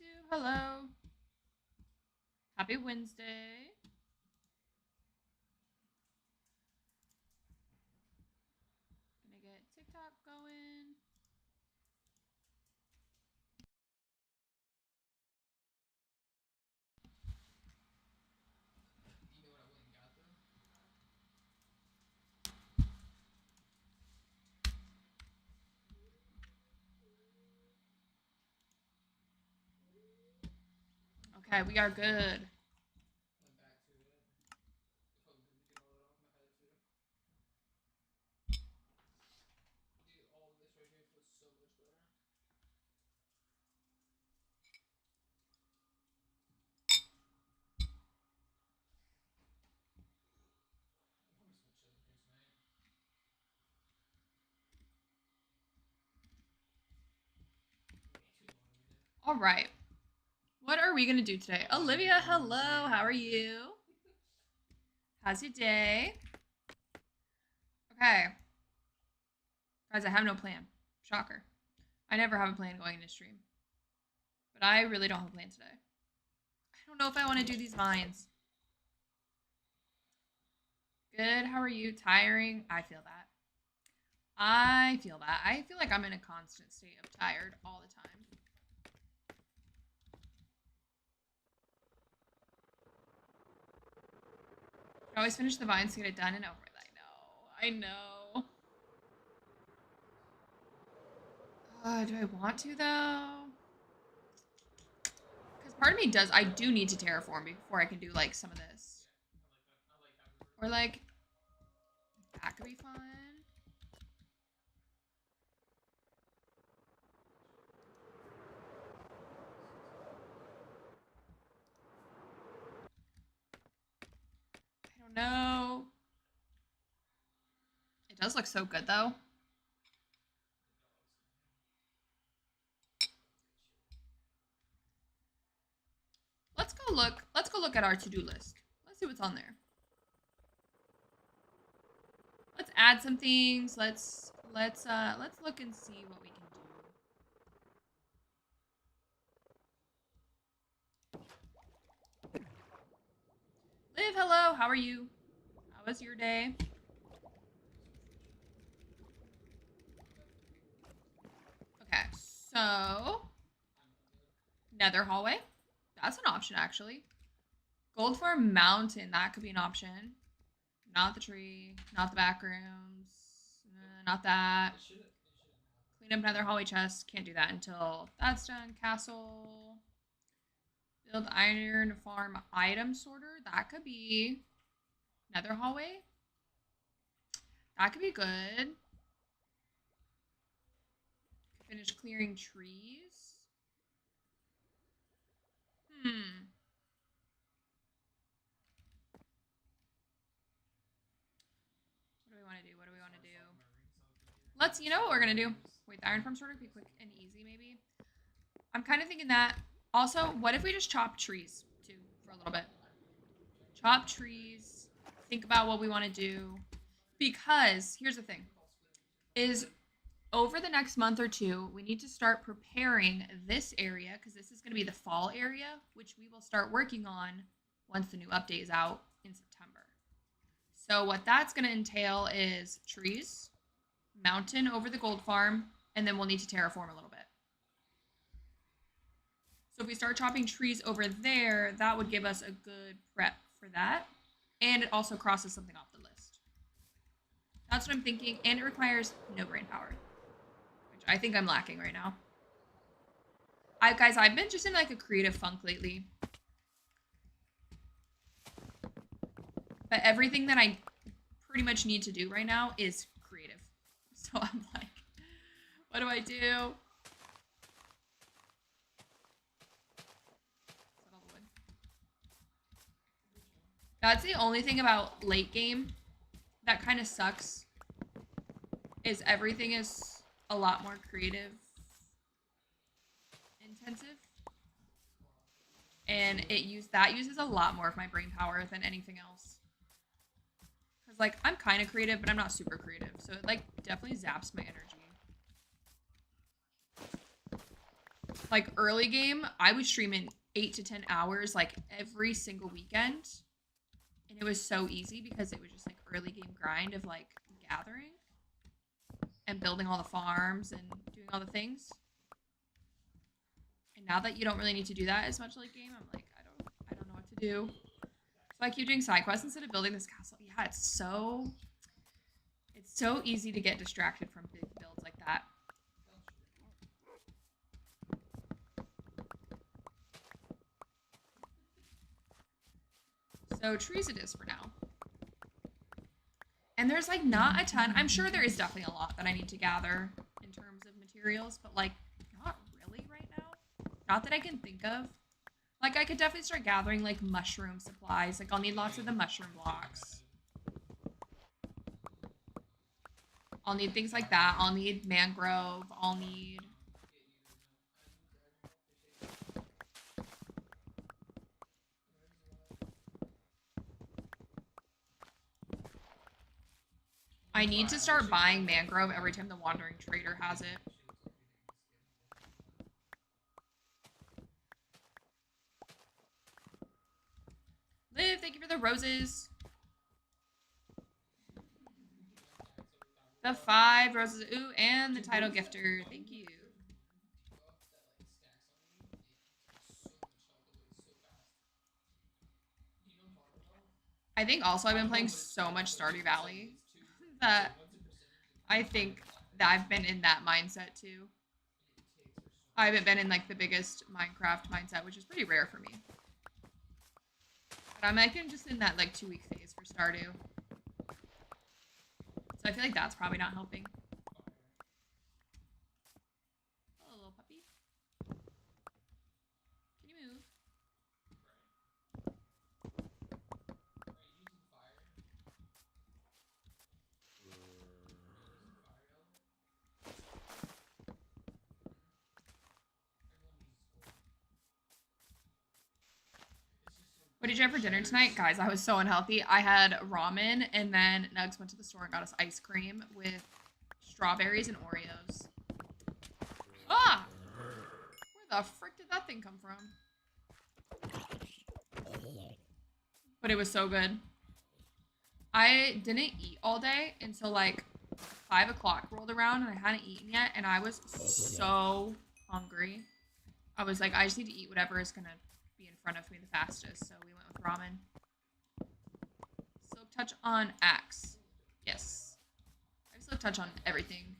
YouTube. Hello. Happy Wednesday. Gonna get TikTok going. Okay, we are good. All right. What are we gonna do today? Olivia, hello. How are you? How's your day? Okay. Guys, I have no plan. Shocker. I never have a plan going into stream. But I really don't have a plan today. I don't know if I want to do these mines. Good. How are you? Tiring? I feel that. I feel that. I feel like I'm in a constant state of tired all the time. I always finish the vines to get it done and over with. I know. Do I want to though? Because part of me does. I do need to terraform before I can do like some of this. Or like that could be fun. I don't know. It does look so good though. Let's go look at our to-do list. Let's see what's on there. Let's add some things. Let's look and see what we can do. Liv, hello. How are you? How was your day? Okay, so Nether hallway. That's an option, actually. Gold Farm Mountain. That could be an option. Not the tree. Not the back rooms. Not that. Clean up Nether hallway chest. Can't do that until that's done. Castle. Build iron farm item sorter. That could be Nether hallway. That could be good. Finish clearing trees. What do we want to do? Let's, you know what we're going to do? Wait, the iron farm sorter be quick and easy, maybe? I'm kind of thinking that. Also, what if we just chop trees, too, for a little bit? Chop trees. Think about what we want to do. Because, here's the thing. Is over the next month or two, we need to start preparing this area, because this is going to be the fall area, which we will start working on once the new update is out in September. So what that's going to entail is trees, mountain over the gold farm, and then we'll need to terraform a little bit. So if we start chopping trees over there, that would give us a good prep for that. And it also crosses something off the list. That's what I'm thinking. And it requires no brain power, which I think I'm lacking right now. Guys, I've been just in like a creative funk lately. But everything that I pretty much need to do right now is creative. So I'm like, what do I do? That's the only thing about late game that kind of sucks, is everything is a lot more creative intensive. And that uses a lot more of my brain power than anything else. Because like I'm kind of creative, but I'm not super creative. So it like definitely zaps my energy. Like early game, I was streaming 8 to 10 hours like every single weekend. And it was so easy because it was just like early game grind of like gathering and building all the farms and doing all the things. And now that you don't really need to do that as much late game, I'm like, I don't know what to do. So I keep doing side quests instead of building this castle. Yeah, it's so easy to get distracted from big builds like that. So trees it is for now. And there's like not a ton. I'm sure there is definitely a lot that I need to gather in terms of materials, but like not really right now. Not that I can think of. Like I could definitely start gathering like mushroom supplies. Like I'll need lots of the mushroom blocks. I'll need things like that. I'll need mangrove. I'll need... I need to start buying mangrove every time the wandering trader has it. Liv, thank you for the roses. The 5 roses. Ooh, and the title gifter. Thank you. I think also I've been playing so much Stardew Valley that I think that I've been in that mindset too. I haven't been in like the biggest Minecraft mindset, which is pretty rare for me. But I'm like just in that like 2-week phase for Stardew. So I feel like that's probably not helping. Hello, little puppy. Can you move? What did you have for dinner tonight? Guys, I was so unhealthy. I had ramen, and then Nugs went to the store and got us ice cream with strawberries and Oreos. Ah! Where the frick did that thing come from? But it was so good. I didn't eat all day until like 5 o'clock rolled around, and I hadn't eaten yet, and I was so hungry. I was like, I just need to eat whatever is gonna be in front of me the fastest, so we went with ramen. Silk touch on axe. Yes. I have silk touch on everything.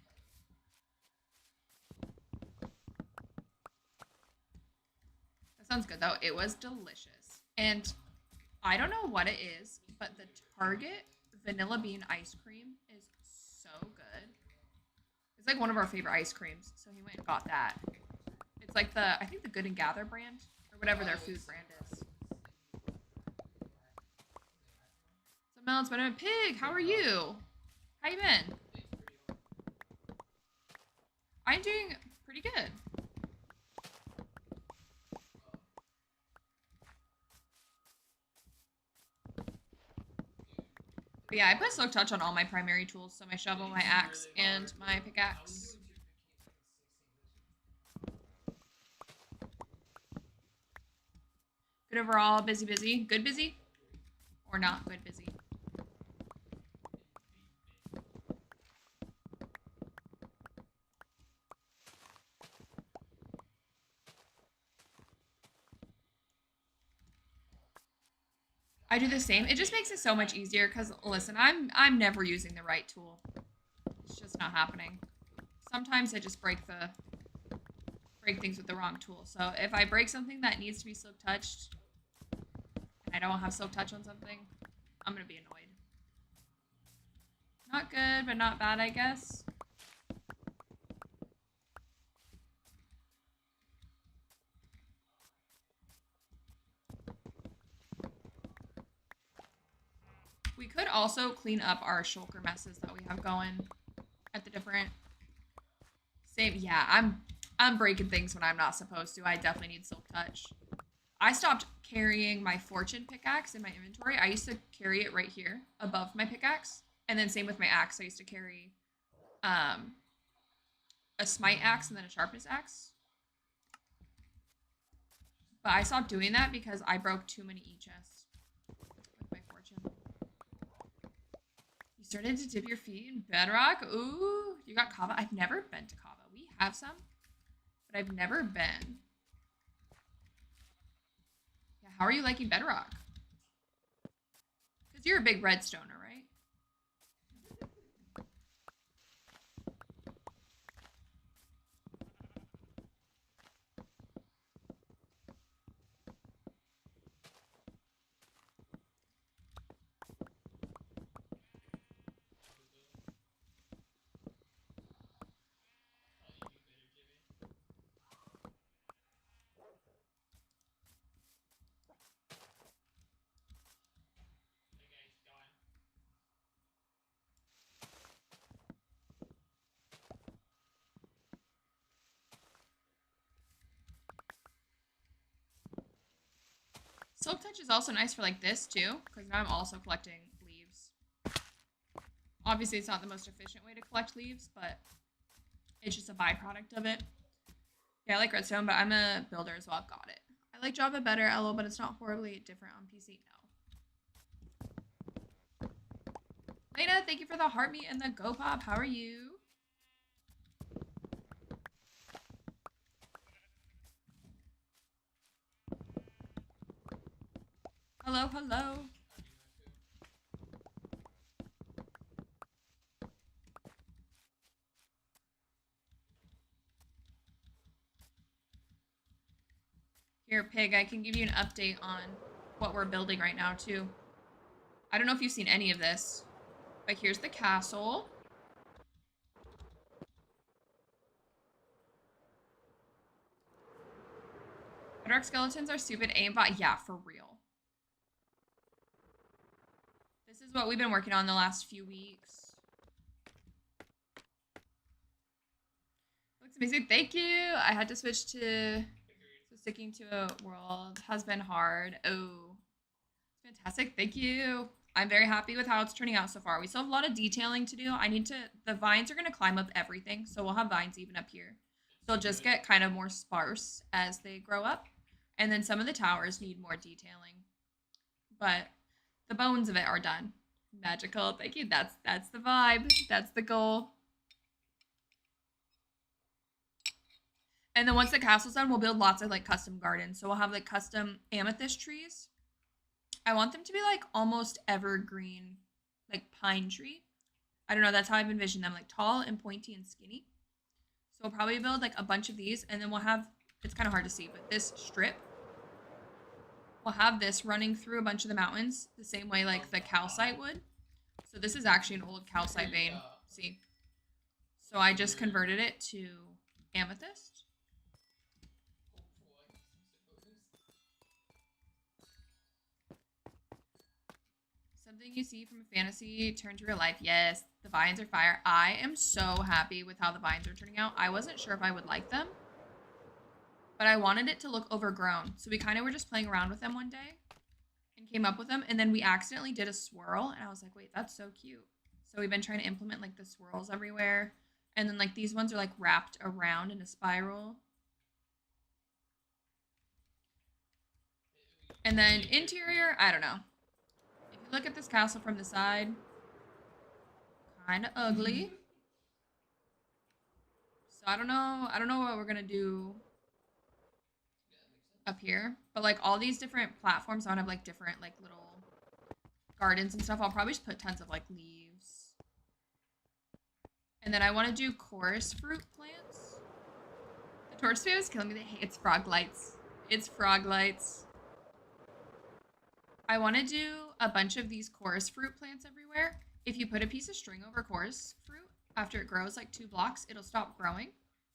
That sounds good though. It was delicious. And I don't know what it is, but the Target vanilla bean ice cream is so good. It's like one of our favorite ice creams, so he went and got that. It's like I think the Good and Gather brand, or whatever their food brand is. So Melon's been a pig. How are you? How you been? I'm doing pretty good. But yeah, I put Silk Touch on all my primary tools, so my shovel, my axe, and my pickaxe. Good overall, busy. Good busy? Or not good busy? I do the same. It just makes it so much easier because listen, I'm never using the right tool. It's just not happening. Sometimes I just break things with the wrong tool. So if I break something that needs to be silk touched and I don't have silk touch on something, I'm gonna be annoyed. Not good, but not bad, I guess. We could also clean up our shulker messes that we have going at the different same. Yeah, I'm breaking things when I'm not supposed to. I definitely need silk touch. I stopped carrying my fortune pickaxe in my inventory. I used to carry it right here above my pickaxe, and then same with my axe. I used to carry a smite axe and then a sharpness axe. But I stopped doing that because I broke too many e-chests with my fortune. You started to dip your feet in bedrock? Ooh, you got kava? I've never been to kava. We have some, but I've never been. Yeah, how are you liking bedrock? Because you're a big redstoner, right? Silk Touch is also nice for like this too, because now I'm also collecting leaves. Obviously, it's not the most efficient way to collect leaves, but it's just a byproduct of it. Yeah, I like redstone, but I'm a builder as well. Got it. I like Java better, LO, but it's not horribly different on PC. No. Lena, thank you for the heartbeat and the go pop. How are you? Hello, hello. Here, Pig, I can give you an update on what we're building right now, too. I don't know if you've seen any of this, but here's the castle. Bedrock skeletons are stupid aimbot. Yeah, for real. This is what we've been working on the last few weeks. Looks amazing. Thank you. I had to switch to... So sticking to a world has been hard. Oh, it's fantastic. Thank you. I'm very happy with how it's turning out so far. We still have a lot of detailing to do. I need to... The vines are going to climb up everything, so we'll have vines even up here. They'll just get kind of more sparse as they grow up. And then some of the towers need more detailing. But the bones of it are done. Magical. Thank you. That's the vibe. That's the goal. And then once the castle's done, we'll build lots of like custom gardens. So we'll have like custom amethyst trees. I want them to be like almost evergreen, like pine tree. I don't know. That's how I've envisioned them, like tall and pointy and skinny. So we'll probably build like a bunch of these, and then we'll have, it's kind of hard to see, but this strip, we'll have this running through a bunch of the mountains the same way like the calcite would. So this is actually an old calcite vein. See? So I just converted it to amethyst. Something you see from a fantasy turn to real life. Yes, the vines are fire. I am so happy with how the vines are turning out. I wasn't sure if I would like them, but I wanted it to look overgrown. So we kind of were just playing around with them one day and came up with them. And then we accidentally did a swirl. And I was like, wait, that's so cute. So we've been trying to implement like the swirls everywhere. And then like these ones are like wrapped around in a spiral. And then interior, I don't know. If you look at this castle from the side, kind of ugly. So I don't know what we're gonna do up here, but like all these different platforms I want to have like different like little gardens and stuff. I'll probably just put tons of like leaves. And then I want to do chorus fruit plants. The torch spam is killing me. It's frog lights. It's frog lights. I want to do a bunch of these chorus fruit plants everywhere. If you put a piece of string over chorus fruit, after it grows like 2 blocks, it'll stop growing.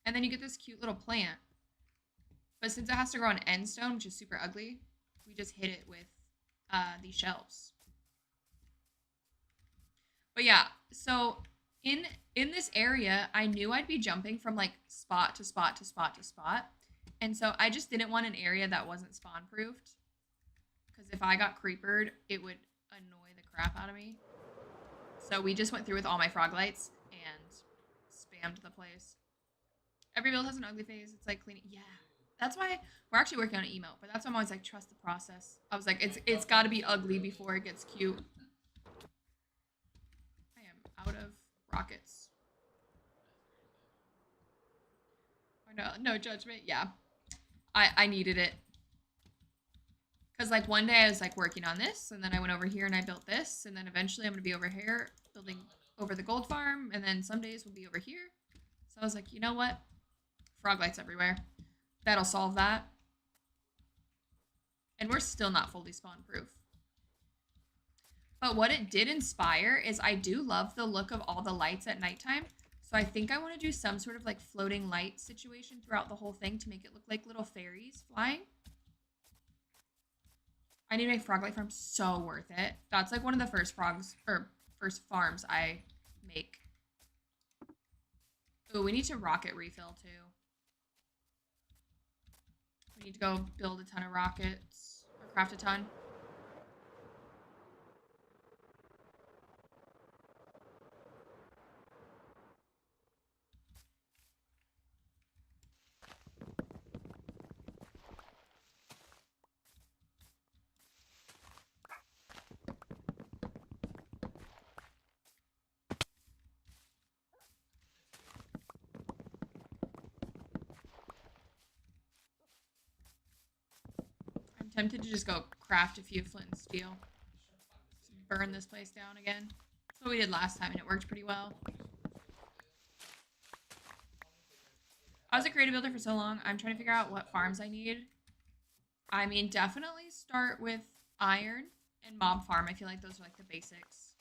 And then you get this cute little plant. But since it has to grow on end stone, which is super ugly, we just hit it with these shelves. But yeah, so in this area, I knew I'd be jumping from like spot to spot to spot to spot. And so I just didn't want an area that wasn't spawn proofed. Because if I got creepered, it would annoy the crap out of me. So we just went through with all my frog lights and spammed the place. Every build has an ugly phase. It's like cleaning. Yeah. That's why we're actually working on an emote, but that's why I'm always like, trust the process. I was like, it's got to be ugly before it gets cute. I am out of rockets. No, no judgment. Yeah, I needed it. Because like one day I was like working on this, and then I went over here and I built this, and then eventually I'm gonna be over here building over the gold farm, and then some days we'll be over here. So I was like, you know what? Frog lights everywhere. That'll solve that. And we're still not fully spawn proof. But what it did inspire is I do love the look of all the lights at nighttime. So I think I want to do some sort of like floating light situation throughout the whole thing to make it look like little fairies flying. I need to make frog light farm so worth it. That's like one of the first frogs or first farms I make. Oh, we need to rocket refill too. We need to go build a ton of rockets or craft a ton. I'm tempted to just go craft a few flint and steel. Just burn this place down again. That's what we did last time and it worked pretty well. I was a creative builder for so long. I'm trying to figure out what farms I need. I mean, definitely start with iron and mob farm. I feel like those are like the basics.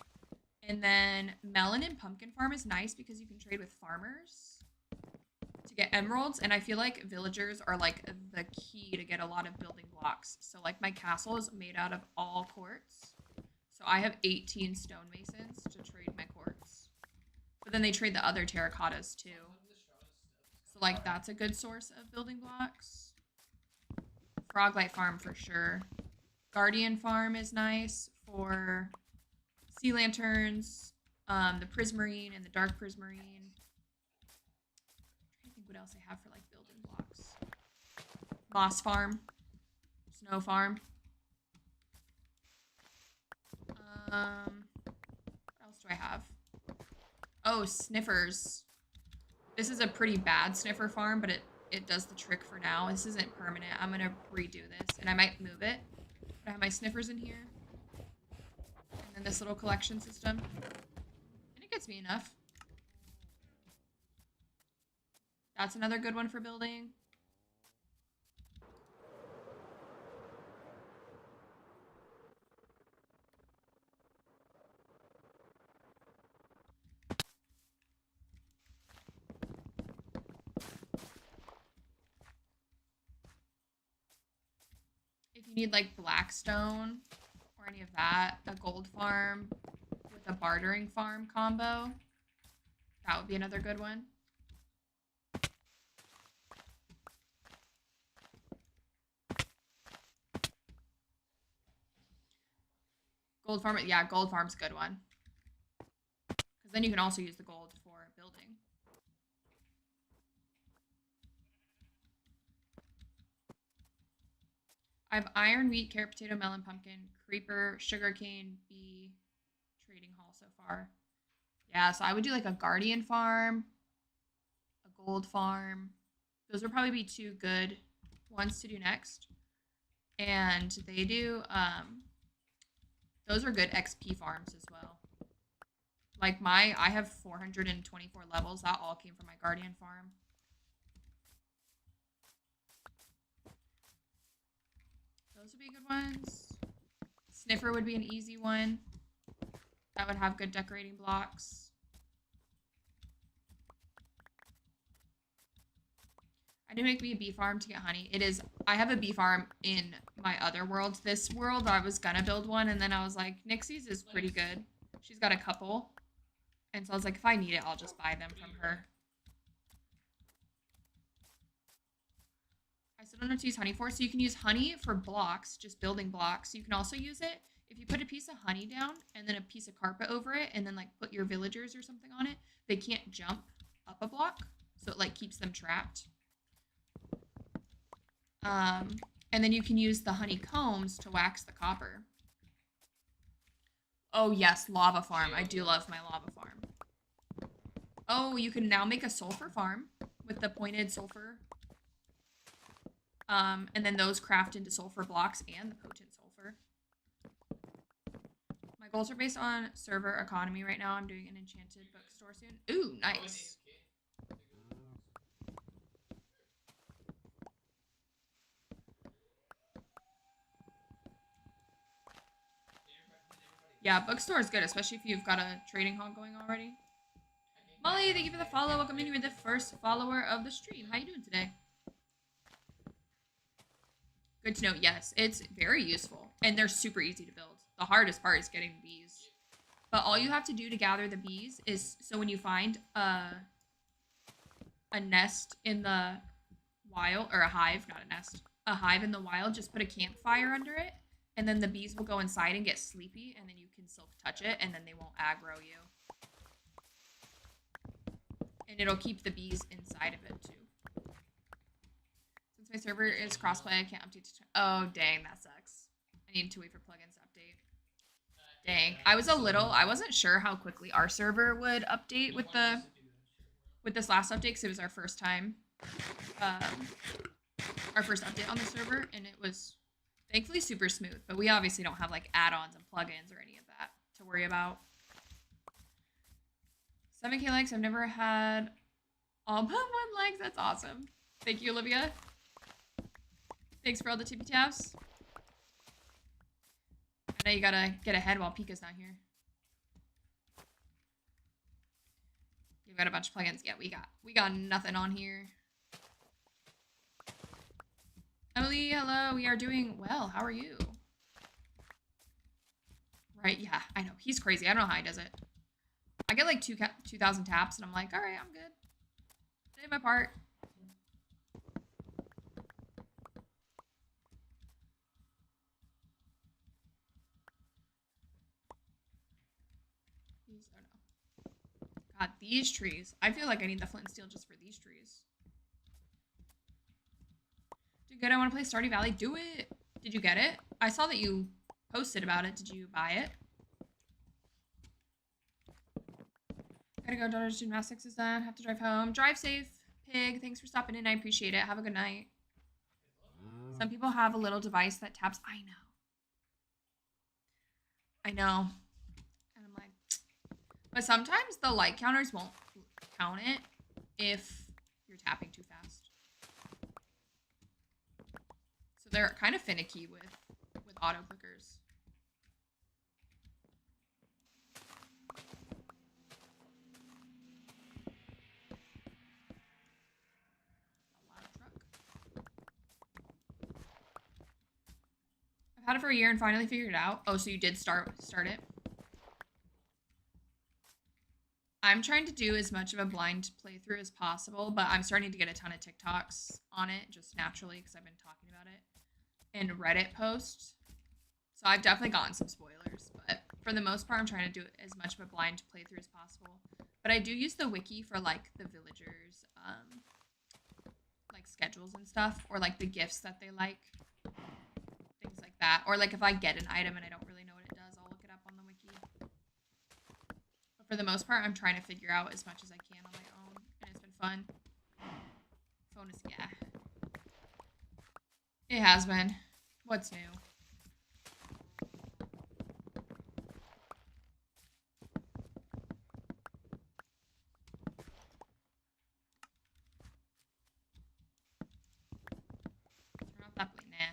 And then melon and pumpkin farm is nice because you can trade with farmers to get emeralds. And I feel like villagers are like the key to get a lot of building blocks. So like my castle is made out of all quartz. So I have 18 stone masons to trade my quartz. But then they trade the other terracottas too. So like that's a good source of building blocks. Froglight farm for sure. Guardian farm is nice for sea lanterns, the prismarine and the dark prismarine. I'm trying to think what else I have for like building blocks. Moss farm, snow farm. What else do I have? Oh, sniffers. This is a pretty bad sniffer farm, but it does the trick for now. This isn't permanent. I'm gonna redo this, and I might move it. But I have my sniffers in here, and then this little collection system, and it gets me enough. That's another good one for building. If you need like blackstone or any of that, a gold farm with a bartering farm combo, that would be another good one. Gold farm, yeah, gold farm's a good one. Because then you can also use the gold for building. I have iron, wheat, carrot, potato, melon, pumpkin, creeper, sugarcane, bee, trading hall so far. Yeah, so I would do like a guardian farm, a gold farm. Those would probably be two good ones to do next. And they do, those are good XP farms as well. Like I have 424 levels. That all came from my guardian farm. Those would be good ones. Sniffer would be an easy one. That would have good decorating blocks. I did make me a bee farm to get honey. It is, I have a bee farm in my other world. This world, I was gonna build one, and then I was like, Nixie's is pretty good. She's got a couple. And so I was like, if I need it, I'll just buy them from her. I still don't know what to use honey for. So you can use honey for blocks, just building blocks. You can also use it if you put a piece of honey down and then a piece of carpet over it and then like put your villagers or something on it. They can't jump up a block. So it like keeps them trapped. And then you can use the honeycombs to wax the copper. Oh yes, lava farm. I do love my lava farm. Oh, you can now make a sulfur farm with the pointed sulfur. And then those craft into sulfur blocks and the potent sulfur. My goals are based on server economy right now. I'm doing an enchanted bookstore soon. Ooh, nice. Yeah, bookstore is good, especially if you've got a trading hall going already. Molly, thank you for the follow. Welcome in. You're the first follower of the stream. How you doing today? Good to know. Yes, it's very useful, and they're super easy to build. The hardest part is getting the bees. But all you have to do to gather the bees is, so when you find a nest in the wild, or a hive, not a nest, a hive in the wild, just put a campfire under it, and then the bees will go inside and get sleepy, and then you can silk touch it, and then they won't aggro you. And it'll keep the bees inside of it, too. Since my server is crossplay, I can't update to... Oh, dang, that sucks. I need to wait for plugins to update. Dang. I wasn't sure how quickly our server would update with this last update, because it was our first time. Our first update on the server, and it was thankfully super smooth, but we obviously don't have like add-ons and plugins or any of that to worry about. 7K likes. I've never had all but 1 like. That's awesome. Thank you, Olivia. Thanks for all the tippy taps. I know you gotta get ahead while Pika's not here. You've got a bunch of plugins. Yeah, we got nothing on here. Emily, hello. We are doing well. How are you? Right, yeah, I know. He's crazy. I don't know how he does it. I get like 2,000 taps, and I'm like, all right, I'm good. Did my part. Oh no. God, these trees. I feel like I need the flint and steel just for these trees. Do good. I want to play Stardew Valley. Do it. Did you get it? I saw that you posted about it. Did you buy it? Gotta go. Daughter's gymnastics is done. Have to drive home. Drive safe, Pig. Thanks for stopping in. I appreciate it. Have a good night. Some people have a little device that taps. I know. And I'm like, but sometimes the light counters won't count it if you're tapping too fast. So they're kind of finicky with auto clickers. I've had it for a year and finally figured it out. Oh, so you did start it? I'm trying to do as much of a blind playthrough as possible, but I'm starting to get a ton of TikToks on it just naturally because I've been talking about it. And Reddit posts. So I've definitely gotten some spoilers, but for the most part, I'm trying to do as much of a blind playthrough as possible. But I do use the wiki for like the villagers, like schedules and stuff, or like the gifts that they like. Things like that. Or like if I get an item and I don't really know what it does, I'll look it up on the wiki. But for the most part, I'm trying to figure out as much as I can on my own, and it's been fun. Phone is, yeah. It has been. What's new? Turn off that blade. Nah.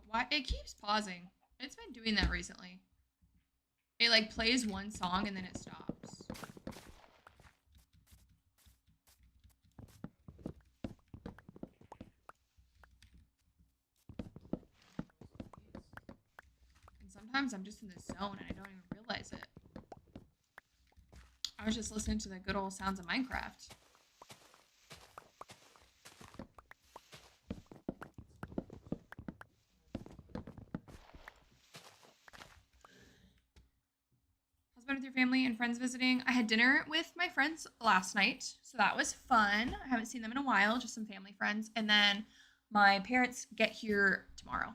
Why it keeps pausing. It's been doing that recently. It like plays one song and then it stops. And sometimes I'm just in the zone and I don't even realize it. was just listening to the good old sounds of Minecraft. Husband with your family and friends visiting. I had dinner with my friends last night, so that was fun. I haven't seen them in a while, just some family friends. And then my parents get here tomorrow.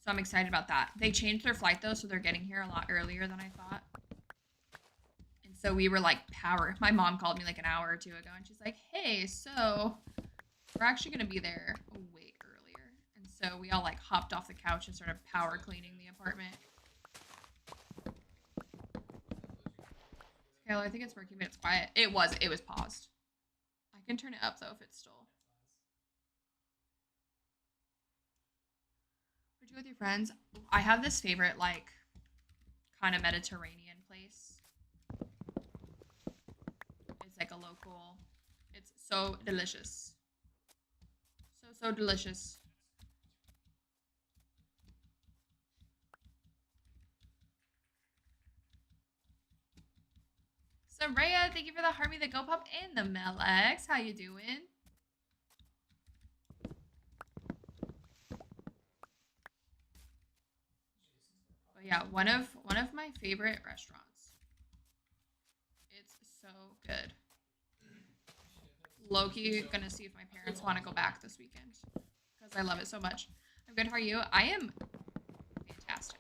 So I'm excited about that. They changed their flight though, so they're getting here a lot earlier than I thought. And so we were like my mom called me like an hour or two ago and she's like, hey, so we're actually going to be there way earlier. And so we all like hopped off the couch and started power cleaning the apartment. Kayla, I think it's working, but it's quiet. It was paused. I can turn it up though if it's still. Would you go with your friends? I have this favorite like kind of Mediterranean place. It's like a local. It's so delicious. So delicious. Soraya, thank you for the Harvey, the Go Pop, and the Melex. How you doing? But yeah, one of my favorite restaurants. It's so good. Low-key gonna see if my parents want to go back this weekend because I love it so much. I'm good. How are you? I am fantastic.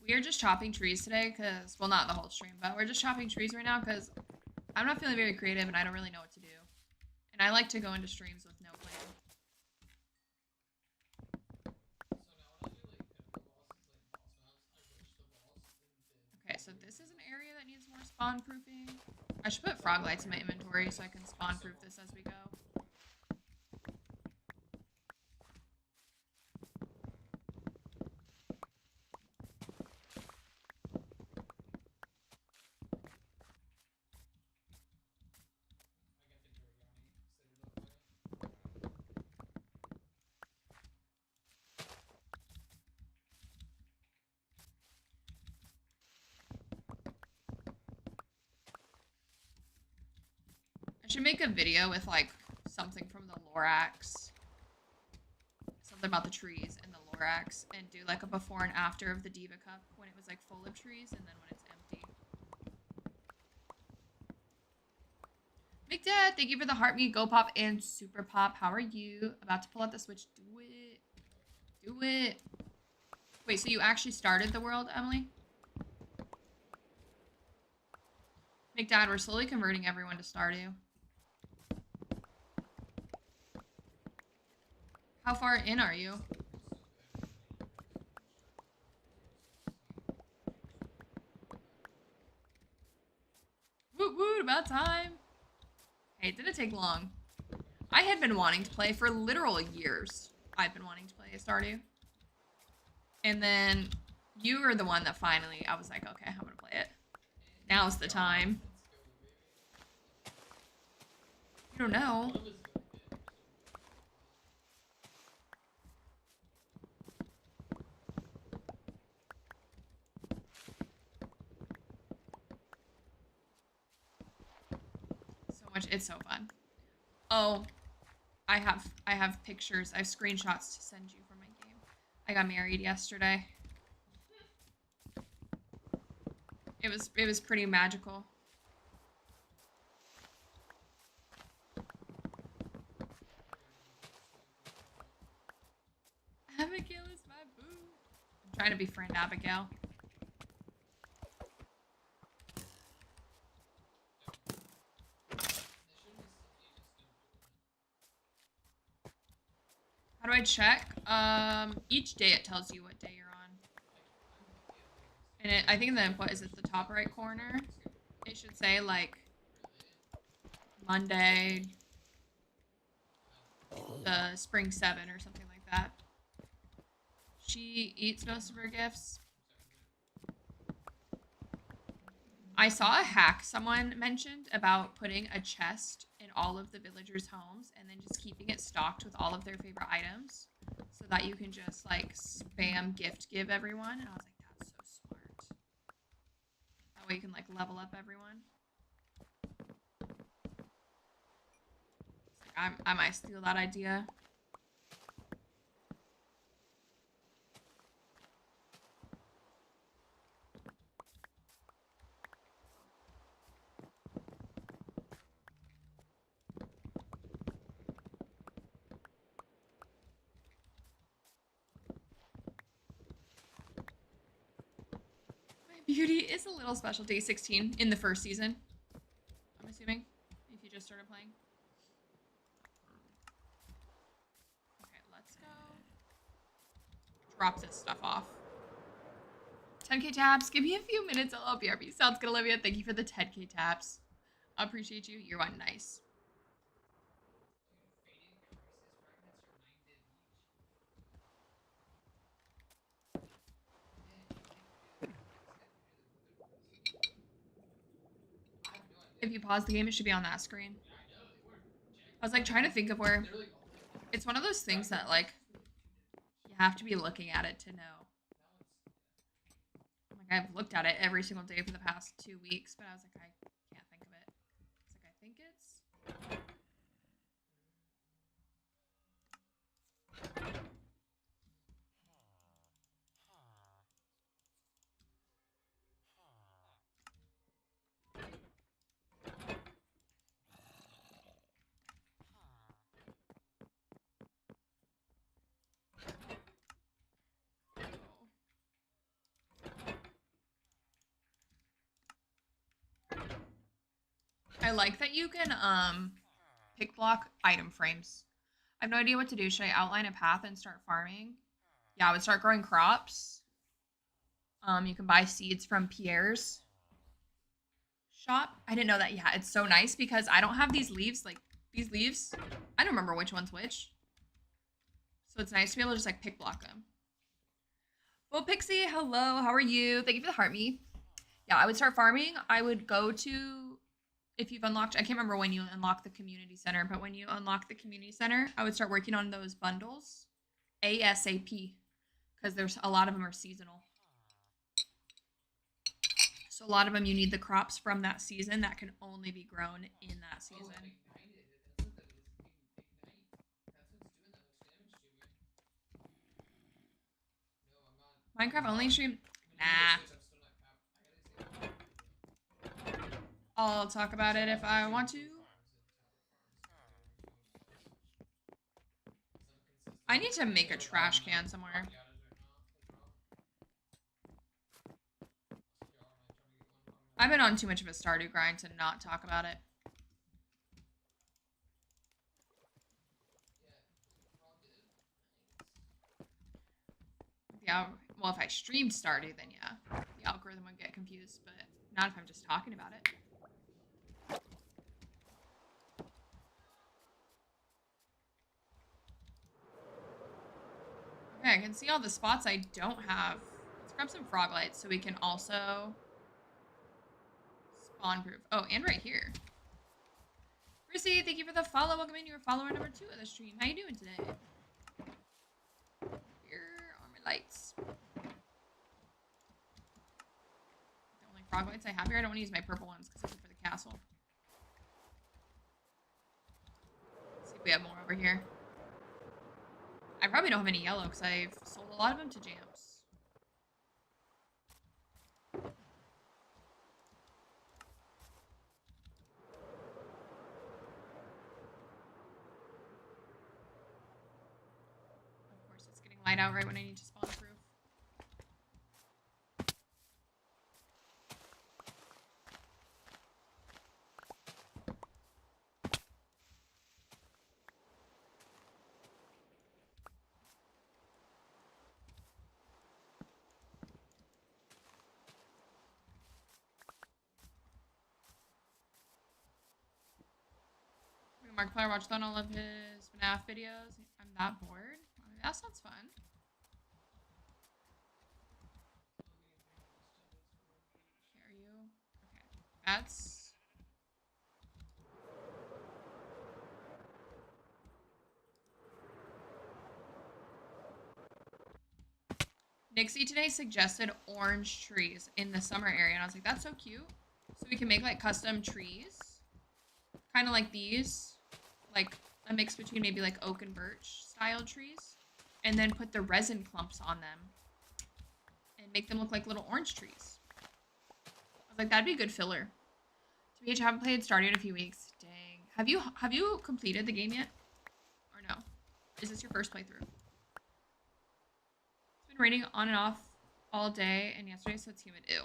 We are just chopping trees today because, well, not the whole stream, but we're just chopping trees right now because I'm not feeling very creative and I don't really know what to do. And I like to go into streams with no plan. Okay, so this is an area that needs more spawn proofing. I should put frog lights in my inventory so I can spawn proof this as we go. I should make a video with like something from the Lorax. Something about the trees and the Lorax and do like a before and after of the Diva Cup when it was like full of trees and then when it's empty. Big Dad, thank you for the heartbeat, Go Pop, and Super Pop. How are you? About to pull out the Switch. Do it. Do it. Wait, so you actually started the world, Emily? Big Dad, we're slowly converting everyone to Stardew. How far in are you? Woot woot, about time. Hey, it didn't take long. I had been wanting to play for literal years. I've been wanting to play Stardew. And then you were the one that finally, I was like, okay, I'm gonna play it. Now's the time. You don't know. It's so fun. Oh, I have pictures. I have screenshots to send you from my game. I got married yesterday. It was pretty magical. Abigail is my boo. I'm trying to befriend Abigail. How do I check? Each day it tells you what day you're on. And I think the input is at the top right corner. It should say like Monday, the spring 7 or something like that. She eats most of her gifts. I saw a hack someone mentioned about putting a chest in all of the villagers' homes and then just keeping it stocked with all of their favorite items so that you can just like spam gift give everyone. And I was like, that's so smart. That way you can like level up everyone. It's like, I might steal that idea. Beauty is a little special. Day 16 in the first season, I'm assuming, if you just started playing. Okay, let's go drop this stuff off. 10k tabs. Give me a few minutes. I'll BRB. Sounds good, Olivia. Thank you for the 10k tabs. I appreciate you. You're one nice. If you pause the game, it should be on that screen. I was like trying to think of where. It's one of those things that like you have to be looking at it to know. Like I've looked at it every single day for the past 2 weeks, but I was like, I can't think of it. It's like I think it's. I like that you can pick block item frames. I have no idea what to do. Should I outline a path and start farming? Yeah, I would start growing crops. You can buy seeds from Pierre's shop. I didn't know that. Yeah, it's so nice because I don't have these leaves. Like these leaves, I don't remember which one's which. So it's nice to be able to just like pick block them. Well, Pixie, hello. How are you? Thank you for the heart me. Yeah, I would start farming. I would go to, if you've unlocked, I can't remember when you unlock the community center, but when you unlock the community center, I would start working on those bundles ASAP because there's a lot of them are seasonal. So a lot of them you need the crops from that season that can only be grown in that season. Minecraft only stream? Nah. I'll talk about it if I want to. I need to make a trash can somewhere. I've been on too much of a Stardew grind to not talk about it. Yeah, well, if I streamed Stardew, then yeah, the algorithm would get confused, but not if I'm just talking about it. Okay, I can see all the spots I don't have. Let's grab some frog lights so we can also spawn proof. Oh, and right here. Chrissy, thank you for the follow. Welcome in. You're follower number 2 of the stream. How you doing today? Here are my lights. The only frog lights I have here. I don't want to use my purple ones because those are for the castle. Let's see if we have more over here. I probably don't have any yellow because I've sold a lot of them to Jams. Of course, it's getting light out right when I need to spawn proof. Markiplier watched on all of his FNAF videos. I'm that bored. That sounds fun. Care you? Okay. That's... Nixie today suggested orange trees in the summer area, and I was like, that's so cute. So we can make like custom trees, kind of like these, like a mix between maybe like oak and birch style trees, and then put the resin clumps on them and make them look like little orange trees. I was like, that'd be a good filler. TBH, haven't played Stardew in a few weeks. Dang. Have you completed the game yet? Or no? Is this your first playthrough? It's been raining on and off all day and yesterday, so it's humid. Ew.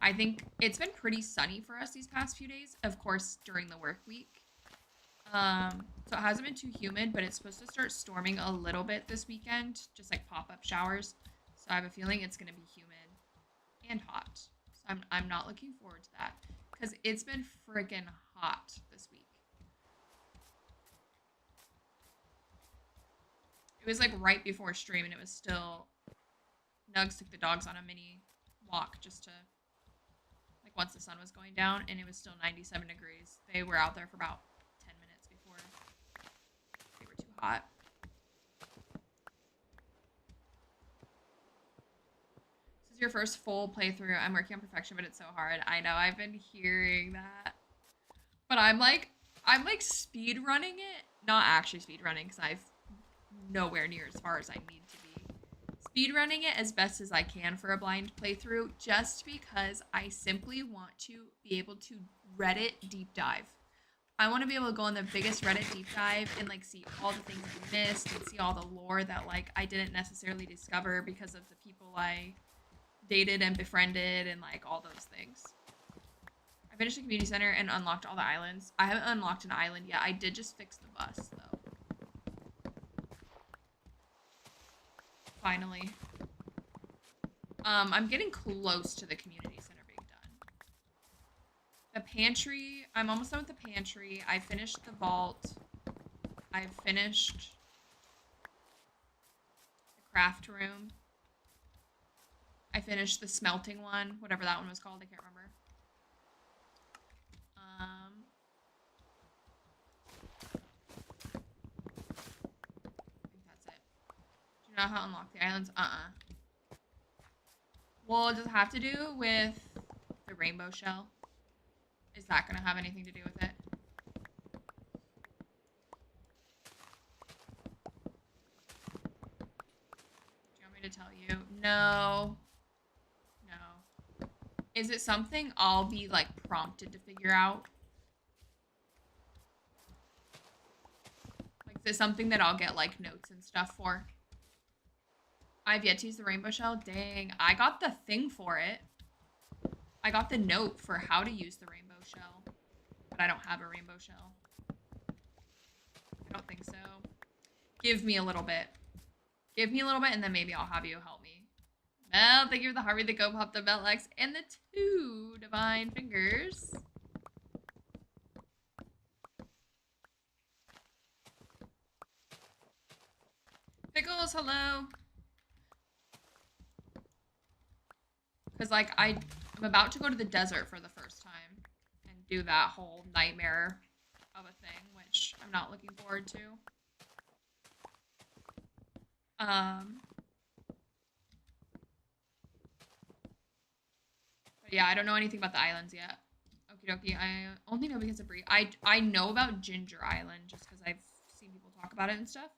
I think it's been pretty sunny for us these past few days. Of course, during the work week. So it hasn't been too humid, but it's supposed to start storming a little bit this weekend. Just like pop-up showers. So I have a feeling it's going to be humid and hot. So I'm not looking forward to that. Because it's been freaking hot this week. It was like right before stream and it was still... Nugs took the dogs on a mini walk just to... Like once the sun was going down and it was still 97 degrees. They were out there for about 10 minutes before they were too hot. This is your first full playthrough. I'm working on perfection, but it's so hard. I know, I've been hearing that. But I'm like speed running it. Not actually speed running because I've nowhere near as far as I need to be. Speed running it as best as I can for a blind playthrough just because I simply want to be able to Reddit deep dive. I want to be able to go on the biggest Reddit deep dive and like see all the things I missed and see all the lore that like I didn't necessarily discover because of the people I dated and befriended and like all those things. I finished the community center and unlocked all the islands. I haven't unlocked an island yet. I did just fix the bus though. Finally. I'm getting close to the community center being done. The pantry, I'm almost done with the pantry. I finished the vault. I've finished the craft room. I finished the smelting one, whatever that one was called, I can't remember. I think that's it. Do you know how to unlock the islands? Well, does it have to do with the rainbow shell? Is that going to have anything to do with it? Do you want me to tell you? No. No. Is it something I'll be, like, prompted to figure out? Like, is it something that I'll get, like, notes and stuff for? I've yet to use the rainbow shell. Dang, I got the thing for it. I got the note for how to use the rainbow shell. But I don't have a rainbow shell. I don't think so. Give me a little bit. Give me a little bit and then maybe I'll have you help me. Well, thank you for the Harvey, the Go Pop, the Bellex, and the 2 Divine Fingers. Pickles, hello. Because, like, I'm about to go to the desert for the first time and do that whole nightmare of a thing, which I'm not looking forward to. But yeah, I don't know anything about the islands yet. Okie dokie, I only know because of Bree. I know about Ginger Island just because I've seen people talk about it and stuff.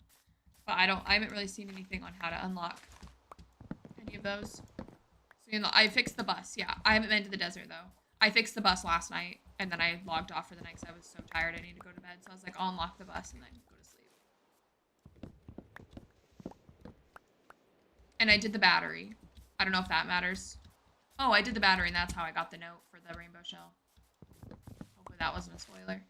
But I haven't really seen anything on how to unlock any of those. I fixed the bus, yeah. I haven't been to the desert, though. I fixed the bus last night, and then I logged off for the night because I was so tired I needed to go to bed. So I was like, I'll unlock the bus and then go to sleep. And I did the battery. I don't know if that matters. Oh, I did the battery, and that's how I got the note for the rainbow shell. Hopefully that wasn't a spoiler.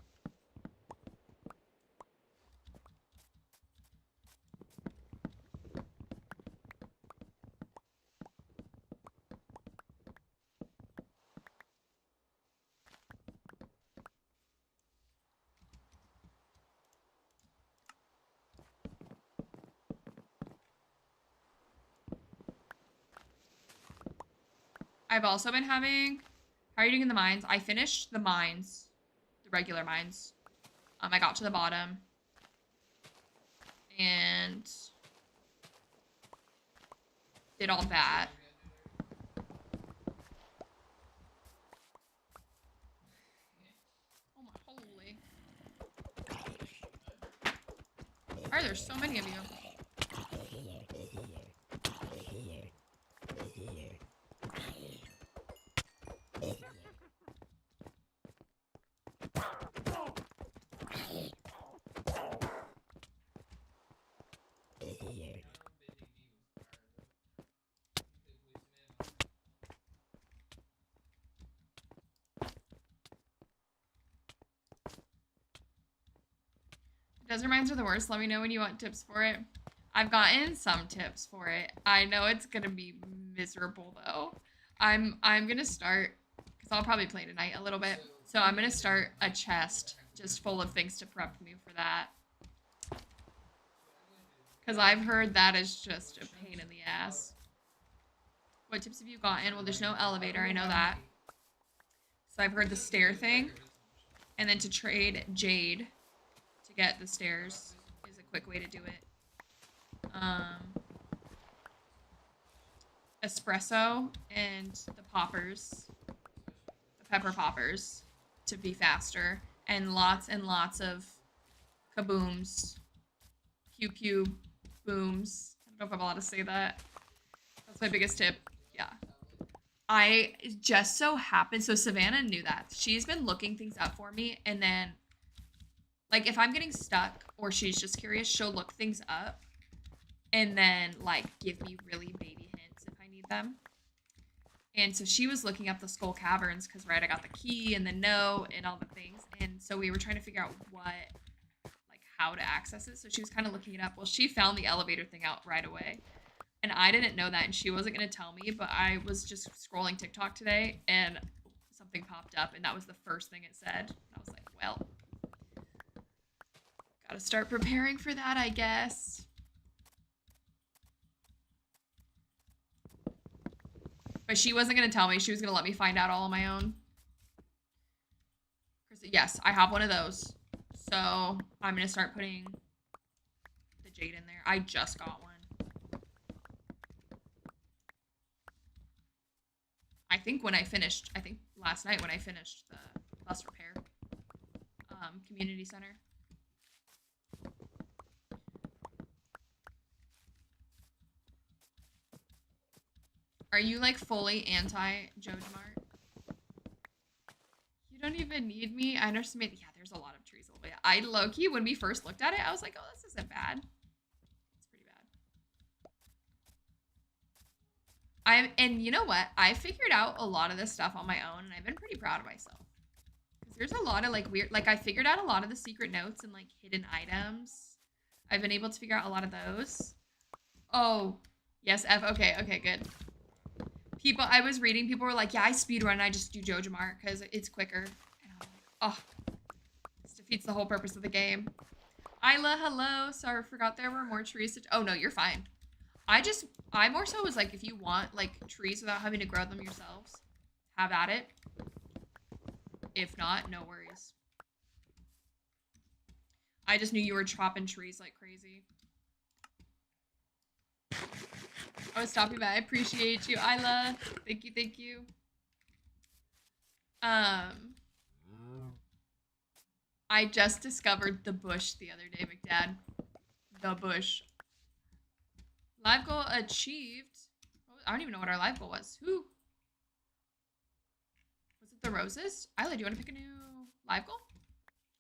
I've also been having How are you doing in the mines? I finished the mines, the regular mines. I got to the bottom. And did all that. Oh my holy. Why are there so many of you? Desert mines are the worst. Let me know when you want tips for it. I've gotten some tips for it. I know it's gonna be miserable though. I'm gonna start, because I'll probably play tonight a little bit. So I'm gonna start a chest just full of things to prep me for that. Because I've heard that is just a pain in the ass. What tips have you gotten? Well, there's no elevator, I know that. So I've heard the stair thing. And then to trade Jade to get the stairs is a quick way to do it. Espresso and the poppers, the pepper poppers, to be faster, and lots of kabooms, QQ booms. I don't know if I'm allowed to say that. That's my biggest tip. Yeah. I just so happened, so Savannah knew that. She's been looking things up for me, and then, like, if I'm getting stuck or she's just curious, she'll look things up and then, like, give me really baby hints if I need them. And so she was looking up the Skull Caverns because, right, I got the key and the note and all the things. And so we were trying to figure out how to access it. So she was kind of looking it up. Well, she found the elevator thing out right away. And I didn't know that, and she wasn't going to tell me, but I was just scrolling TikTok today, and something popped up, and that was the first thing it said. And I was like, well, gotta start preparing for that, I guess. But she wasn't going to tell me. She was going to let me find out all on my own. Yes, I have one of those. So I'm going to start putting the Jade in there. I just got one. I think last night when I finished the bus repair, community center. Are you like fully anti-JojaMart? You don't even need me. I understand. Yeah, there's a lot of trees. I low-key, when we first looked at it, I was like, oh, this isn't bad. It's pretty bad. And you know what? I figured out a lot of this stuff on my own, and I've been pretty proud of myself. Because there's a lot of like weird, like I figured out a lot of the secret notes and like hidden items. I've been able to figure out a lot of those. Oh, yes, F. Okay, good. I was reading, people were like, yeah, I speedrun and I just do JojaMart because it's quicker. And I'm like, oh, this defeats the whole purpose of the game. Isla, hello. Sorry, forgot there were more trees to... Oh, no, you're fine. I more so was like, if you want, like, trees without having to grow them yourselves, have at it. If not, no worries. I just knew you were chopping trees like crazy. I was stopping by. I appreciate you, Isla. Thank you. I just discovered the bush the other day, McDad. The bush. Live goal achieved. I don't even know what our live goal was. Who? Was it the roses? Isla, do you want to pick a new live goal?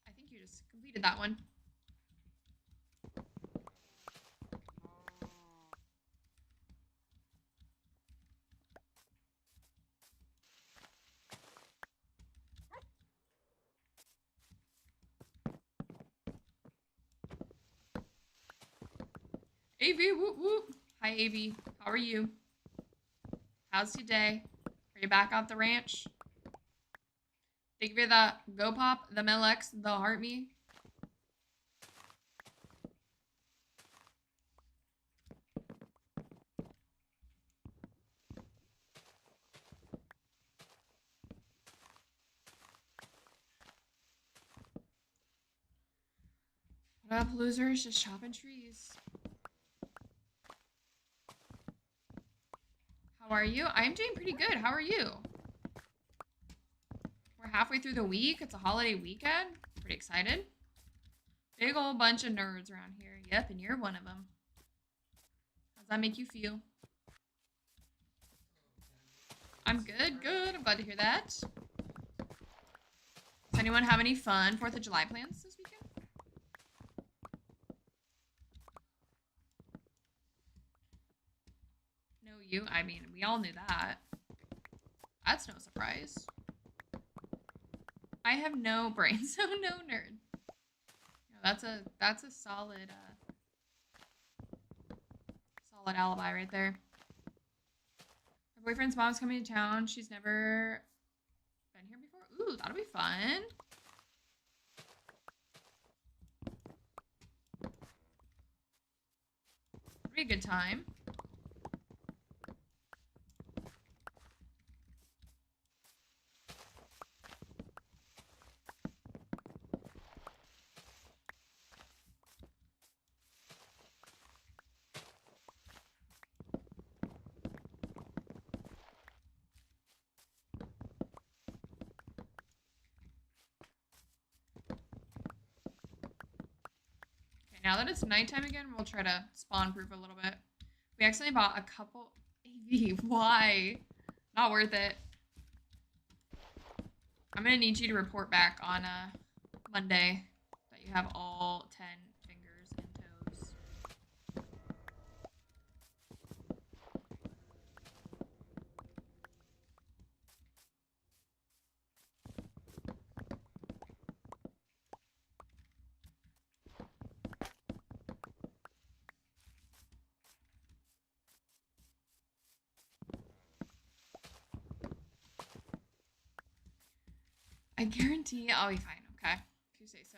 I think you just completed that one. AV, whoop whoop. Hi, AV. How are you? How's your day? Are you back at the ranch? Thank you for the Go Pop, the Melex, the Heart Me. What up, losers? Just chopping trees. How are you? I'm doing pretty good. How are you? We're halfway through the week. It's a holiday weekend. Pretty excited. Big old bunch of nerds around here. Yep, and you're one of them. How does that make you feel? I'm good, good. I'm glad to hear that. Does anyone have any fun 4th of July plans this weekend? No, you. I mean, we all knew that. That's no surprise. I have no brain, so no nerd. That's a solid solid alibi right there. My boyfriend's mom's coming to town. She's never been here before. Ooh, that'll be fun. It'll be a good time. Now that it's nighttime again, we'll try to spawn proof a little bit. We accidentally bought a couple AV. Why? Not worth it. I'm gonna need you to report back on Monday that you have all 10 fingers and toes. I guarantee I'll be fine, okay? If you say so.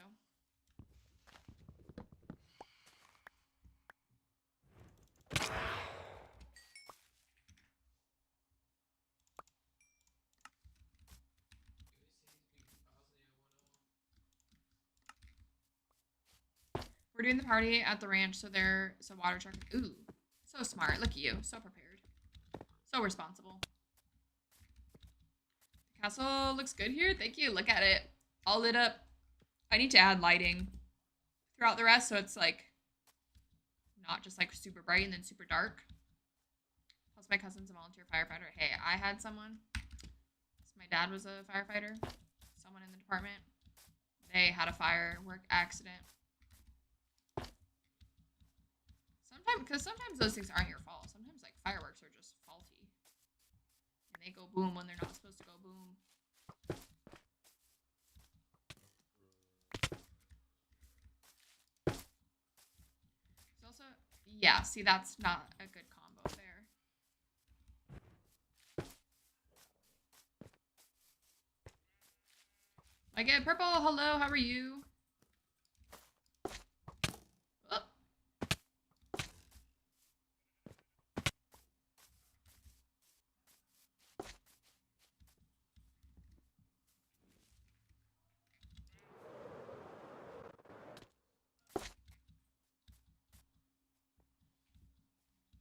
We're doing the party at the ranch, so there's a water truck. Ooh, so smart. Look at you. So prepared. So responsible. The castle looks good here. Thank you. Look at it. All lit up. I need to add lighting throughout the rest so it's like not just like super bright and then super dark. Plus my cousin's a volunteer firefighter. Hey, I had someone. So my dad was a firefighter. Someone in the department. They had a firework accident. Because sometimes those things aren't your fault. Sometimes like fireworks are just faulty. And they go boom when they're not supposed to go boom. It's also, yeah, see, that's not a good combo there. I get purple. Hello, how are you? Oh.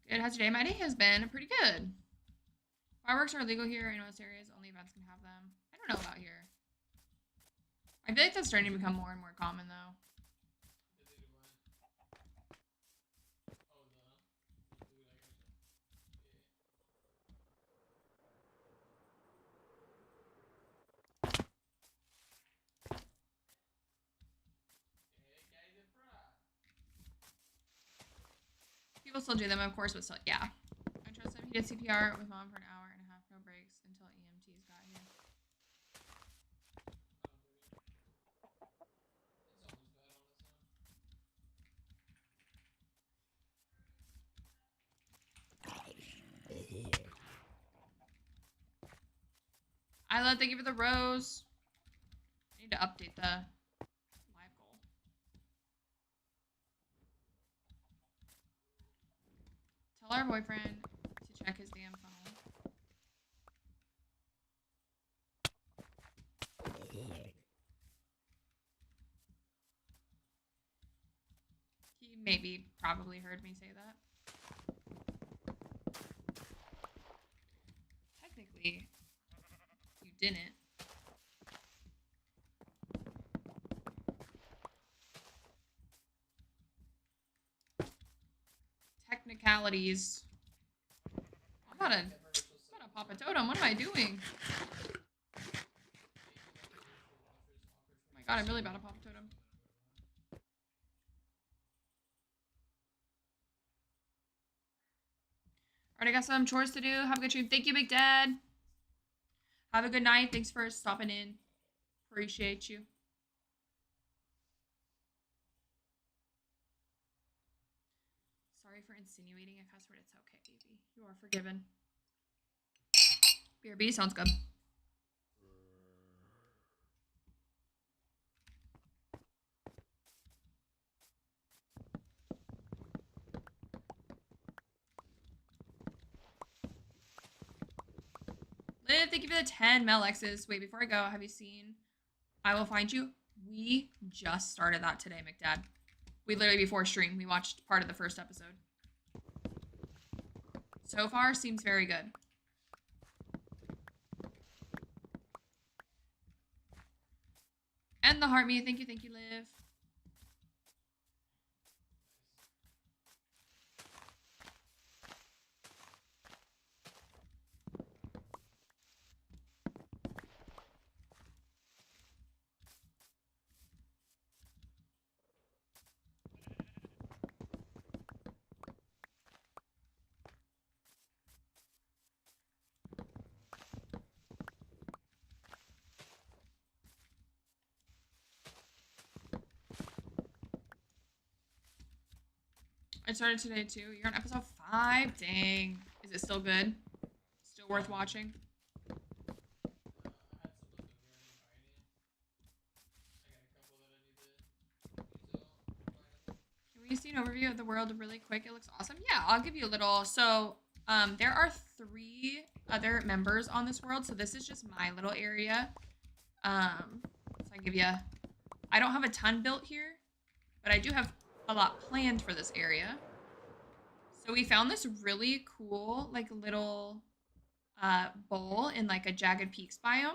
Good. How's your day? My day has been pretty good. Fireworks are illegal here in most areas. Only events can have them. I don't know about here. I feel like that's starting to become more and more common, though. People still do them, of course, but still, yeah. I trust him. He did CPR with mom for an hour and a half, no breaks, until EMTs got here. Isla, thank you for the rose. I need to update the live goal. Tell our boyfriend to check his damn phone. He maybe probably heard me say that. Technically, you didn't. Technicalities. I'm about to pop a totem. What am I doing? Oh my god, I'm really about to pop a totem. Alright, I got some chores to do. Have a good stream. Thank you, Big Dad. Have a good night. Thanks for stopping in. Appreciate you. Sorry for insinuating a cuss word. It's okay, baby. You are forgiven. BRB sounds good. Liv, thank you for the 10 Mel X's. Wait, before I go, have you seen I Will Find You? We just started that today, McDad. We literally, before stream, we watched part of the first episode. So far, seems very good. And the heart me. Thank you, Liv. I started today too. You're on episode 5. Dang. Is it still good? Still worth watching? Can we see an overview of the world really quick? It looks awesome. Yeah, I'll give you a little. So there are 3 other members on this world. So this is just my little area. So I give you. I don't have a ton built here, but I do have a lot planned for this area. So we found this really cool, like, little bowl in like a Jagged Peaks biome.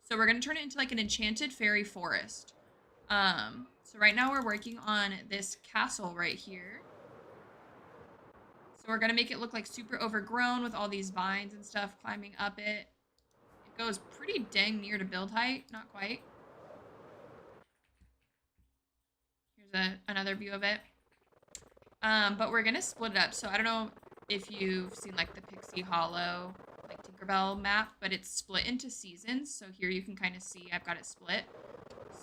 So we're gonna turn it into like an enchanted fairy forest. So right now we're working on this castle right here. So we're gonna make it look like super overgrown with all these vines and stuff climbing up it. It goes pretty dang near to build height, not quite. Here's another view of it. But we're gonna split it up. So I don't know if you've seen like the Pixie Hollow, like Tinkerbell map, but it's split into seasons. So here you can kind of see I've got it split.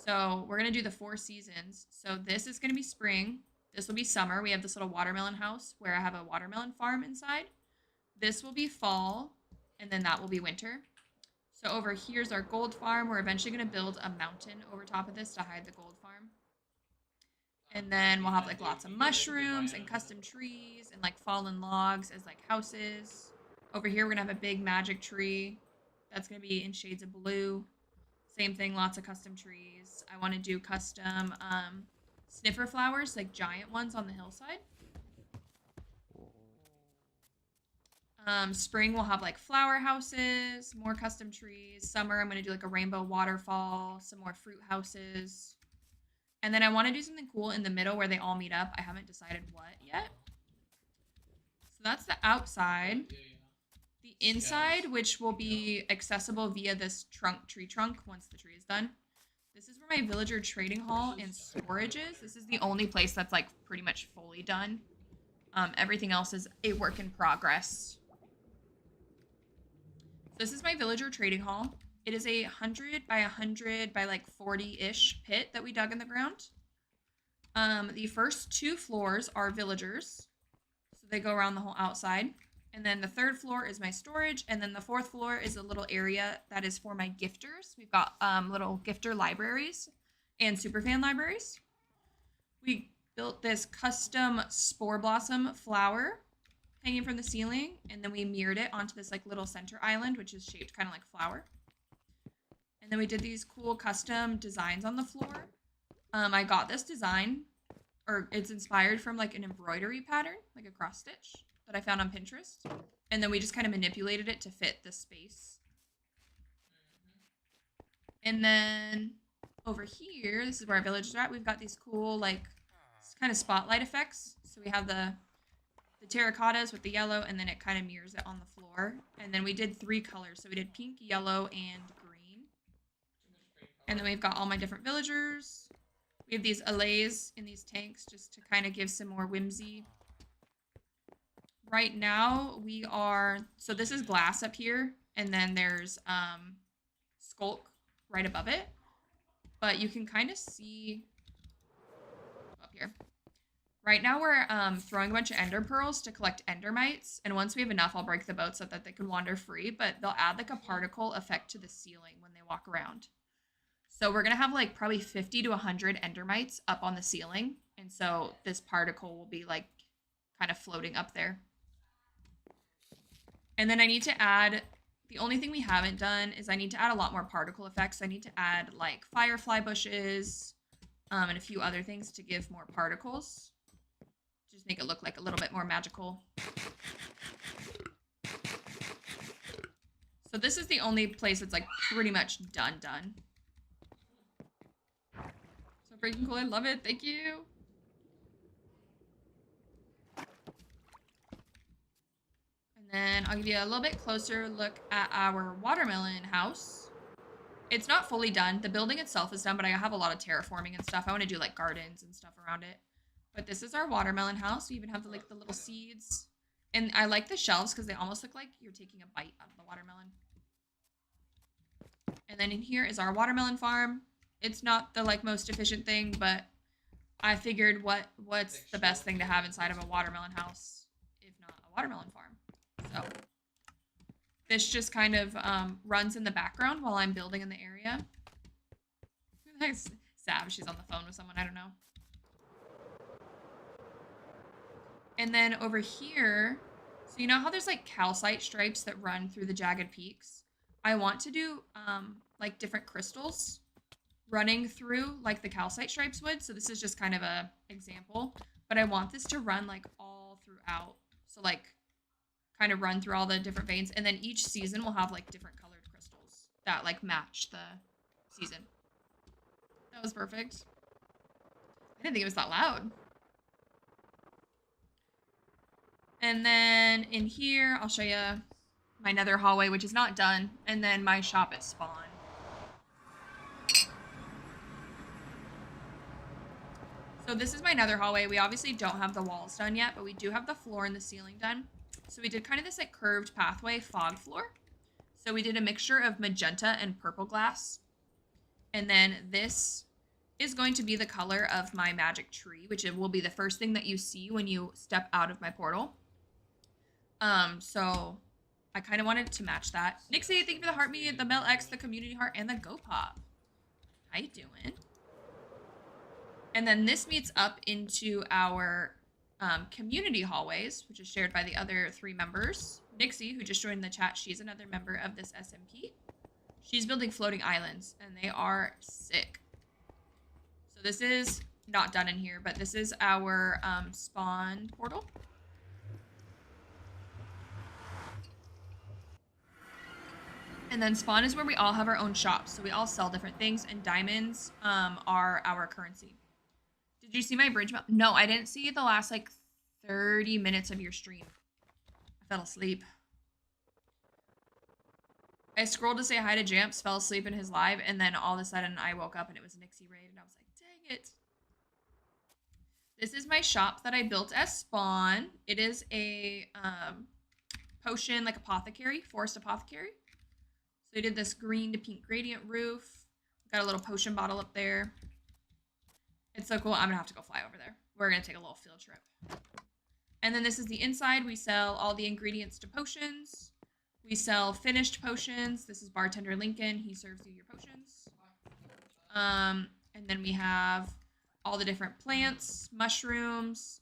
So we're gonna do the 4 seasons. So this is gonna be spring. This will be summer. We have this little watermelon house where I have a watermelon farm inside. This will be fall, and then that will be winter. So over here's our gold farm. We're eventually gonna build a mountain over top of this to hide the gold farm. And then we'll have like lots of mushrooms and custom trees and like fallen logs as like houses. Over here, we're gonna have a big magic tree. That's gonna be in shades of blue. Same thing, lots of custom trees. I wanna do custom sniffer flowers, like giant ones on the hillside. Spring we'll have like flower houses, more custom trees. Summer I'm gonna do like a rainbow waterfall, some more fruit houses. And then I want to do something cool in the middle where they all meet up. I haven't decided what yet. So that's the outside. The inside, which will be accessible via this tree trunk once the tree is done. This is where my villager trading hall and storage is. This is the only place that's like pretty much fully done. Everything else is a work in progress. So this is my villager trading hall. It is a 100 by 100 by like 40-ish pit that we dug in the ground. The first 2 floors are villagers. So they go around the whole outside. And then the 3rd floor is my storage. And then the 4th floor is a little area that is for my gifters. We've got little gifter libraries and superfan libraries. We built this custom spore blossom flower hanging from the ceiling. And then we mirrored it onto this like little center island, which is shaped kind of like flower. And then we did these cool custom designs on the floor. I got this design or it's inspired from like an embroidery pattern, like a cross stitch that I found on Pinterest. And then we just kind of manipulated it to fit the space. And then over here, this is where our villagers are at. We've got these cool like kind of spotlight effects. So we have the terracottas with the yellow, and then it kind of mirrors it on the floor. And then we did 3 colors. So we did pink, yellow, and green. And then we've got all my different villagers. We have these allays in these tanks just to kind of give some more whimsy. Right now we are, so this is glass up here, and then there's skulk right above it. But you can kind of see up here. Right now we're throwing a bunch of ender pearls to collect ender mites, and once we have enough, I'll break the boat so that they can wander free, but they'll add like a particle effect to the ceiling when they walk around. So we're going to have like probably 50 to 100 ender mites up on the ceiling, and so this particle will be like kind of floating up there. And then I need to add, the only thing we haven't done is I need to add a lot more particle effects. I need to add like firefly bushes and a few other things to give more particles. Just make it look like a little bit more magical. So this is the only place that's like pretty much done. So freaking cool, I love it, thank you. And then I'll give you a little bit closer look at our watermelon house. It's not fully done. The building itself is done, but I have a lot of terraforming and stuff. I want to do like gardens and stuff around it. But this is our watermelon house. We even have the little seeds. And I like the shelves because they almost look like you're taking a bite out of the watermelon. And then in here is our watermelon farm. It's not the like most efficient thing, but I figured what's the best thing to have inside of a watermelon house if not a watermelon farm. So this just kind of runs in the background while I'm building in the area. Who the heck's Sav? She's on the phone with someone, I don't know. And then over here, so you know how there's like calcite stripes that run through the jagged peaks? I want to do like different crystals running through like the calcite stripes would. So this is just kind of a example, but I want this to run like all throughout. So like kind of run through all the different veins, and then each season will have like different colored crystals that like match the season. That was perfect. I didn't think it was that loud. And then in here, I'll show you my nether hallway, which is not done, and then my shop at spawn. So this is my nether hallway. We obviously don't have the walls done yet, but we do have the floor and the ceiling done. So we did kind of this like curved pathway fog floor. So we did a mixture of magenta and purple glass. And then this is going to be the color of my magic tree, which it will be the first thing that you see when you step out of my portal. So I kind of wanted to match that. Nixie, thank you for the heart me, the Mel X, the community heart, and the Go Pop. How you doing? And then this meets up into our community hallways, which is shared by the other 3 members. Nixie, who just joined the chat, she's another member of this SMP. She's building floating islands, and they are sick. So this is not done in here, but this is our spawn portal. And then spawn is where we all have our own shops. So we all sell different things, and diamonds are our currency. Did you see my bridge map? No, I didn't see the last like 30 minutes of your stream. I fell asleep. I scrolled to say hi to Jamps, fell asleep in his live, and then all of a sudden I woke up and it was Nixie Raid, and I was like, dang it. This is my shop that I built as spawn. It is a potion, like apothecary, forest apothecary. So I did this green to pink gradient roof. Got a little potion bottle up there. It's so cool. I'm gonna have to go fly over there. We're gonna take a little field trip. And then this is the inside. We sell all the ingredients to potions. We sell finished potions. This is Bartender Lincoln. He serves you your potions. And then we have all the different plants, mushrooms,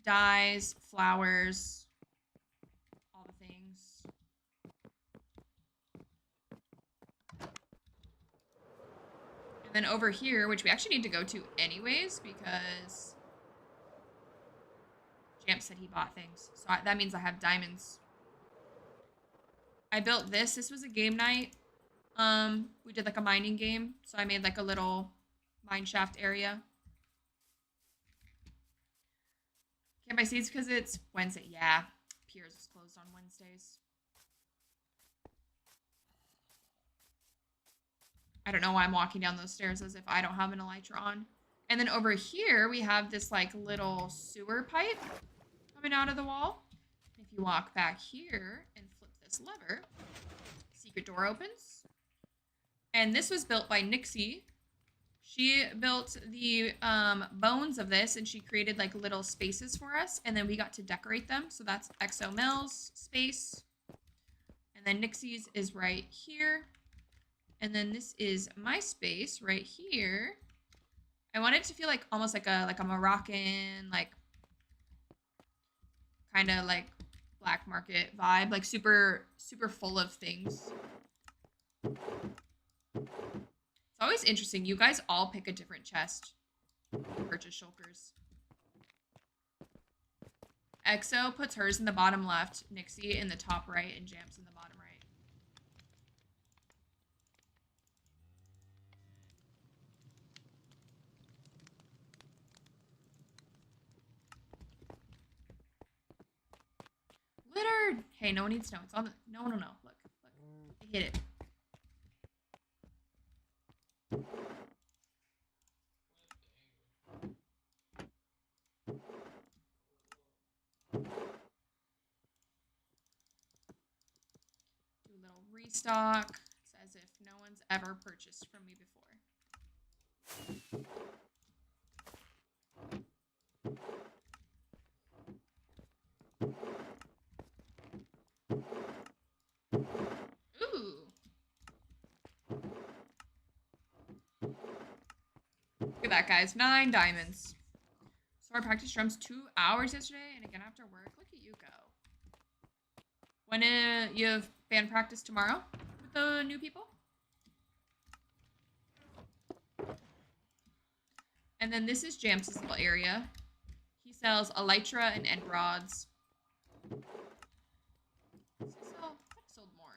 dyes, flowers, all the things. And then over here, which we actually need to go to anyways, because Jamp said he bought things. So that means I have diamonds. I built this. This was a game night. We did like a mining game. So I made like a little mine shaft area. Can't buy seeds because it's Wednesday. Yeah. Piers is closed on Wednesdays. I don't know why I'm walking down those stairs as if I don't have an elytra on. And then over here, we have this like little sewer pipe coming out of the wall. If you walk back here and flip this lever, secret door opens. And this was built by Nixie. She built the bones of this and she created like little spaces for us. And then we got to decorate them. So that's Exo Mills space. And then Nixie's is right here. And then this is my space right here. I want it to feel like almost like a Moroccan, like kind of like black market vibe, like super full of things. It's always interesting. You guys all pick a different chest to purchase shulkers. Exo puts hers in the bottom left, Nixie in the top right, and Jamps in the bottom right. Littered! Hey, no one needs to know. It's on the... No. Look. I hit it. Do a little restock. It's as if no one's ever purchased from me before. Ooh. Look at that, guys. 9 diamonds. So I practiced drums 2 hours yesterday and again after work. Look at you go. When you have band practice tomorrow with the new people? And then this is Jamps' little area. He sells elytra and end rods. I've sold more.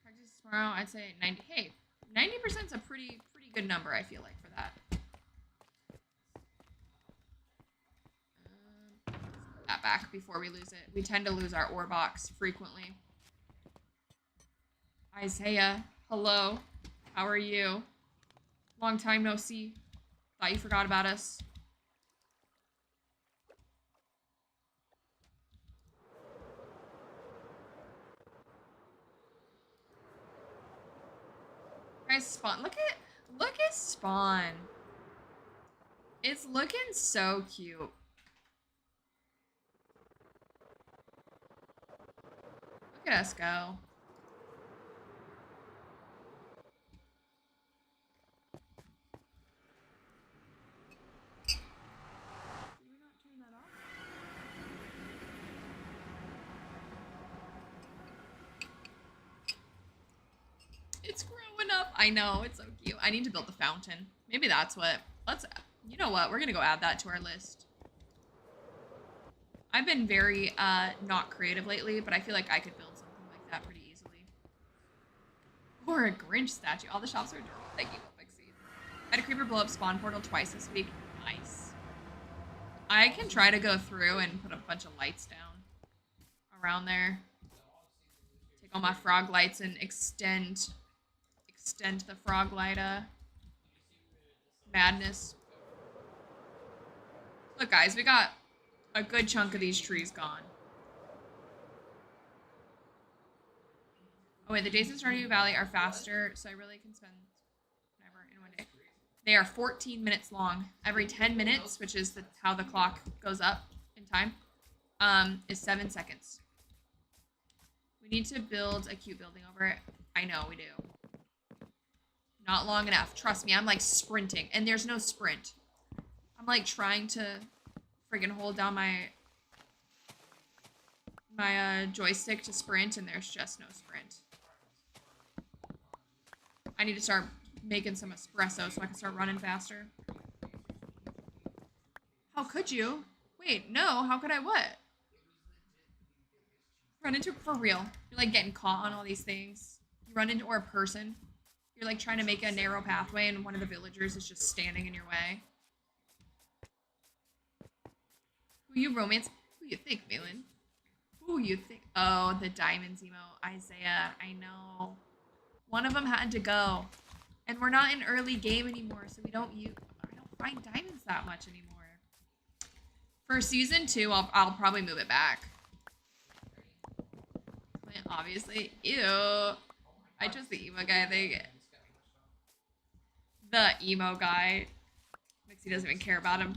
Practice tomorrow, I'd say 90. Hey, 90% is a pretty good number, I feel like, for that. Put that back before we lose it. We tend to lose our ore box frequently. Isaiah, hello. How are you? Long time no see. Thought you forgot about us. Guys, Spawn. Look at Spawn. It's looking so cute. Look at us go. It's growing up. I know, it's so cute. I need to build the fountain. Maybe that's what. You know what? We're gonna go add that to our list. I've been very not creative lately, but I feel like I could build something like that pretty easily. Or a Grinch statue. All the shops are adorable. Thank you, Pixie. I had a creeper blow up spawn portal twice this week. Nice. I can try to go through and put a bunch of lights down around there. Take all my frog lights and extend the frog light madness. Look, guys, we got a good chunk of these trees gone. Oh wait, the days in Stardew Valley are faster, so I really can spend whatever in one day. They are 14 minutes long. Every 10 minutes, which is how the clock goes up in time, is 7 seconds. We need to build a cute building over it. I know, we do. Not long enough. Trust me, I'm like sprinting. And there's no sprint. I'm like trying to friggin' hold down my joystick to sprint, and there's just no sprint. I need to start making some espresso so I can start running faster. How could you? Wait, no, how could I what? Run into, for real. You're like getting caught on all these things. You run into, or a person. You're like trying to make a narrow pathway and one of the villagers is just standing in your way. Who you romance? Who you think, Malin? Who you think? Oh, the diamonds emo. Isaiah, I know. One of them had to go. And we're not in early game anymore, so I don't find diamonds that much anymore. For season 2, I'll probably move it back. Obviously. Ew. I chose the emo guy. The emo guy. Nixie doesn't even care about him.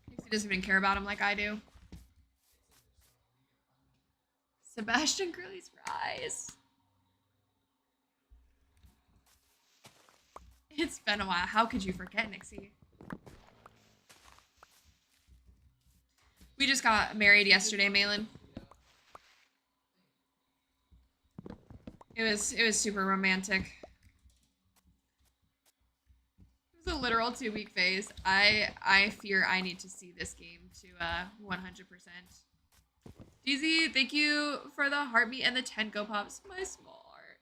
Nixie doesn't even care about him like I do. Sebastian Curly's fries. It's been a while. How could you forget, Nixie? We just got married yesterday, Malin. It was super romantic. It was a literal 2-week phase. I fear I need to see this game to 100%. DZ, thank you for the heartbeat and the 10 go pops. My small heart.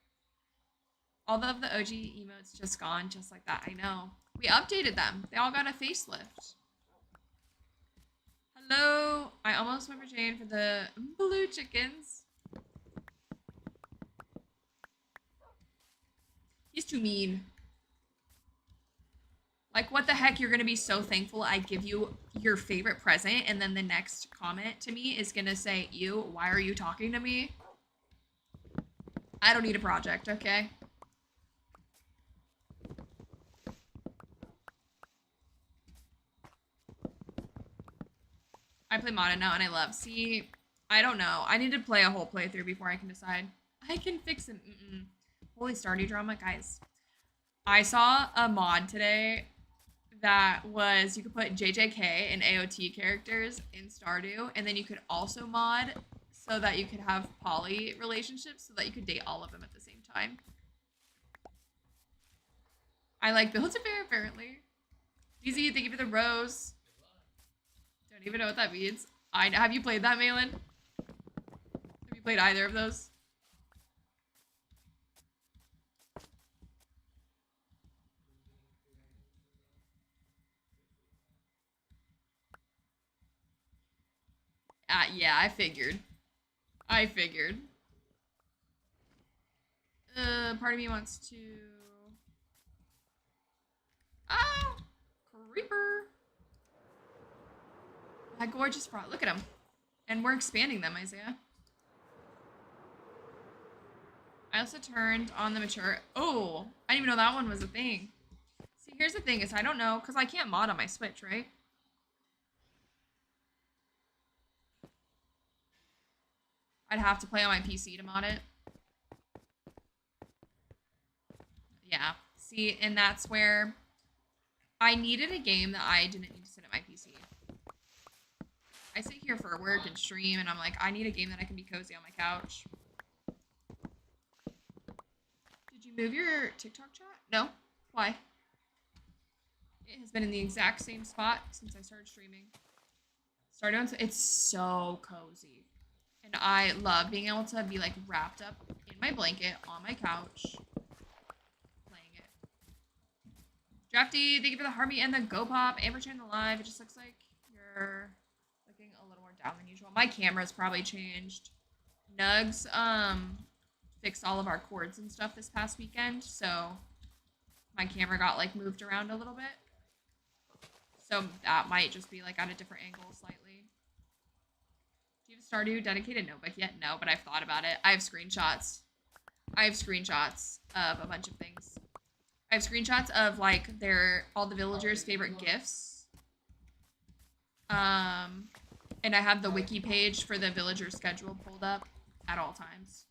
All of the OG emotes just gone, just like that. I know. We updated them. They all got a facelift. Hello. I almost went for Jane for the blue chickens. He's too mean. Like, what the heck? You're going to be so thankful I give you your favorite present, and then the next comment to me is going to say, ew, why are you talking to me? I don't need a project, okay? I play modded now, and I love. See, I don't know. I need to play a whole playthrough before I can decide. I can fix him. Holy Stardew drama, guys. I saw a mod today that was, you could put JJK and AOT characters in Stardew, and then you could also mod so that you could have poly relationships so that you could date all of them at the same time. I like Build-A-Bear, apparently. DZ, thank you for the rose. Don't even know what that means. Have you played that, Malin? Have you played either of those? Yeah, I figured. Part of me wants to... Oh! Creeper! That gorgeous frog. Look at him. And we're expanding them, Isaiah. I also turned on the mature... Oh! I didn't even know that one was a thing. See, here's the thing is I don't know, because I can't mod on my Switch, right? I'd have to play on my PC to mod it. Yeah. See, and that's where I needed a game that I didn't need to sit at my PC. I sit here for work and stream, and I'm like, I need a game that I can be cozy on my couch. Did you move your TikTok chat? No? Why? It has been in the exact same spot since I started streaming. It's so cozy. And I love being able to be like wrapped up in my blanket on my couch playing it. Drafty, thank you for the heartbeat and the go pop. Amber Chan the live. It just looks like you're looking a little more down than usual. My camera's probably changed. Nugs fixed all of our cords and stuff this past weekend, so my camera got like moved around a little bit. So that might just be like at a different angle slightly. Do you have a Stardew dedicated notebook yet? No, but I've thought about it. I have screenshots. Of a bunch of things. I have screenshots of like all the villagers' favorite gifts. And I have the wiki page for the villager schedule pulled up at all times.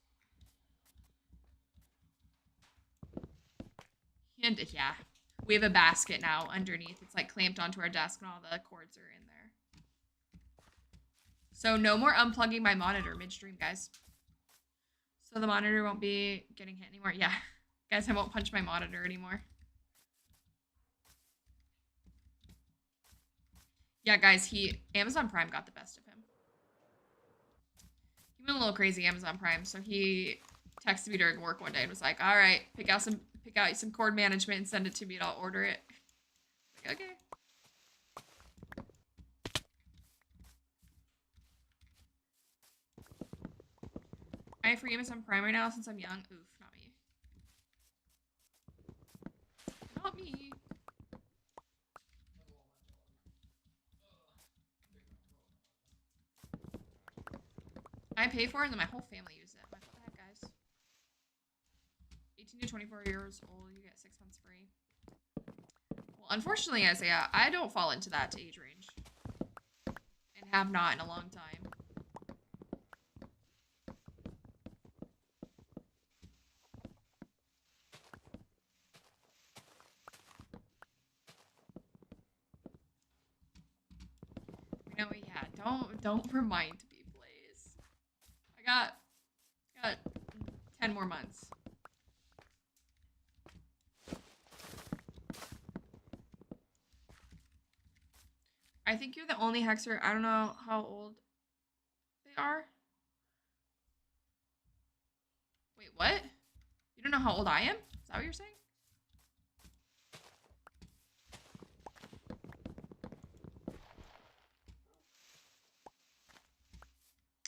And yeah, we have a basket now underneath. It's like clamped onto our desk and all the cords are in there. So no more unplugging my monitor midstream, guys. So the monitor won't be getting hit anymore. Yeah. Guys, I won't punch my monitor anymore. Yeah, guys, Amazon Prime got the best of him. He went a little crazy, Amazon Prime, so he texted me during work one day and was like, all right, pick out some cord management and send it to me and I'll order it. Like, okay. I have free Amazon Prime right now since I'm young. Oof, not me. Not me. I pay for it and then my whole family uses it. I'm like, what the heck, guys? 18 to 24 years old, you get 6 months free. Well, unfortunately, Isaiah, I don't fall into that age range. And have not in a long time. You know, yeah, don't remind me, please. I got 10 more months. I think you're the only hexer. I don't know how old they are. Wait, what? You don't know how old I am? Is that what you're saying?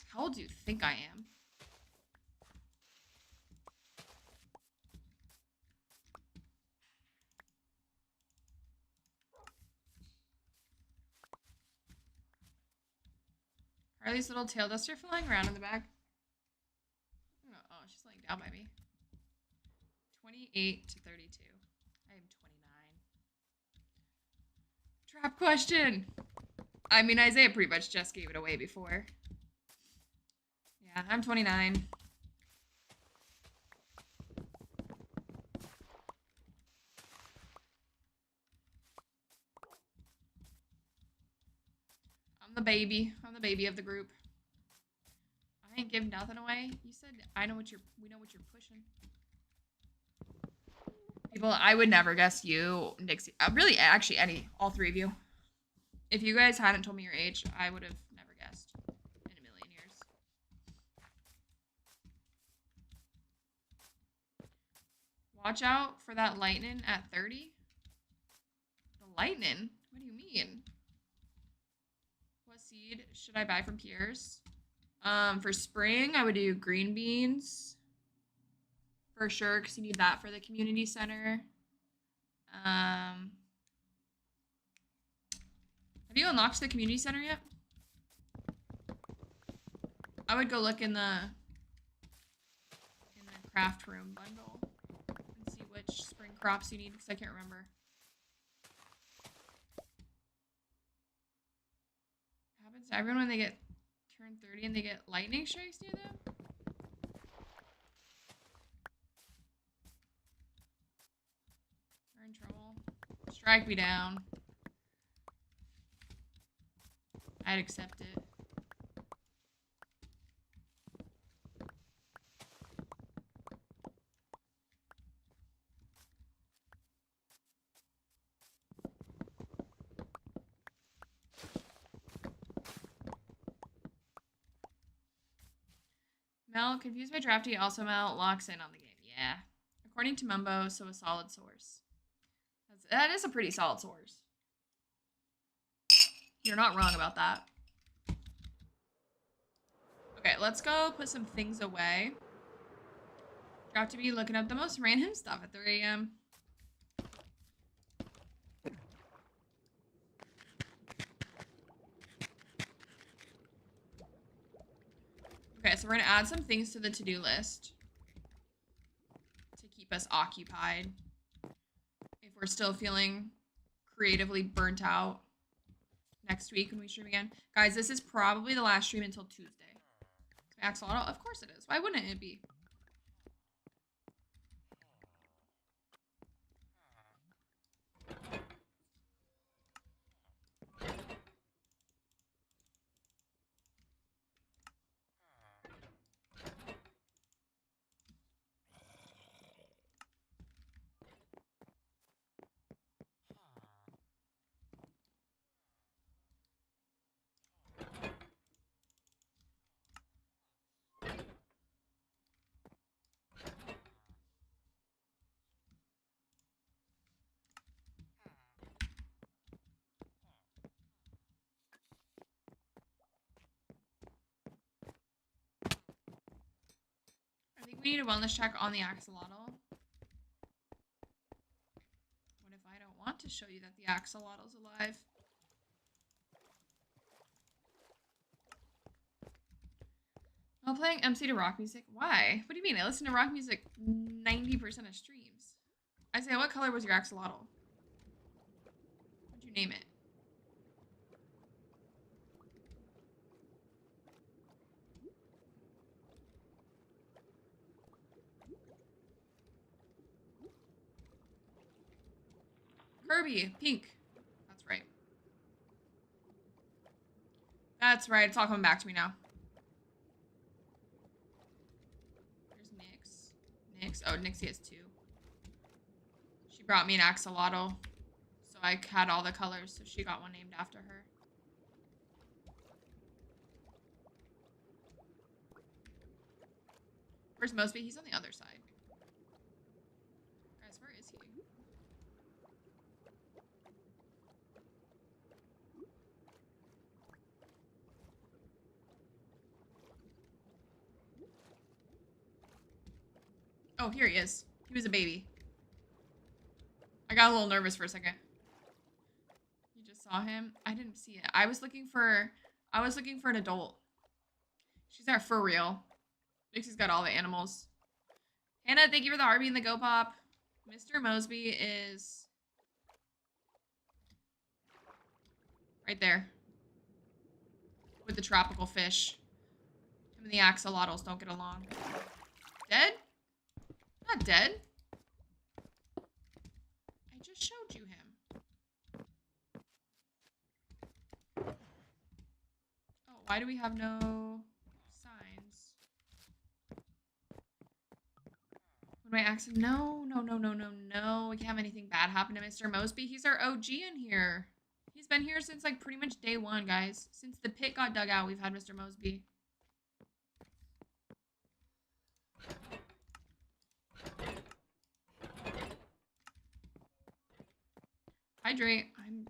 How old do you think I am? Harley's little tail duster flying around in the back. Oh, she's laying down by me. 28 to 32. I am 29. Trap question. I mean, Isaiah pretty much just gave it away before. Yeah, I'm 29. I'm the baby. I'm the baby of the group. I ain't giving nothing away. You said we know what you're pushing. People, I would never guess you, Nixie. Really, actually, all three of you. If you guys hadn't told me your age, I would have never guessed in a million years. Watch out for that lightning at 30. The lightning? What do you mean? What seed should I buy from Pierre's? For spring, I would do green beans. For sure, because you need that for the community center. Have you unlocked the community center yet? I would go look in the craft room bundle and see which spring crops you need, because I can't remember. It happens to everyone when they get turn 30 and they get lightning strikes near them. We're in trouble. Strike me down. I'd accept it. Mel, confused by drafty, also Mel locks in on the game. Yeah. According to Mumbo, so a solid source. That is a pretty solid source. You're not wrong about that. Okay, let's go put some things away. Got to be looking up the most random stuff at 3 a.m. Okay, so we're going to add some things to the to-do list to keep us occupied if we're still feeling creatively burnt out next week when we stream again. Guys, this is probably the last stream until Tuesday. Axolotl? Of course it is. Why wouldn't it be? we need a wellness check on the axolotl? What if I don't want to show you that the axolotl's alive? While playing MC to rock music? Why? What do you mean? I listen to rock music 90% of streams. Isaiah, what color was your axolotl? What'd you name it? Kirby, pink. That's right. That's right. It's all coming back to me now. There's Nyx. Nyx. Oh, Nixie has 2. She brought me an axolotl. So I had all the colors, so she got one named after her. Where's Mosby? He's on the other side. Guys, where is he? Oh, here he is. He was a baby. I got a little nervous for a second. You just saw him? I didn't see it. I was looking for an adult. She's there for real. Dixie's got all the animals. Hannah, thank you for the Arby and the Go Pop. Mr. Mosby is right there with the tropical fish. Him and the axolotls don't get along. Dead? Not dead. I just showed you him. Oh, why do we have no signs? When my accident? No. We can't have anything bad happen to Mr. Mosby. He's our OG in here. He's been here since like pretty much day 1, guys. Since the pit got dug out, we've had Mr. Mosby. Hydrate. I'm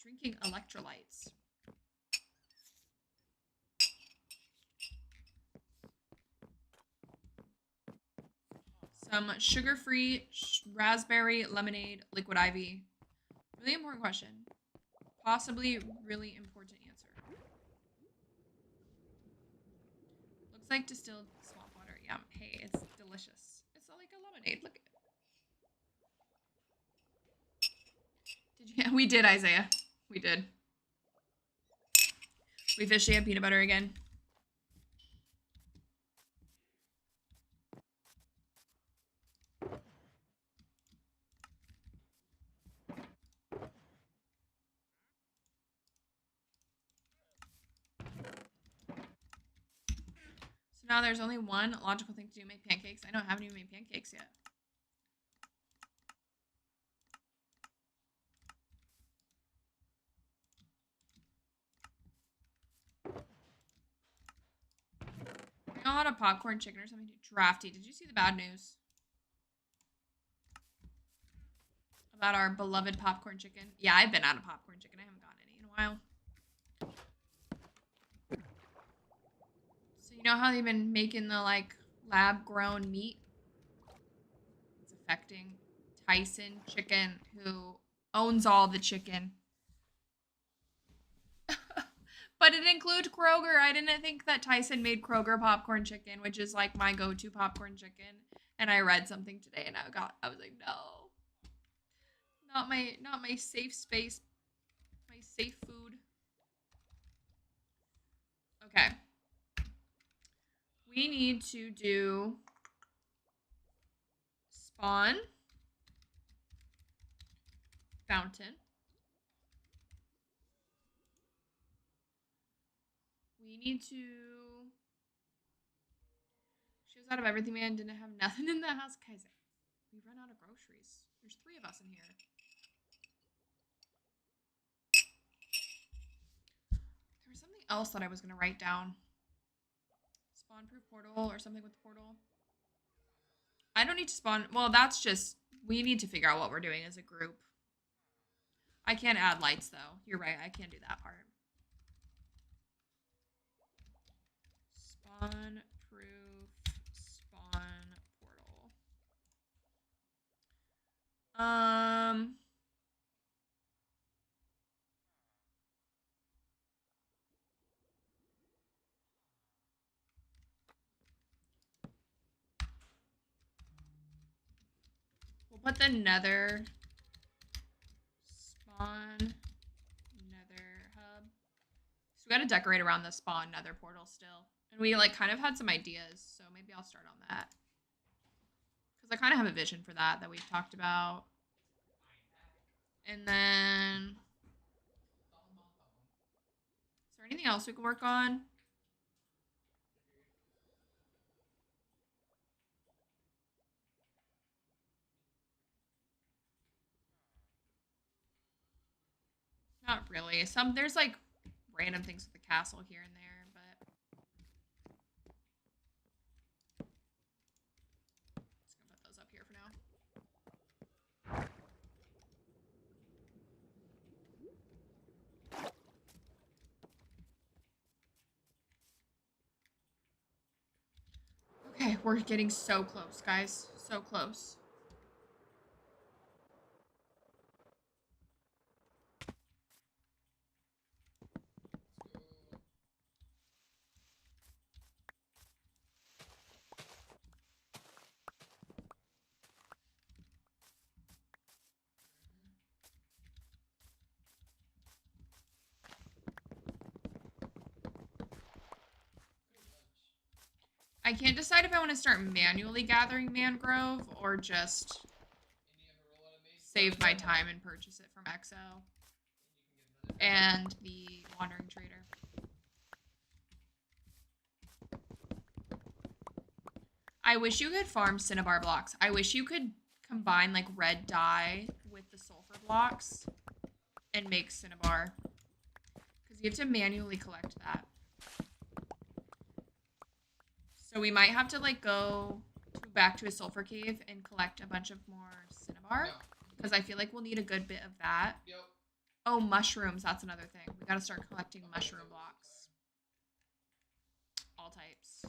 drinking electrolytes. Some sugar-free raspberry lemonade liquid IV. Really important question. Possibly really important answer. Looks like distilled swamp water. Yeah, hey, it's delicious. It's like a lemonade. Look at it. Did you? We did, Isaiah. We did. We officially have peanut butter again. So now there's only one logical thing to do, make pancakes. I know I haven't even made pancakes yet. Bring a lot of popcorn chicken or something drafty. Did you see the bad news about our beloved popcorn chicken? Yeah, I've been out of popcorn chicken. I haven't gotten any in a while. So you know how they've been making the like lab grown meat? It's affecting Tyson Chicken, who owns all the chicken. But it includes Kroger. I didn't think that Tyson made Kroger popcorn chicken, which is like my go-to popcorn chicken. And I read something today and I was like, no. Not my safe space. My safe food. Okay. We need to do spawn fountain. We need to... She was out of everything, man. Didn't have nothing in the house. Guys, we run out of groceries. There's 3 of us in here. There was something else that I was going to write down. Spawn-proof portal or something with the portal. I don't need to spawn... Well, that's just... We need to figure out what we're doing as a group. I can't add lights, though. You're right. I can't do that part. Spawn-proof spawn Um, we'll put the nether spawn nether hub. So we gotta decorate around the spawn nether portal still. And we like kind of had some ideas, so maybe I'll start on that. Because I kind of have a vision for that we've talked about. And then is there anything else we can work on? Not really. There's like random things with the castle here and there, but just gonna put those up here for now. Okay, we're getting so close, guys. So close. I can't decide if I want to start manually gathering mangrove or just save my time and purchase it from Exo and the wandering trader. I wish you could farm cinnabar blocks. I wish you could combine like red dye with the sulfur blocks and make cinnabar. Because you have to manually collect that. So we might have to like go back to a sulfur cave and collect a bunch of more cinnabar. Because I feel like we'll need a good bit of that. Yep. Oh, mushrooms. That's another thing. We gotta start collecting mushroom blocks. All types.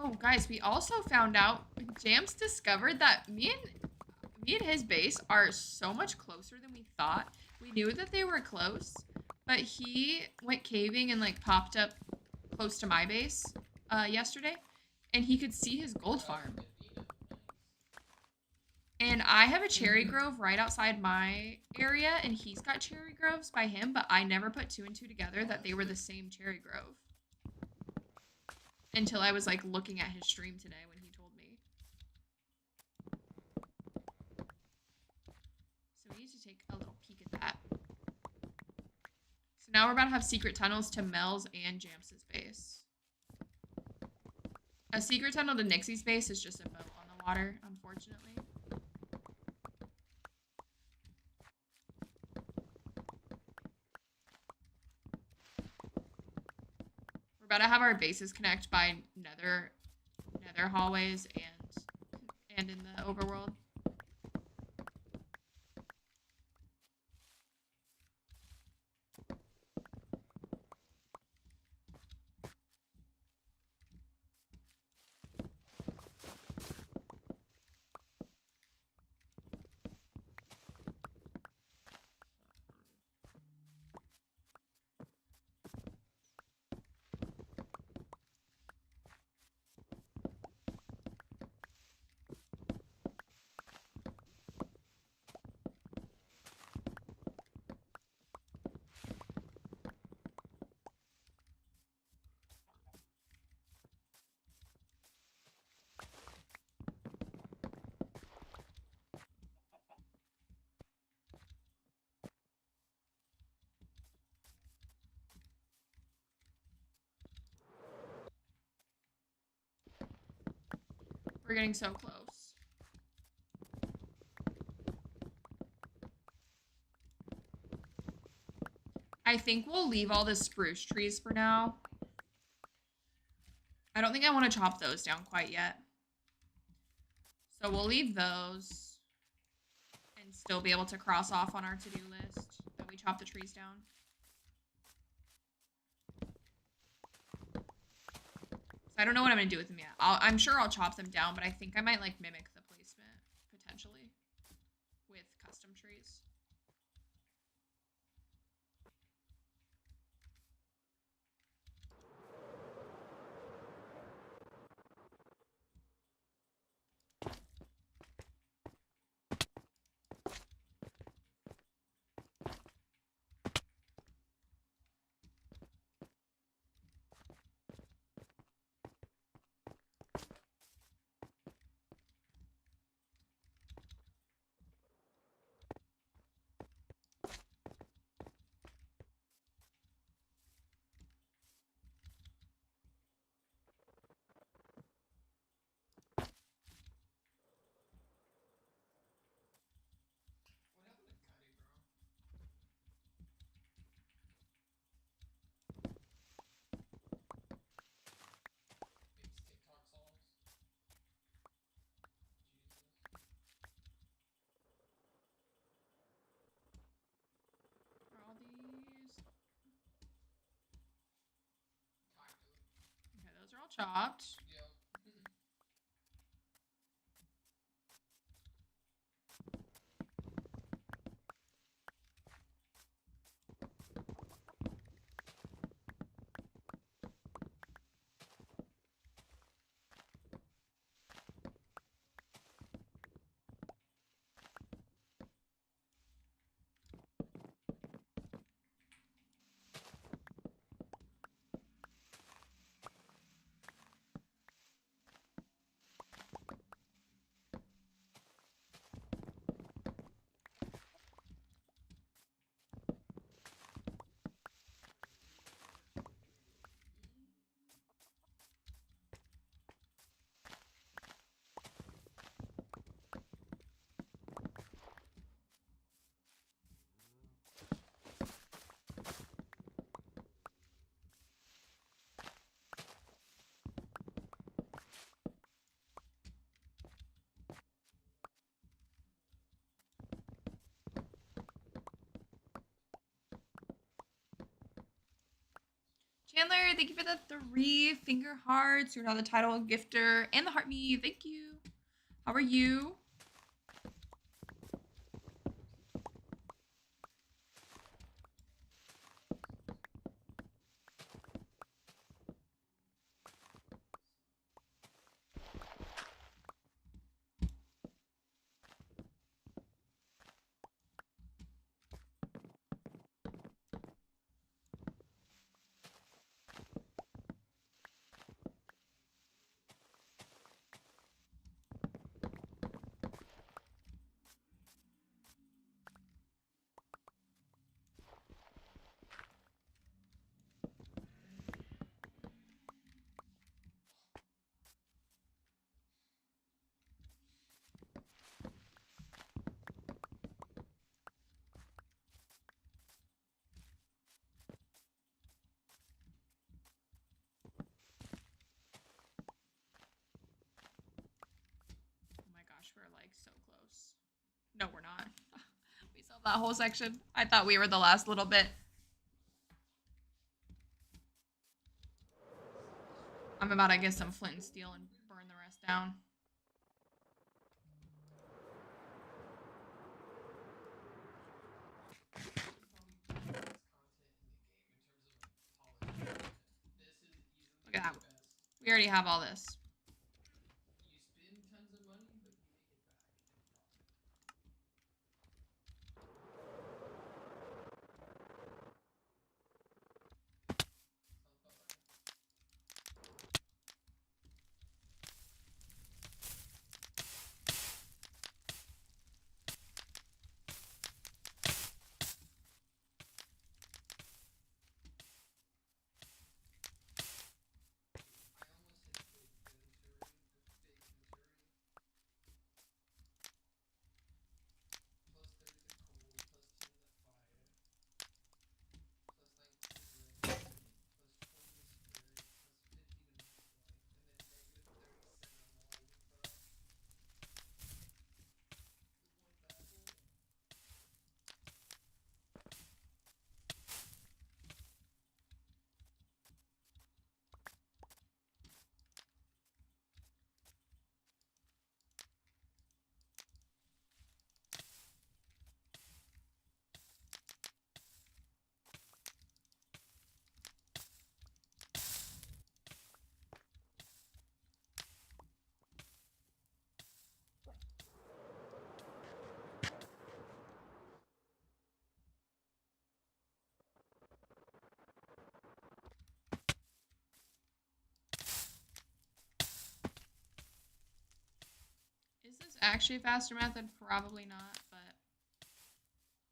Oh, guys, we also found out, Jams discovered that me and his base are so much closer than we thought. We knew that they were close, but he went caving and like popped up close to my base yesterday, and he could see his gold farm. And I have a cherry grove right outside my area, and he's got cherry groves by him, but I never put two and two together that they were the same cherry grove. Until I was like looking at his stream today when he told me. So we need to take a little peek at that. So now we're about to have secret tunnels to Mel's and Jams's base. A secret tunnel to Nixie's base is just a boat on the water, unfortunately. We're about to have our bases connect by nether hallways and in the overworld. We're getting so close. I think we'll leave all the spruce trees for now. I don't think I want to chop those down quite yet. So we'll leave those and still be able to cross off on our to-do list that we chop the trees down. So I don't know what I'm going to do with them yet. I'm sure I'll chop them down, but I think I might like mimic the placement potentially with custom trees. All these. Okay, those are all chopped. Chandler, thank you for the 3 finger hearts. You're now the title gifter and the heart me. Thank you. How are you? We're like so close. No, we're not. We still have that whole section. I thought we were the last little bit. I'm about to get some flint and steel and burn the rest down. Look at that. We already have all this. actually a faster method? Probably not, but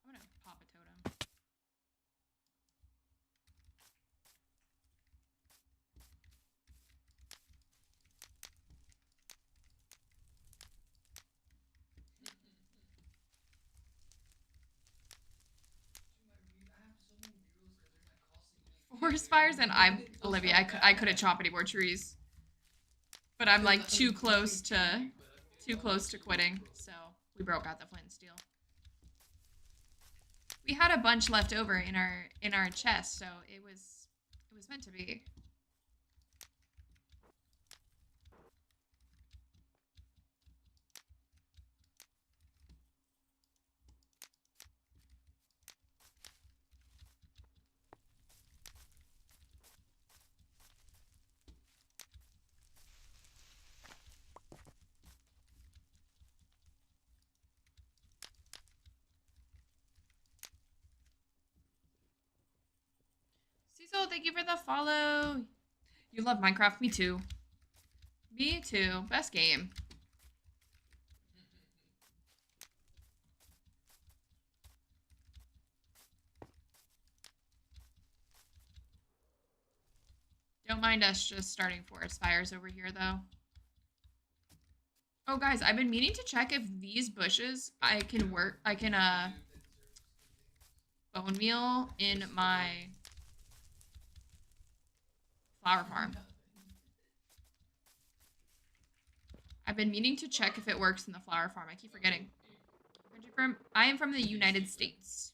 I'm gonna pop a totem. Forest fires, and I'm Olivia. I couldn't chop any more trees, but I'm like too close to quitting. So we broke out the flint and steel. We had a bunch left over in our chest, so it was meant to be. Cecil, thank you for the follow. You love Minecraft? Me too. Me too. Best game. Don't mind us just starting forest fires over here, though. Oh, guys, I've been meaning to check if these bushes I can bone meal in my flower farm. I've been meaning to check if it works in the flower farm. I keep forgetting. I am from the United States.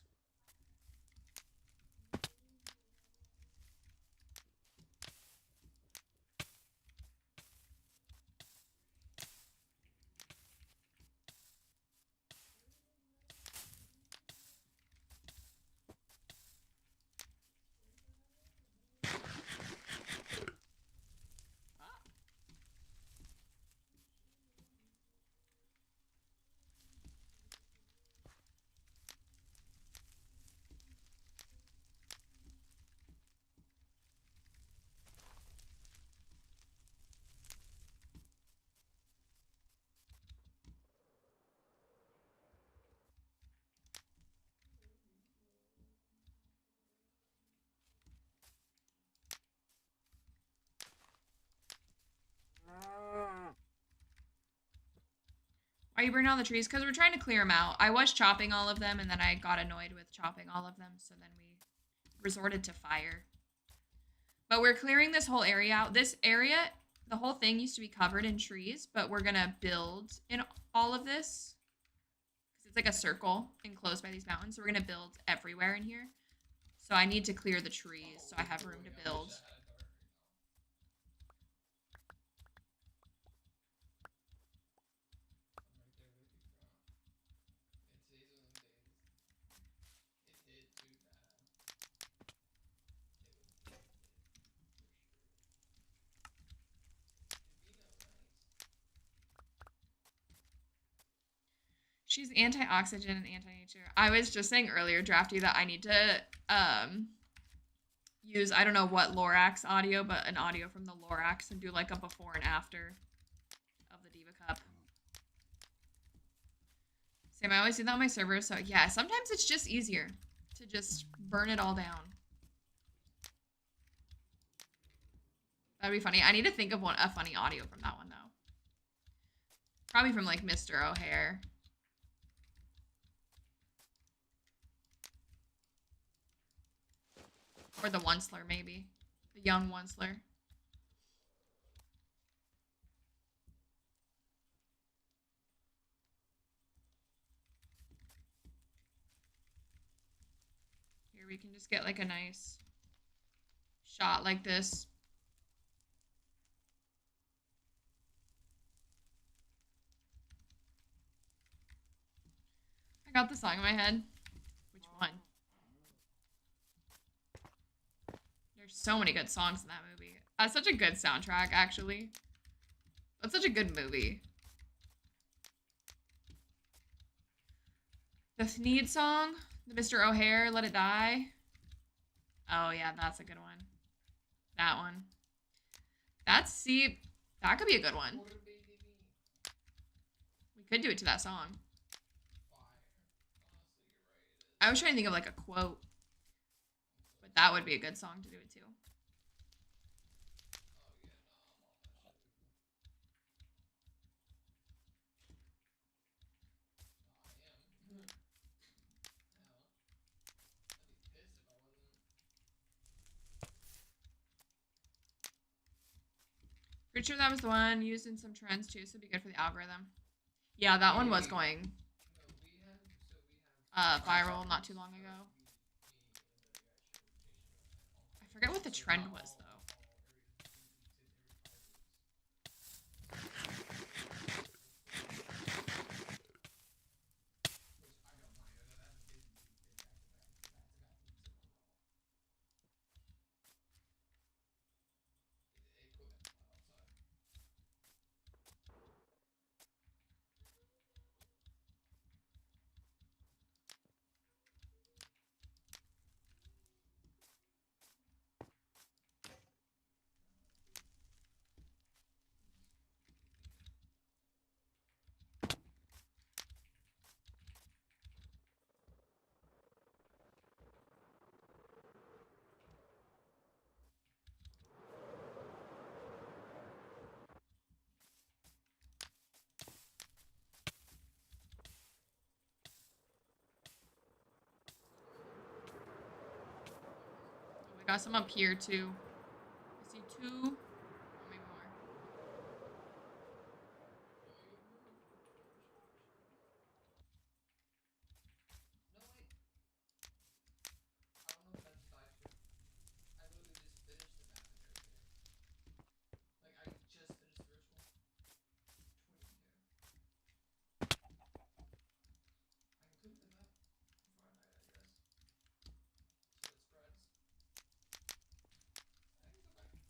Why are you burning all the trees? Because we're trying to clear them out. I was chopping all of them, and then I got annoyed with chopping all of them, so then we resorted to fire. But we're clearing this whole area out. This area, the whole thing used to be covered in trees, but we're going to build in all of this. Because it's like a circle enclosed by these mountains, so we're going to build everywhere in here. So I need to clear the trees so I have room to build. She's antioxidant and anti-nature. I was just saying earlier, Drafty, that I need to use, I don't know what Lorax audio, but an audio from the Lorax and do like a before and after of the Diva Cup. Same, I always do that on my server, so yeah, sometimes it's just easier to just burn it all down. That'd be funny. I need to think of a funny audio from that one, though. Probably from, like, Mr. O'Hare. Or the Onceler, maybe. The young Onceler. Here we can just get, like, a nice shot like this. I got the song in my head. Which one? There's so many good songs in that movie. That's such a good soundtrack, actually. That's such a good movie. The Thneed song, the Mr. O'Hare, Let It Die. Oh yeah, that's a good one. That one. That could be a good one. We could do it to that song. I was trying to think of like a quote, but that would be a good song to do it to. Pretty sure that was the one used in some trends too, so it'd be good for the algorithm. Yeah, that one was going viral not too long ago. I forget what the trend was though. I got some up here too. I see two, or maybe more.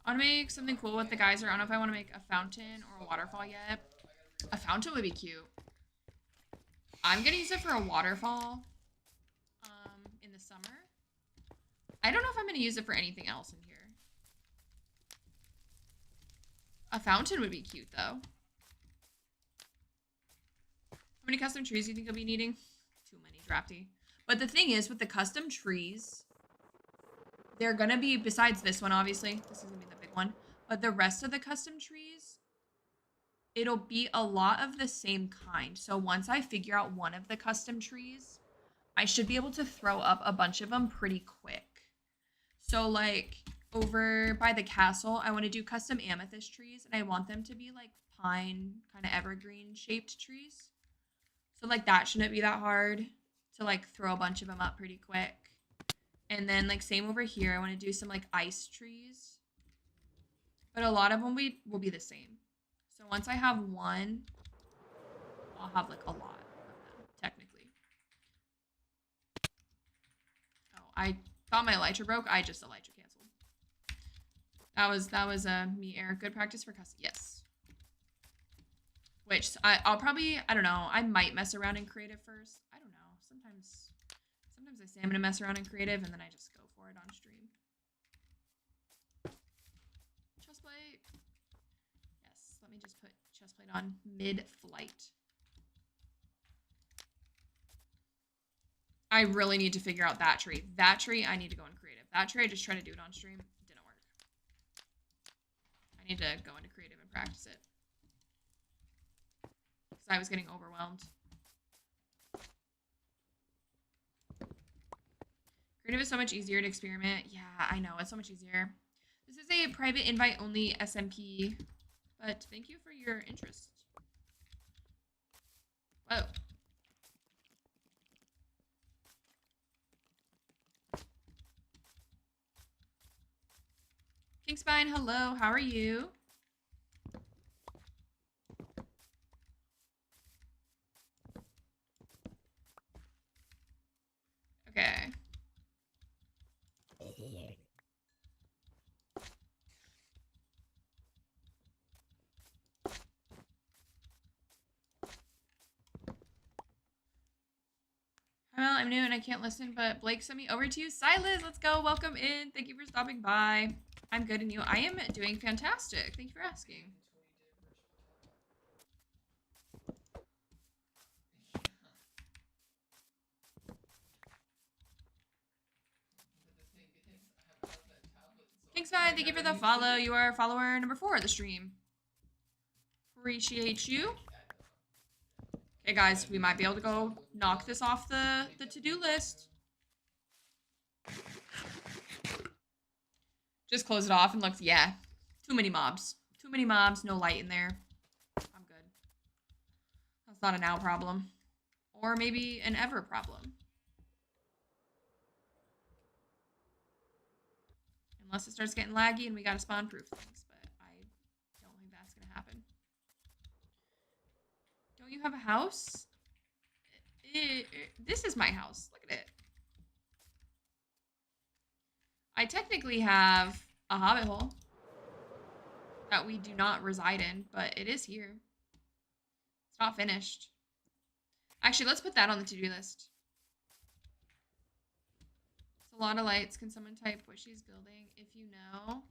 I want to make something cool with the geyser. I don't know if I want to make a fountain or a waterfall yet. A fountain would be cute. I'm going to use it for a waterfall in the summer. I don't know if I'm going to use it for anything else in here. A fountain would be cute, though. How many custom trees do you think you'll be needing? Too many, Drafty. But the thing is, with the custom trees, they're going to be, besides this one, obviously. This is going to be the big one. But the rest of the custom trees, it'll be a lot of the same kind. So once I figure out one of the custom trees, I should be able to throw up a bunch of them pretty quick. So like over by the castle, I want to do custom amethyst trees, and I want them to be like pine, kind of evergreen shaped trees. So like that shouldn't be that hard to like throw a bunch of them up pretty quick. And then like same over here, I want to do some like ice trees, but a lot of them will be the same. So once I have one, I'll have like a lot of them technically. Oh, I thought my elytra broke. I just elytra canceled. That was me error. Good practice for custom. Yes. Which I'll probably, I don't know. I might mess around in creative first. I don't know. Sometimes I say I'm gonna mess around in creative and then I just go for it on stream. Chestplate. Yes. Let me just put chestplate on mid-flight. I really need to figure out that tree. That tree, I need to go in creative. That tree, I just tried to do it on stream. It didn't work. I need to go into creative and practice it. Because I was getting overwhelmed. Creative is so much easier to experiment. Yeah, I know. It's so much easier. This is a private invite only SMP. But thank you for your interest. Whoa. Kingspine, hello. How are you? Okay. Well, I'm new and I can't listen, but Blake sent me over to you. Silas, let's go. Welcome in. Thank you for stopping by. I'm good, and you? I am doing fantastic. Thank you for asking. Kingsfine, thank you for the follow. You are follower number 4 of the stream. Appreciate you. Okay, guys, we might be able to go knock this off the to-do list. Just close it off and look. Yeah, too many mobs. Too many mobs, no light in there. I'm good. That's not a now problem. Or maybe an ever problem. Unless it starts getting laggy and we gotta spawn proof things, but I don't think that's gonna happen. Don't you have a house? This is my house. Look at it. I technically have a hobbit hole that we do not reside in, but it is here. It's not finished. Actually, let's put that on the to-do list. It's a lot of lights. Can someone type what she's building if you know?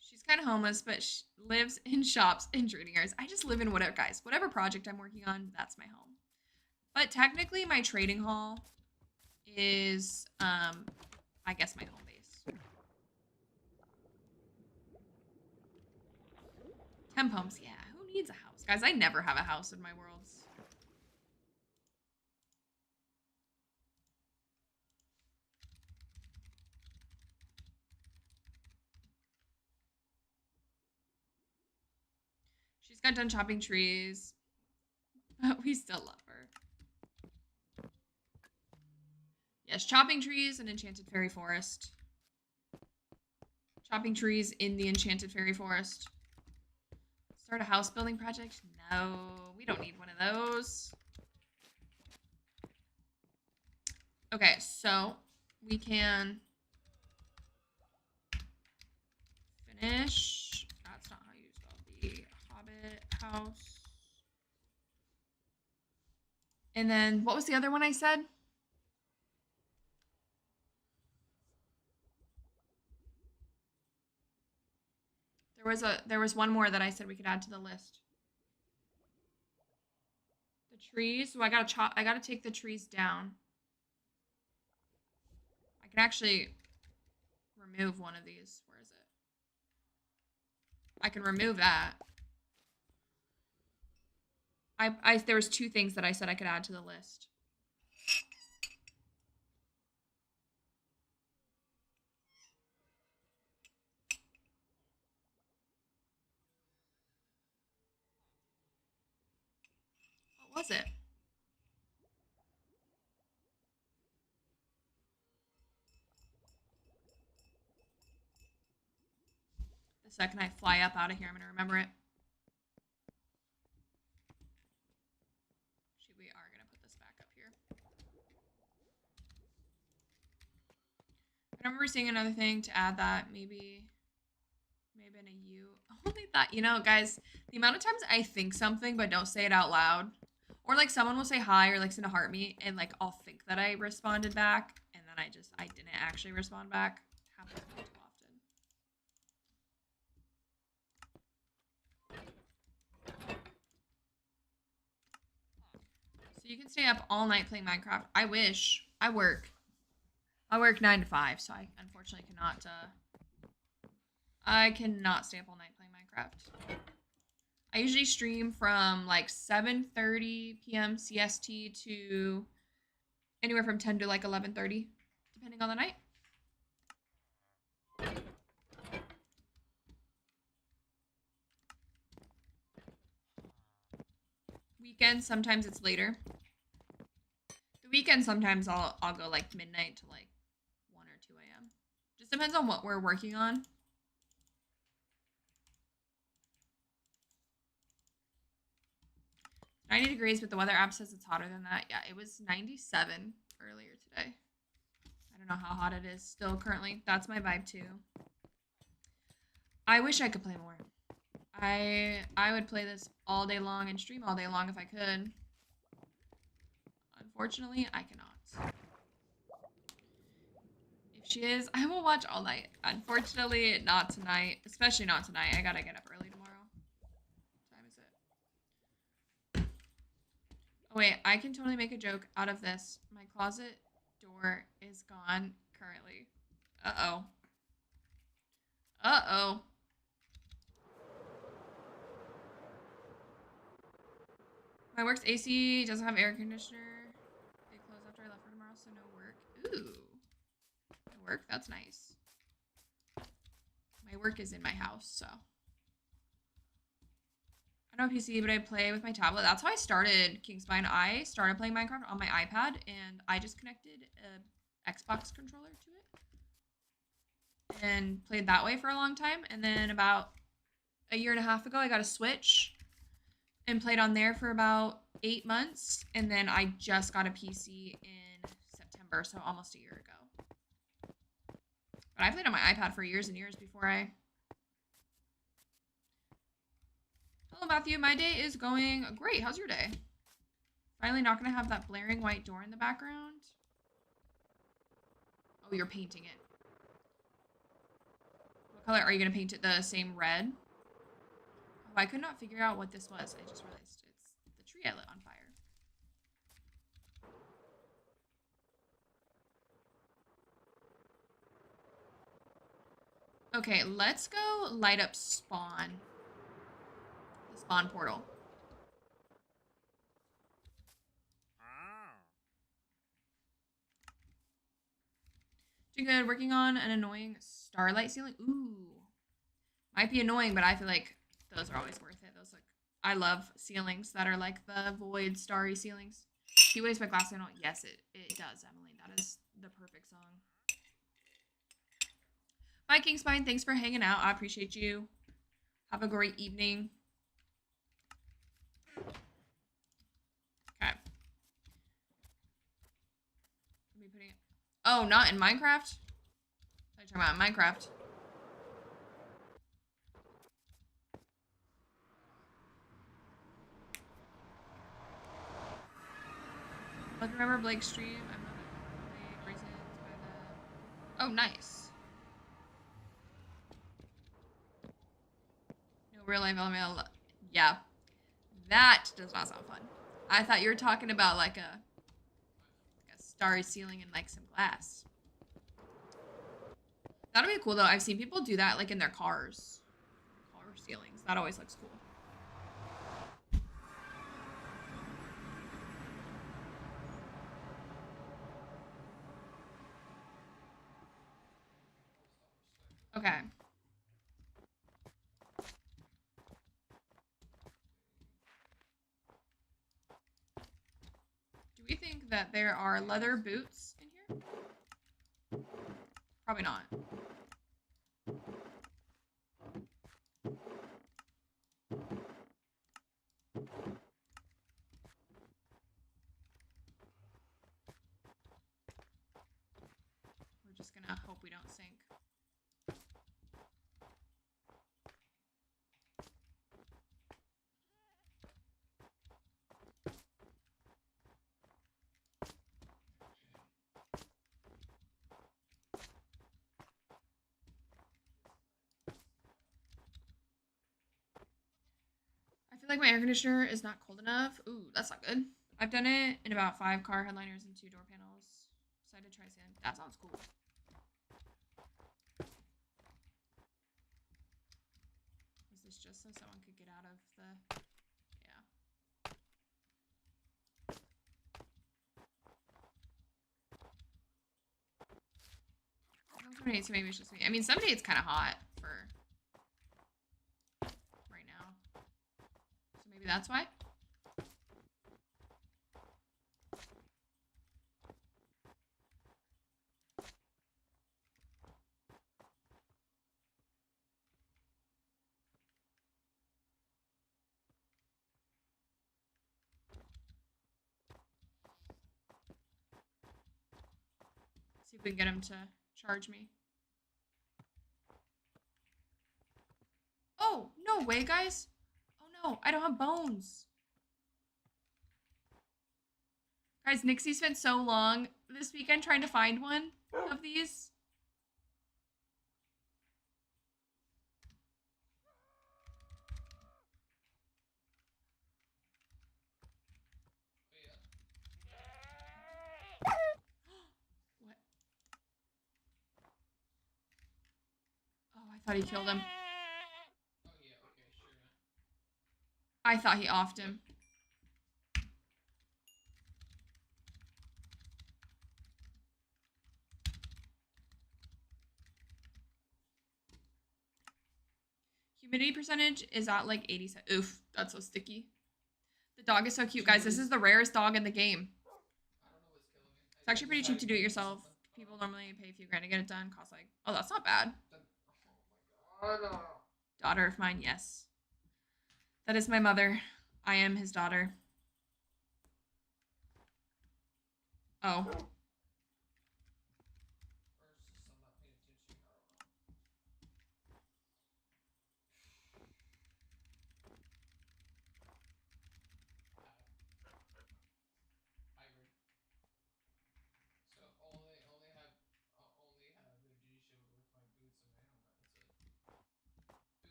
She's kind of homeless, but she lives in shops and trading areas. I just live in whatever, guys. Whatever project I'm working on, that's my home. But technically, my trading hall is, I guess, my home base. 10 homes, yeah. Who needs a house? Guys, I never have a house in my worlds. She's got done chopping trees, but we still love her. Yes, chopping trees and enchanted fairy forest. Chopping trees in the enchanted fairy forest. Start a house building project? No, we don't need one of those. Okay, so we can finish. That's not how you spell the Hobbit house. And then what was the other one I said? There was one more that I said we could add to the list. The trees. So I gotta take the trees down. I can actually remove one of these. Where is it? I can remove that. There was 2 things that I said I could add to the list. What was it? The second I fly up out of here, I'm gonna remember it. We are gonna put this back up here. I remember seeing another thing to add that maybe in a U. Only that, you know, guys, the amount of times I think something but don't say it out loud, or like someone will say hi or like send a heart me and like I'll think that I responded back and then I didn't actually respond back. It happens way too often. So you can stay up all night playing Minecraft. I wish. I work 9 to 5, so I unfortunately cannot I cannot stay up all night playing Minecraft. I usually stream from like 7:30 p.m. CST to anywhere from 10 to like 11:30, depending on the night. Weekends, sometimes it's later. The weekend, sometimes I'll go like midnight to like 1 or 2 a.m. Just depends on what we're working on. 90 degrees, but the weather app says it's hotter than that. Yeah, it was 97 earlier today. I don't know how hot it is still currently. That's my vibe too. I wish I could play more. I would play this all day long and stream all day long if I could. Unfortunately, I cannot. If she is, I will watch all night. Unfortunately, not tonight. Especially not tonight. I gotta get up early tomorrow. What time is it? Oh wait, I can totally make a joke out of this. My closet door is gone. currently. Uh-oh. Uh-oh. My work's AC doesn't have air conditioner. They close after I left for tomorrow, so no work. Ooh. No work? That's nice. My work is in my house, so. I don't have PC, but I play with my tablet. That's how I started Kingspine. I started playing Minecraft on my iPad, and I just connected a Xbox controller to it and played that way for a long time. And then about a year and a half ago, I got a Switch and played on there for about 8 months. And then I just got a PC in September, so almost a year ago. But I played on my iPad for years and years before I... Hello, Matthew. My day is going great. How's your day? Finally not going to have that blaring white door in the background. Oh, you're painting it. What color are you going to paint it? The same red? Oh, I could not figure out what this was. I just realized it's the tree I lit on fire. Okay, let's go light up spawn. The spawn portal. Doing good. Working on an annoying starlight ceiling. Ooh. Might be annoying, but I feel like those are always worth it. Those, like, I love ceilings that are like the void starry ceilings. He waves my glass panel. Yes, it does, Emily. That is the perfect song. Bye, Kingspine. Thanks for hanging out. I appreciate you. Have a great evening. Okay. Me putting it. Oh, not in Minecraft? What are you talking about? Minecraft. Let's remember Blake's stream. I'm not Blake reasons by the... Oh, nice. No real life LML. Yeah. That does not sound fun. I thought you were talking about like a starry ceiling and like some glass. That'll be cool though. I've seen people do that like in their cars. Car ceilings. That always looks cool. Okay. Do we think that there are leather boots in here? Probably not. We're just gonna hope we don't sink. I feel like my air conditioner is not cold enough. Ooh, that's not good. I've done it in about 5 car headliners and 2 door panels. Decided to try sand. That sounds cool. Was this just so someone could get out of the... Some days maybe it's just me. I mean, some days it's kind of hot for right now. So maybe that's why. See if we can get him to charge me. Oh, no way, guys. Oh no, I don't have bones. Guys, Nixie spent so long this weekend trying to find one of these. What? I thought he killed him. I thought he offed him. Humidity percentage is at like 80. Oof, that's so sticky. The dog is so cute, guys. This is the rarest dog in the game. It's actually pretty cheap to do it yourself. People normally pay a few grand to get it done. Costs like, oh, that's not bad. Daughter of mine, yes. That is my mother. I am his daughter. Oh.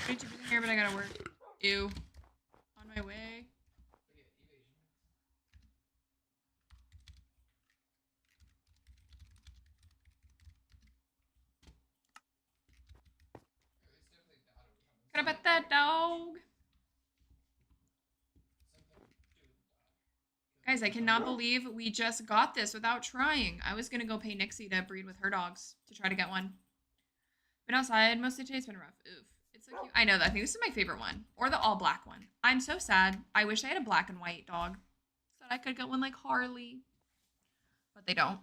$22% here, but I gotta work. Ew. On my way. Gotta pet that dog. Guys, I cannot believe we just got this without trying. I was gonna go pay Nixie to breed with her dogs to try to get one. Been outside most of the day. It's been rough. Oof. It's so cute. I know that. I think this is my favorite one. Or the all black one. I'm so sad. I wish I had a black and white dog. So that I could get one like Harley. But they don't.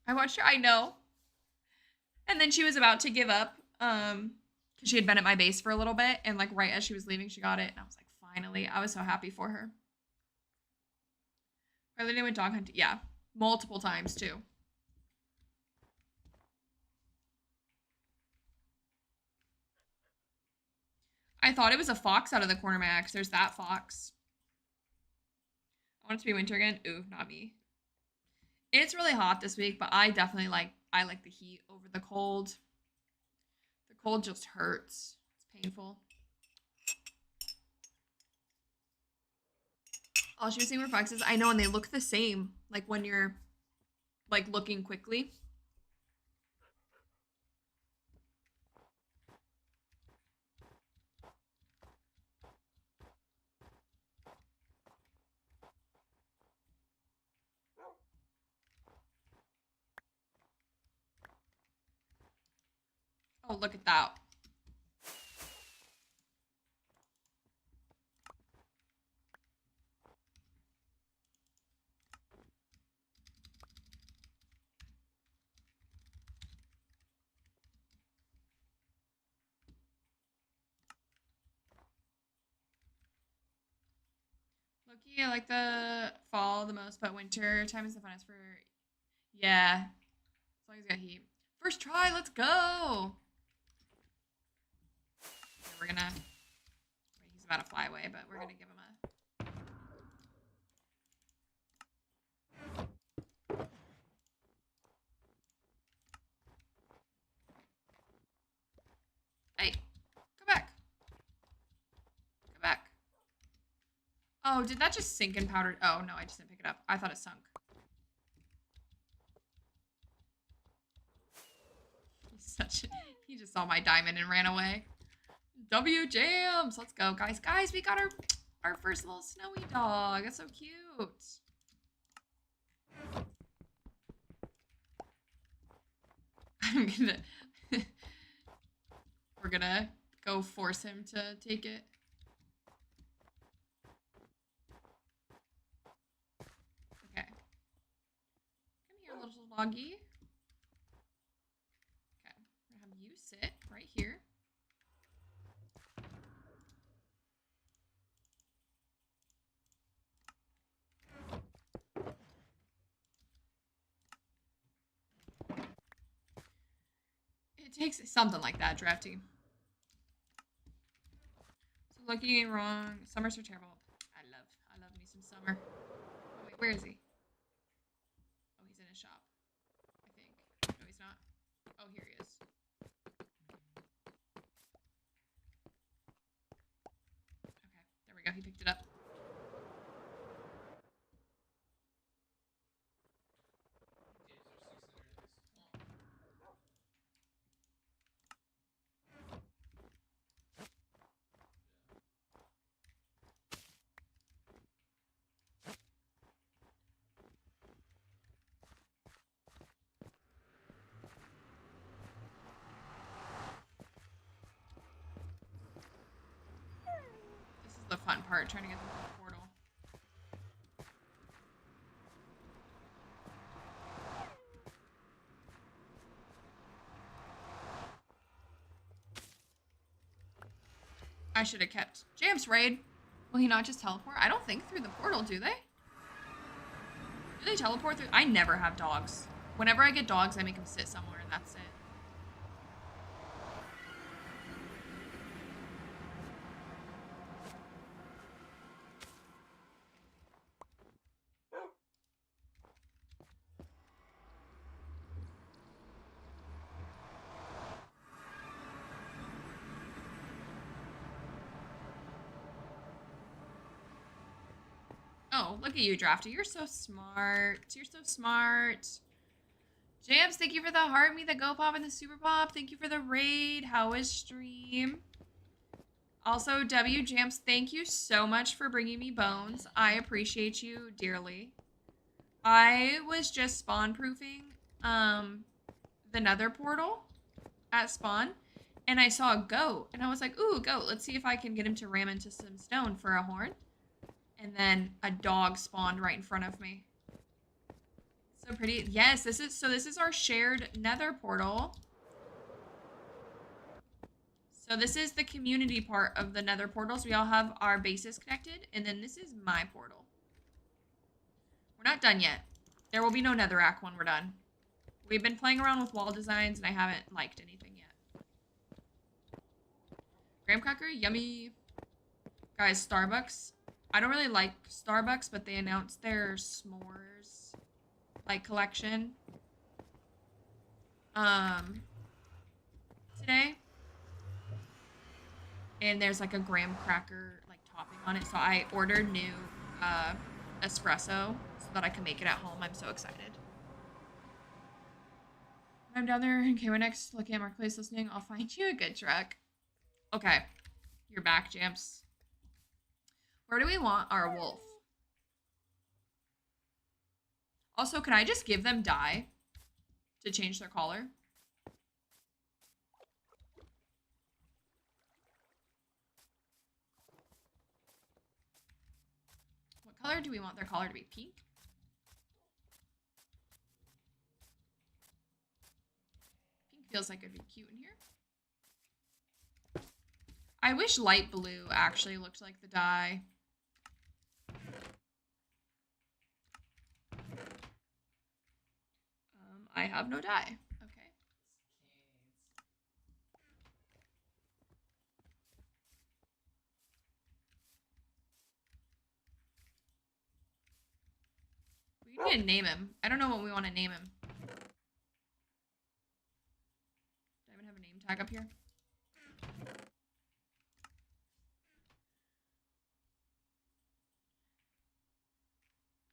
I watched her. I know. And then she was about to give up. Because she had been at my base for a little bit. And like right as she was leaving, she got it. And I was like, finally. I was so happy for her. I literally went dog hunting. Yeah. Multiple times too. I thought it was a fox out of the corner of my eye, 'cause there's that fox. I want it to be winter again. Ooh, not me. It's really hot this week, but I definitely like the heat over the cold. The cold just hurts. It's painful. Oh, she was saying foxes. I know, and they look the same. Like when you're like looking quickly. Oh, look at that. Loki, I like the fall the most, but winter time is the funnest for. Yeah. As long as you got heat. First try, let's go. Okay, we're gonna. Wait, he's about to fly away, but we're gonna give him a. Hey, go back. Go back. Oh, did that just sink in powdered? Oh, no, I just didn't pick it up. I thought it sunk. He just saw my diamond and ran away. W jams. Let's go, guys. Guys, we got our first little snowy dog. That's so cute. I'm gonna we're gonna go force him to take it. Okay. Come here, little doggy. Okay. I'm gonna have you sit right here. It takes something like that, drafty. So looking wrong. Summers are terrible. I love me some summer. Oh wait, where is he? Oh, he's in his shop. I think. No, he's not. Oh, here he is. Okay, there we go. He picked it up. apart trying to get them through the portal. I should have kept Jam's raid. Will he not just teleport? I don't think through the portal, do they? Do they teleport through? I never have dogs. Whenever I get dogs, I make them sit somewhere and that's it. Oh, look at you, Drafty. You're so smart. You're so smart. Jams, thank you for the heart me, the go pop, and the super pop. Thank you for the raid. How is stream? Also, W Jams, thank you so much for bringing me bones. I appreciate you dearly. I was just spawn proofing the nether portal at spawn, and I saw a goat, and I was like, ooh, goat. Let's see if I can get him to ram into some stone for a horn. And then a dog spawned right in front of me. So pretty. Yes, this is our shared nether portal. So this is the community part of the nether portals. We all have our bases connected. And then this is my portal. We're not done yet. There will be no netherrack when we're done. We've been playing around with wall designs and I haven't liked anything yet. Graham cracker, yummy. Guys, Starbucks. I don't really like Starbucks, but they announced their s'mores like collection today. And there's like a graham cracker like topping on it. So I ordered new espresso so that I can make it at home. I'm so excited. I'm down there in KY next looking at Marketplace listening. I'll find you a good truck. Okay. You're back, Jamps. Where do we want our wolf? Also, can I just give them dye to change their collar? What color do we want their collar to be? Pink? Pink feels like it'd be cute in here. I wish light blue actually looked like the dye. I have no dye. Okay. We need to name him. I don't know what we want to name him. Do I even have a name tag up here?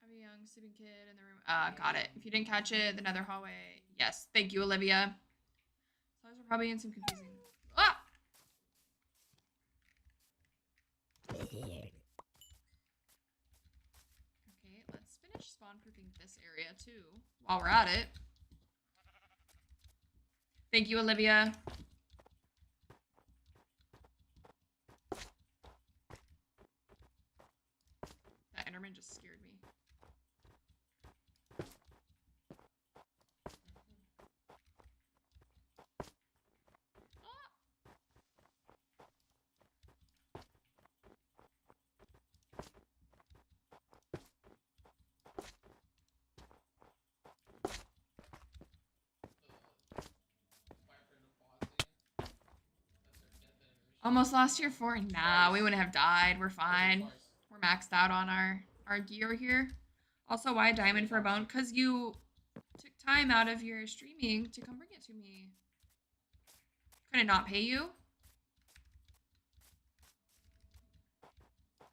Have a young sleeping kid in the room. Got it. If you didn't catch it, the nether hallway. Yes. Thank you, Olivia. So we're probably in some confusing. Ah! Okay, let's finish spawn proofing this area too while we're at it. Thank you, Olivia. That Enderman just scared me. Almost lost tier 4. Nah, we wouldn't have died. We're fine. We're maxed out on our gear here. Also, why a diamond for a bone? Because you took time out of your streaming to come bring it to me. Could I not pay you?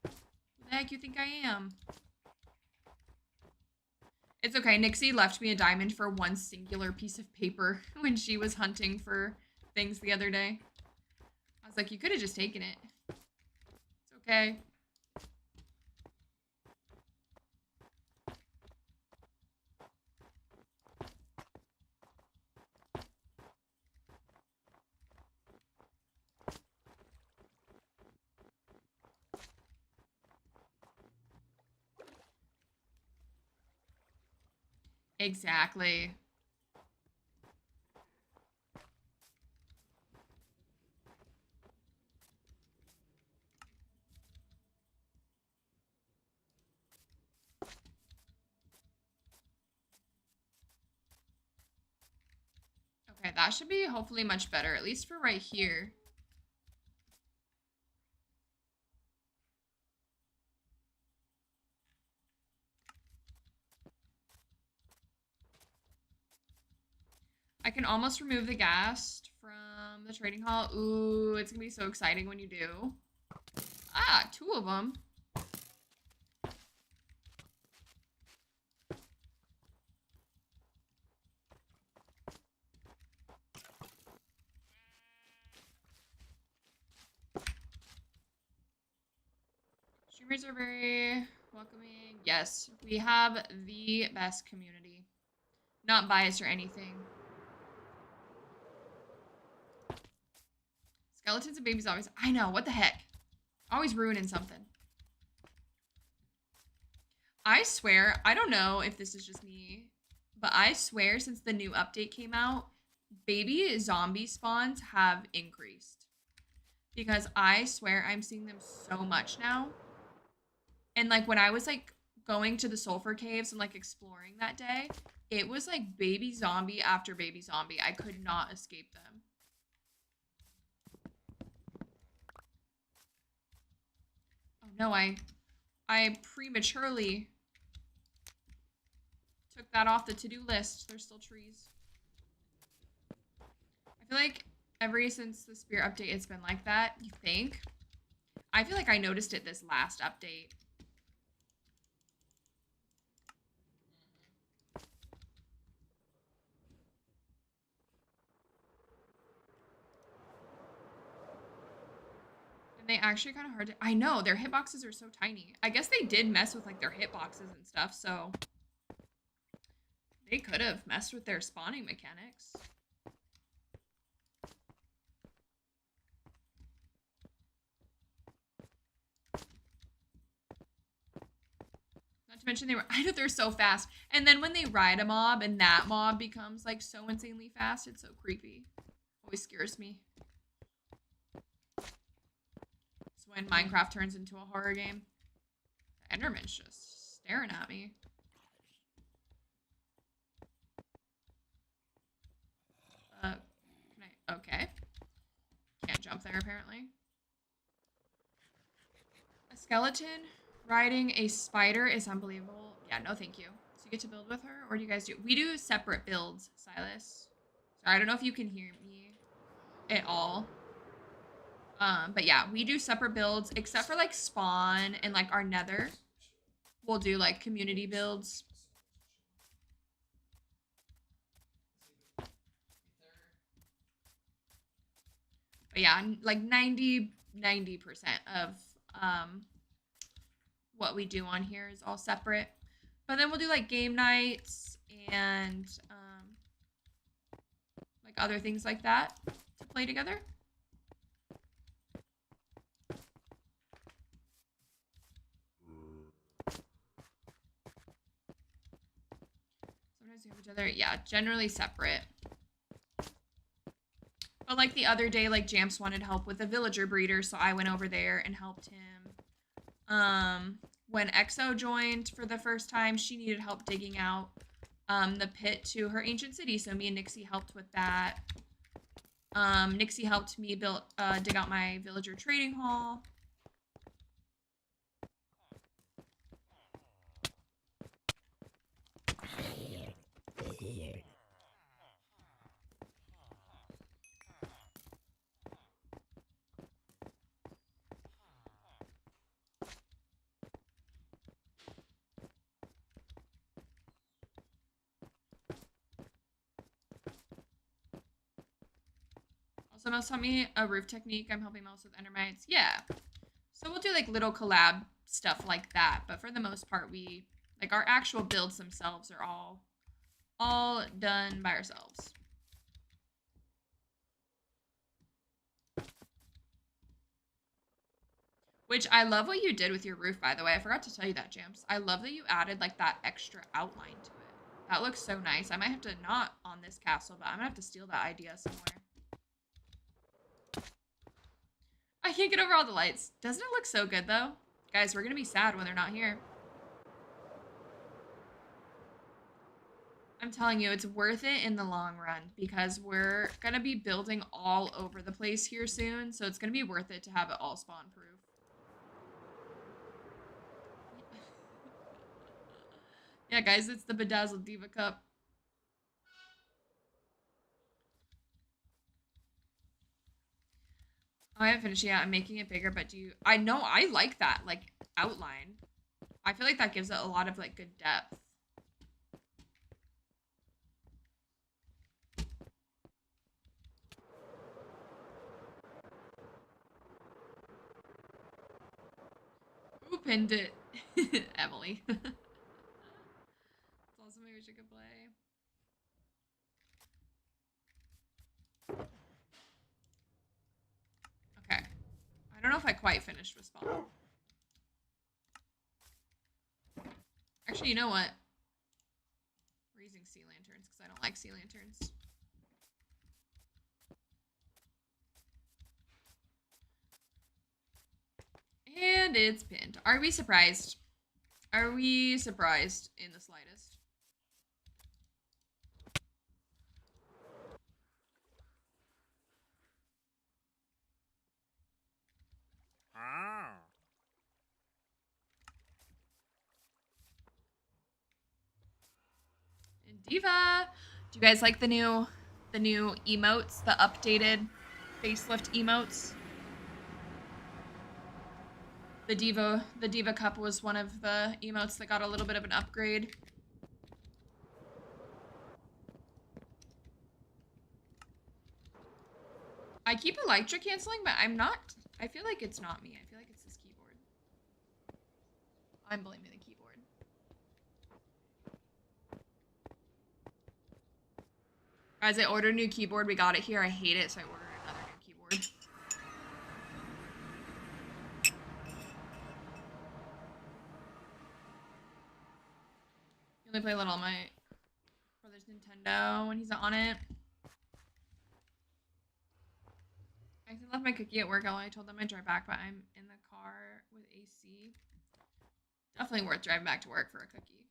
Who the heck you think I am? It's okay. Nixie left me a diamond for one singular piece of paper when she was hunting for things the other day. I was like, you could have just taken it. It's okay. Exactly. Okay, that should be hopefully much better, at least for right here. I can almost remove the gas from the trading hall. Ooh, it's gonna be so exciting when you do. Ah, 2 of them. Streamers are very welcoming. Yes, we have the best community. Not biased or anything. Skeletons and babies always. I know, what the heck? Always ruining something. I swear, I don't know if this is just me, but I swear since the new update came out, baby zombie spawns have increased. Because I swear I'm seeing them so much now. And like when I was like going to the sulfur caves and like exploring that day, it was like baby zombie after baby zombie. I could not escape them. Oh no, I prematurely took that off the to-do list. There's still trees. I feel like ever since the Spear update, it's been like that. You think? I feel like I noticed it this last update. And they actually kind of hard to... I know, their hitboxes are so tiny. I guess they did mess with like their hitboxes and stuff, so... They could have messed with their spawning mechanics. Not to mention I know they're so fast. And then when they ride a mob and that mob becomes like so insanely fast, it's so creepy. Always scares me. It's when Minecraft turns into a horror game. The Enderman's just staring at me. Okay. Can't jump there apparently. A skeleton riding a spider is unbelievable. Yeah, no thank you. So you get to build with her, or do you guys do? We do separate builds, Silas. Sorry, I don't know if you can hear me at all. But yeah, we do separate builds, except for like spawn and like our nether. We'll do like community builds. But yeah, like 90% of what we do on here is all separate. But then we'll do like game nights and like other things like that to play together. Sometimes we have each other. Yeah, generally separate. But like the other day, like Jamps wanted help with a villager breeder, so I went over there and helped him. When EXO joined for the first time, she needed help digging out the pit to her ancient city, so me and Nixie helped with that. Nixie helped me dig out my villager trading hall. Also, Mouse taught me a roof technique. I'm helping Mouse with endermites. Yeah. So we'll do like little collab stuff like that. But for the most part, we like our actual builds themselves are all done by ourselves. Which I love what you did with your roof, by the way. I forgot to tell you that, Jamps. I love that you added like that extra outline to it. That looks so nice. I might have to, not on this castle, but I'm gonna have to steal that idea somewhere. I can't get over all the lights. Doesn't it look so good though? Guys, we're gonna be sad when they're not here. I'm telling you, it's worth it in the long run because we're gonna be building all over the place here soon. So it's gonna be worth it to have it all spawn proof. Yeah, guys, it's the Bedazzled Diva Cup. Oh, I haven't finished yet. I'm making it bigger, but I know I like that, like, outline. I feel like that gives it a lot of, like, good depth. Who pinned it? Emily. It's also maybe we should go play. Okay. I don't know if I quite finished with spawn. Actually, you know what? We're using sea lanterns because I don't like sea lanterns. And it's pinned. Are we surprised? Are we surprised in the slightest? And Diva, do you guys like the new emotes, the updated facelift emotes? The Diva Cup was one of the emotes that got a little bit of an upgrade. I keep Elytra canceling, but I'm not. I feel like it's not me. I feel like it's this keyboard. I'm blaming the keyboard. Guys, I ordered a new keyboard. We got it here. I hate it, so I ordered another new keyboard. You only play a little on my brother's Nintendo when he's on it. I left my cookie at work. I told them I'd drive back, but I'm in the car with AC. Definitely worth driving back to work for a cookie.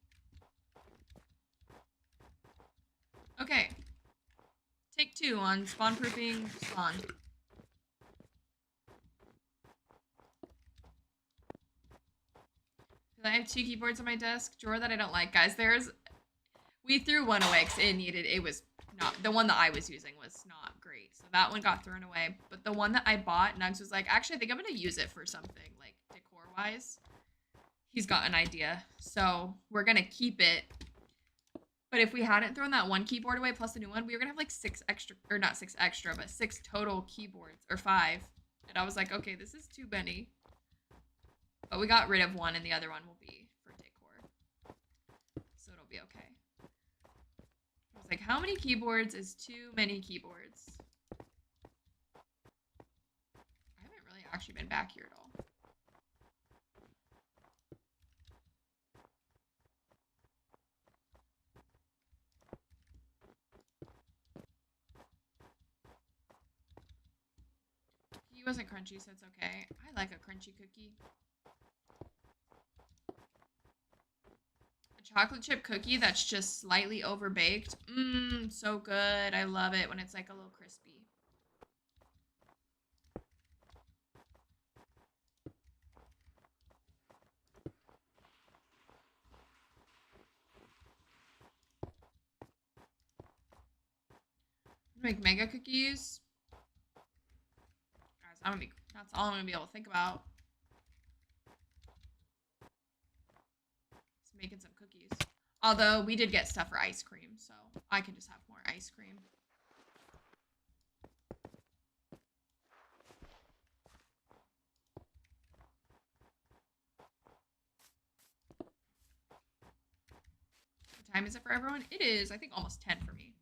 Okay. Take 2 on spawn proofing spawn. I have 2 keyboards on my desk drawer that I don't like, guys. We threw one away because it was not, the one that I was using was not great. So that one got thrown away. But the one that I bought, Nugs was like, actually, I think I'm going to use it for something, like, decor-wise. He's got an idea. So we're going to keep it. But if we hadn't thrown that one keyboard away plus the new one, we were going to have, like, 6 extra, or not 6 extra, but 6 total keyboards, or 5. And I was like, okay, this is too many. But we got rid of one, and the other one will be for decor. So it'll be okay. I was like, how many keyboards is too many keyboards? I haven't really actually been back here at all. He wasn't crunchy, so it's okay. I like a crunchy cookie. A chocolate chip cookie that's just slightly overbaked. Mmm, so good. I love it when it's like a little crispy. Make mega cookies. Guys, that's all I'm gonna be able to think about. Just making some cookies. Although we did get stuff for ice cream, so I can just have more ice cream. What time is it for everyone? It is, I think, almost 10 for me.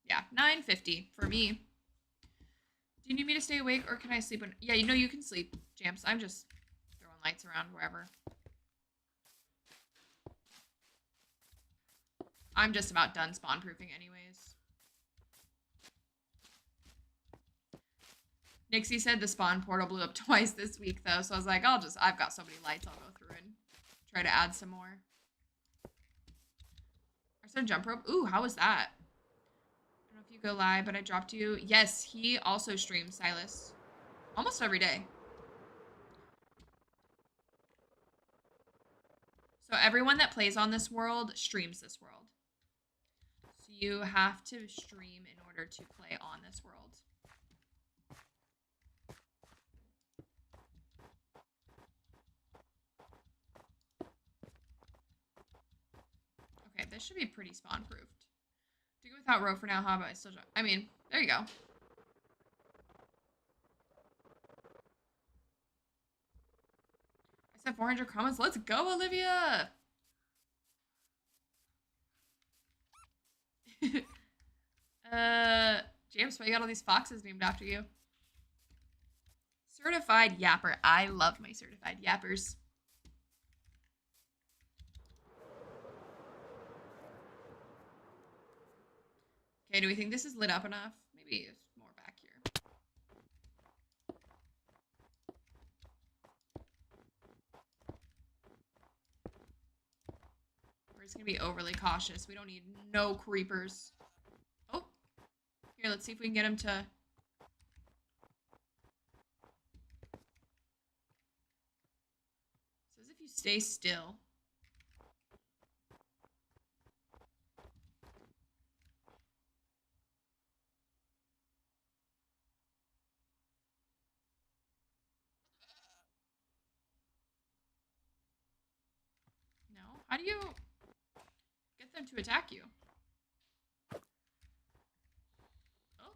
Yeah, 9:50 for me. Do you need me to stay awake or can I sleep? Yeah, you know you can sleep, Jamps. I'm just throwing lights around wherever. I'm just about done spawn proofing anyways. Nixie said the spawn portal blew up twice this week though, so I was like, I've got so many lights, I'll go through and try to add some more. I said jump rope. Ooh, how was that? I don't know if you go live, but I dropped you. Yes, he also streams, Silas. Almost every day. So everyone that plays on this world streams this world. So you have to stream in order to play on this world. Okay, this should be pretty spawn proofed. To go without row for now, how about I still jump? I mean, there you go. I said 400 comments. Let's go, Olivia! James, why you got all these foxes named after you? Certified yapper. I love my certified yappers. Okay, do we think this is lit up enough? Maybe it's more back here. We're just gonna be overly cautious. We don't need no creepers. Oh, here, let's see if we can get him to... It says if you stay still. No? How do you get them to attack you? Oh.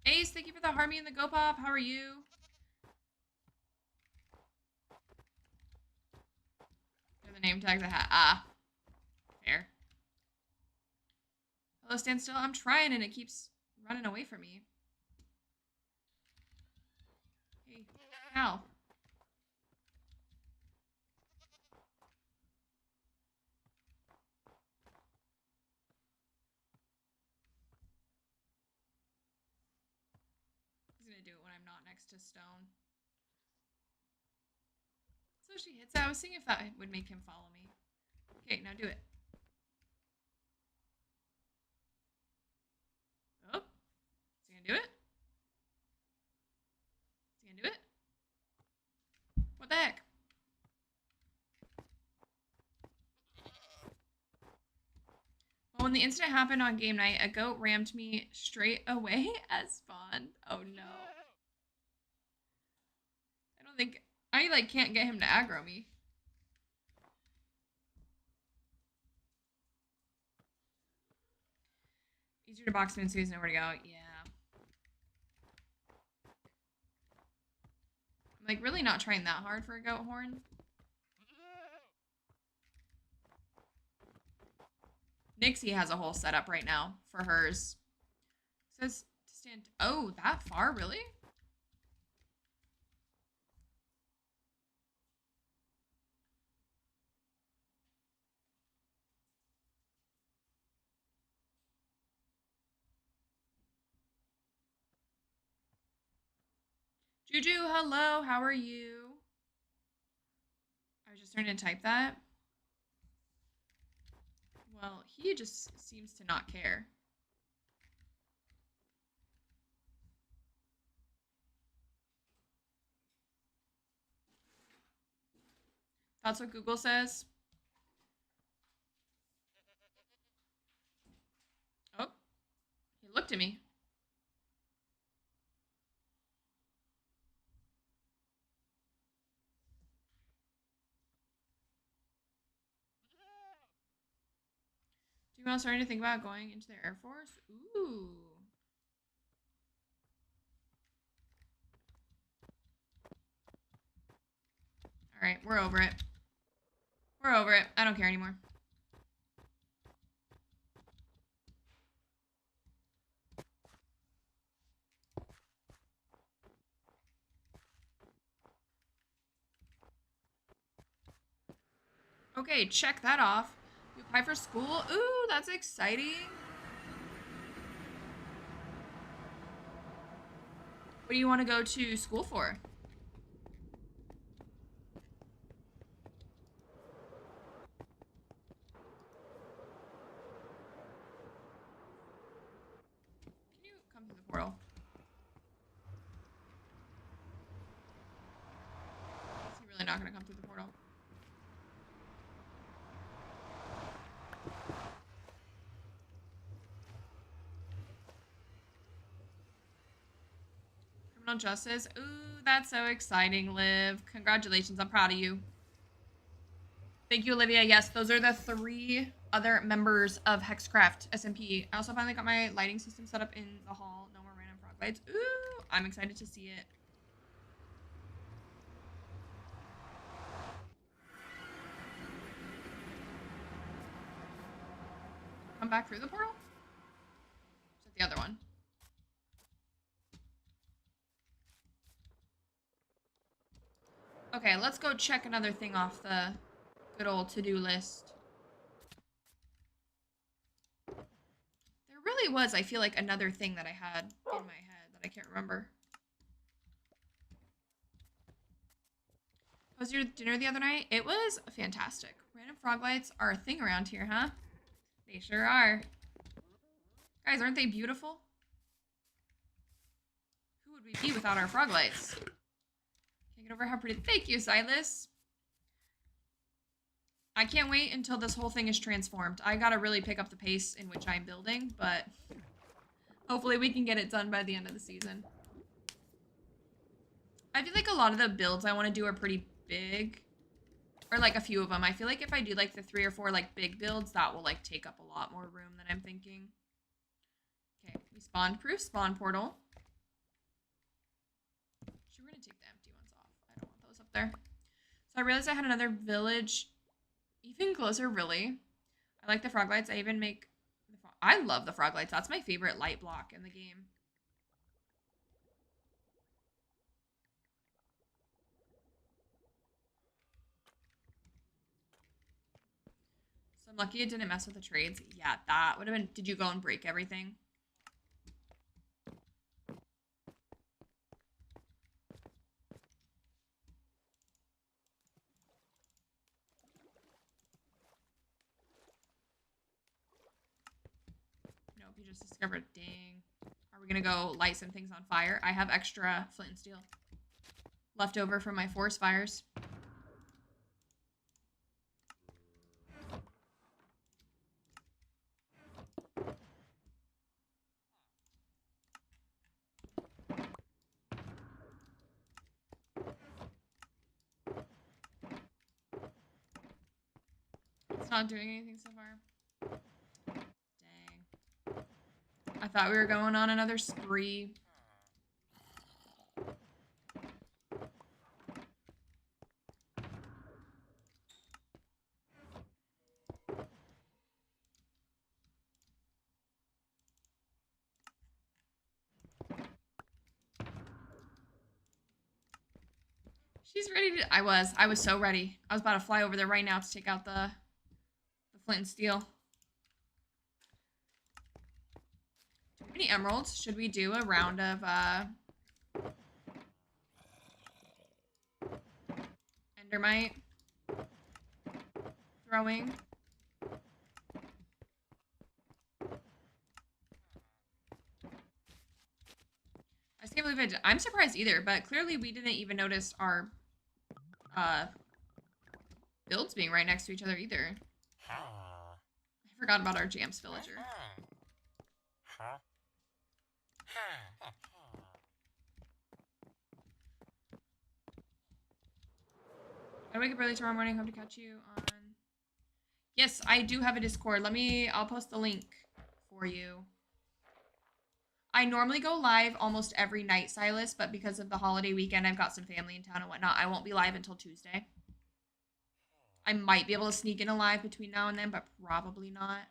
Ace, thank you for the Harmony and the Go Pop. How are you? They're the name tags I had. Ah. Fair. Hello, stand still. I'm trying and it keeps running away from me. Hey, Cal. He's gonna do it when I'm not next to stone. So she hits it. I was seeing if that would make him follow me. Okay, now do it. Oh. Is he gonna do it? Is he gonna do it? What the heck? Well, when the incident happened on game night, a goat rammed me straight away as spawn. Oh no. I don't think... I, like, can't get him to aggro me. Easier to box him in so he doesn't know where to go. Yeah. I'm, like, really not trying that hard for a goat horn. Nixie has a whole setup right now for hers. It says to stand... Oh, that far? Really? Juju, hello. How are you? I was just starting to type that. Well, he just seems to not care. That's what Google says. Oh, he looked at me. Do you want to start to think about going into the Air Force? Ooh. All right, we're over it. We're over it. I don't care anymore. Okay, check that off. You apply for school? Ooh, that's exciting. What do you want to go to school for? Can you come through the portal? Is he really not going to come through the portal? Criminal justice. Ooh, that's so exciting, Liv. Congratulations. I'm proud of you. Thank you, Olivia. Yes, those are the 3 other members of Hexcraft SMP. I also finally got my lighting system set up in the hall. No more random frog lights. Ooh, I'm excited to see it. Come back through the portal? Is it the other one? Okay, let's go check another thing off the good old to-do list. There really was, I feel like, another thing that I had in my head that I can't remember. How was your dinner the other night? It was fantastic. Random frog lights are a thing around here, huh? They sure are. Guys, aren't they beautiful? Who would we be without our frog lights? Can't get over how pretty. Thank you, Silas. I can't wait until this whole thing is transformed. I gotta really pick up the pace in which I'm building, but hopefully we can get it done by the end of the season. I feel like a lot of the builds I want to do are pretty big. Or like a few of them. I feel like if I do like the 3 or 4 like big builds, that will like take up a lot more room than I'm thinking. Okay, we spawned proof spawn portal. Actually, we're gonna take the empty ones off. I don't want those up there. So I realized I had another village even closer, really. I like the frog lights. I even make I love the frog lights. That's my favorite light block in the game. So I'm lucky it didn't mess with the trades. Yeah, that would have been... Did you go and break everything? Nope, you just discovered... Dang. Are we gonna go light some things on fire? I have extra flint and steel left over from my forest fires. It's not doing anything so far. Dang. I thought we were going on another spree. She's ready to... I was so ready. I was about to fly over there right now to take out the flint and steel. Any emeralds? Should we do a round of endermite throwing? I just can't believe it. I'm surprised either, but clearly we didn't even notice our builds being right next to each other either. I forgot about our Jams villager. I wake up early tomorrow morning. Hope to catch you on... Yes, I do have a Discord. I'll post the link for you. I normally go live almost every night, Silas, but because of the holiday weekend, I've got some family in town and whatnot. I won't be live until Tuesday. I might be able to sneak in a live between now and then, but probably not.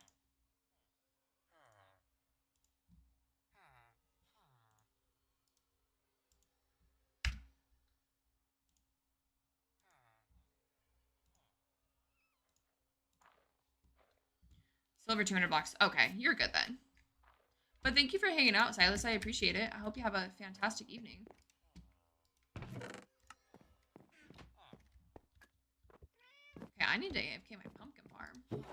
Silver 200 blocks. Okay, you're good then. But thank you for hanging out, Silas. I appreciate it. I hope you have a fantastic evening. Okay, I need to AFK my pumpkin farm.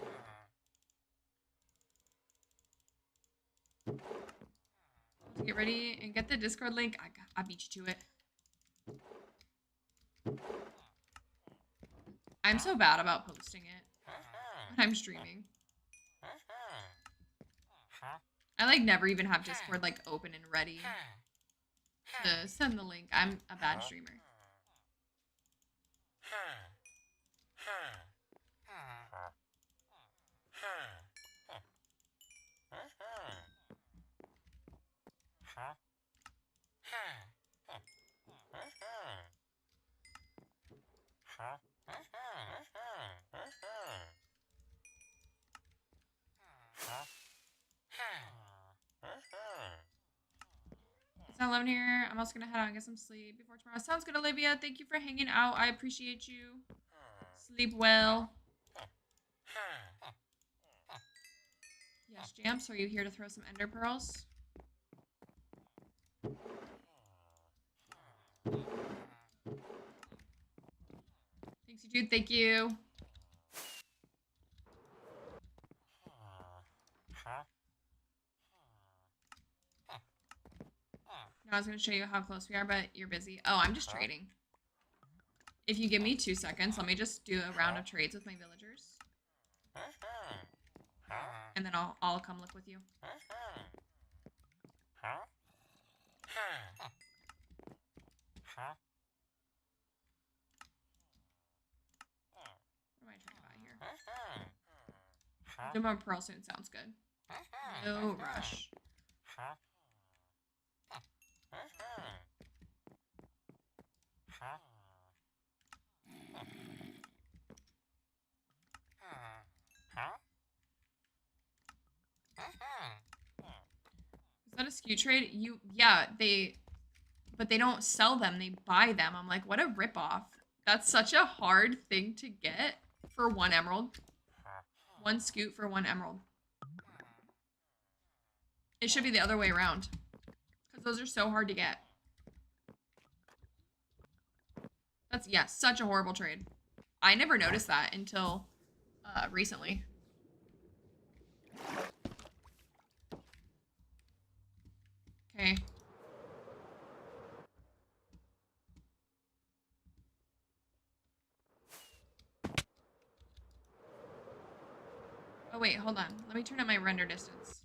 Get ready and get the Discord link. I beat you to it. I'm so bad about posting it when I'm streaming. I like never even have Discord like open and ready to send the link. I'm a bad streamer. It's not 11 here. I'm also gonna head out and get some sleep before tomorrow. Sounds good, Olivia. Thank you for hanging out. I appreciate you. Sleep well. Yes, Jamps, are you here to throw some ender pearls? Thanks, you dude. Thank you. I was going to show you how close we are, but you're busy. Oh, I'm just trading. If you give me 2 seconds, let me just do a round of trades with my villagers. And then I'll come look with you. What am I trying to buy here? Do more pearl soon. Sounds good. No rush. Is that a SKU trade? Yeah, but they don't sell them, they buy them. I'm like, what a ripoff. That's such a hard thing to get for 1 emerald. 1 scoot for 1 emerald. It should be the other way around. Because those are so hard to get. That's, yeah, such a horrible trade. I never noticed that until recently. Okay. Oh, wait, hold on. Let me turn up my render distance.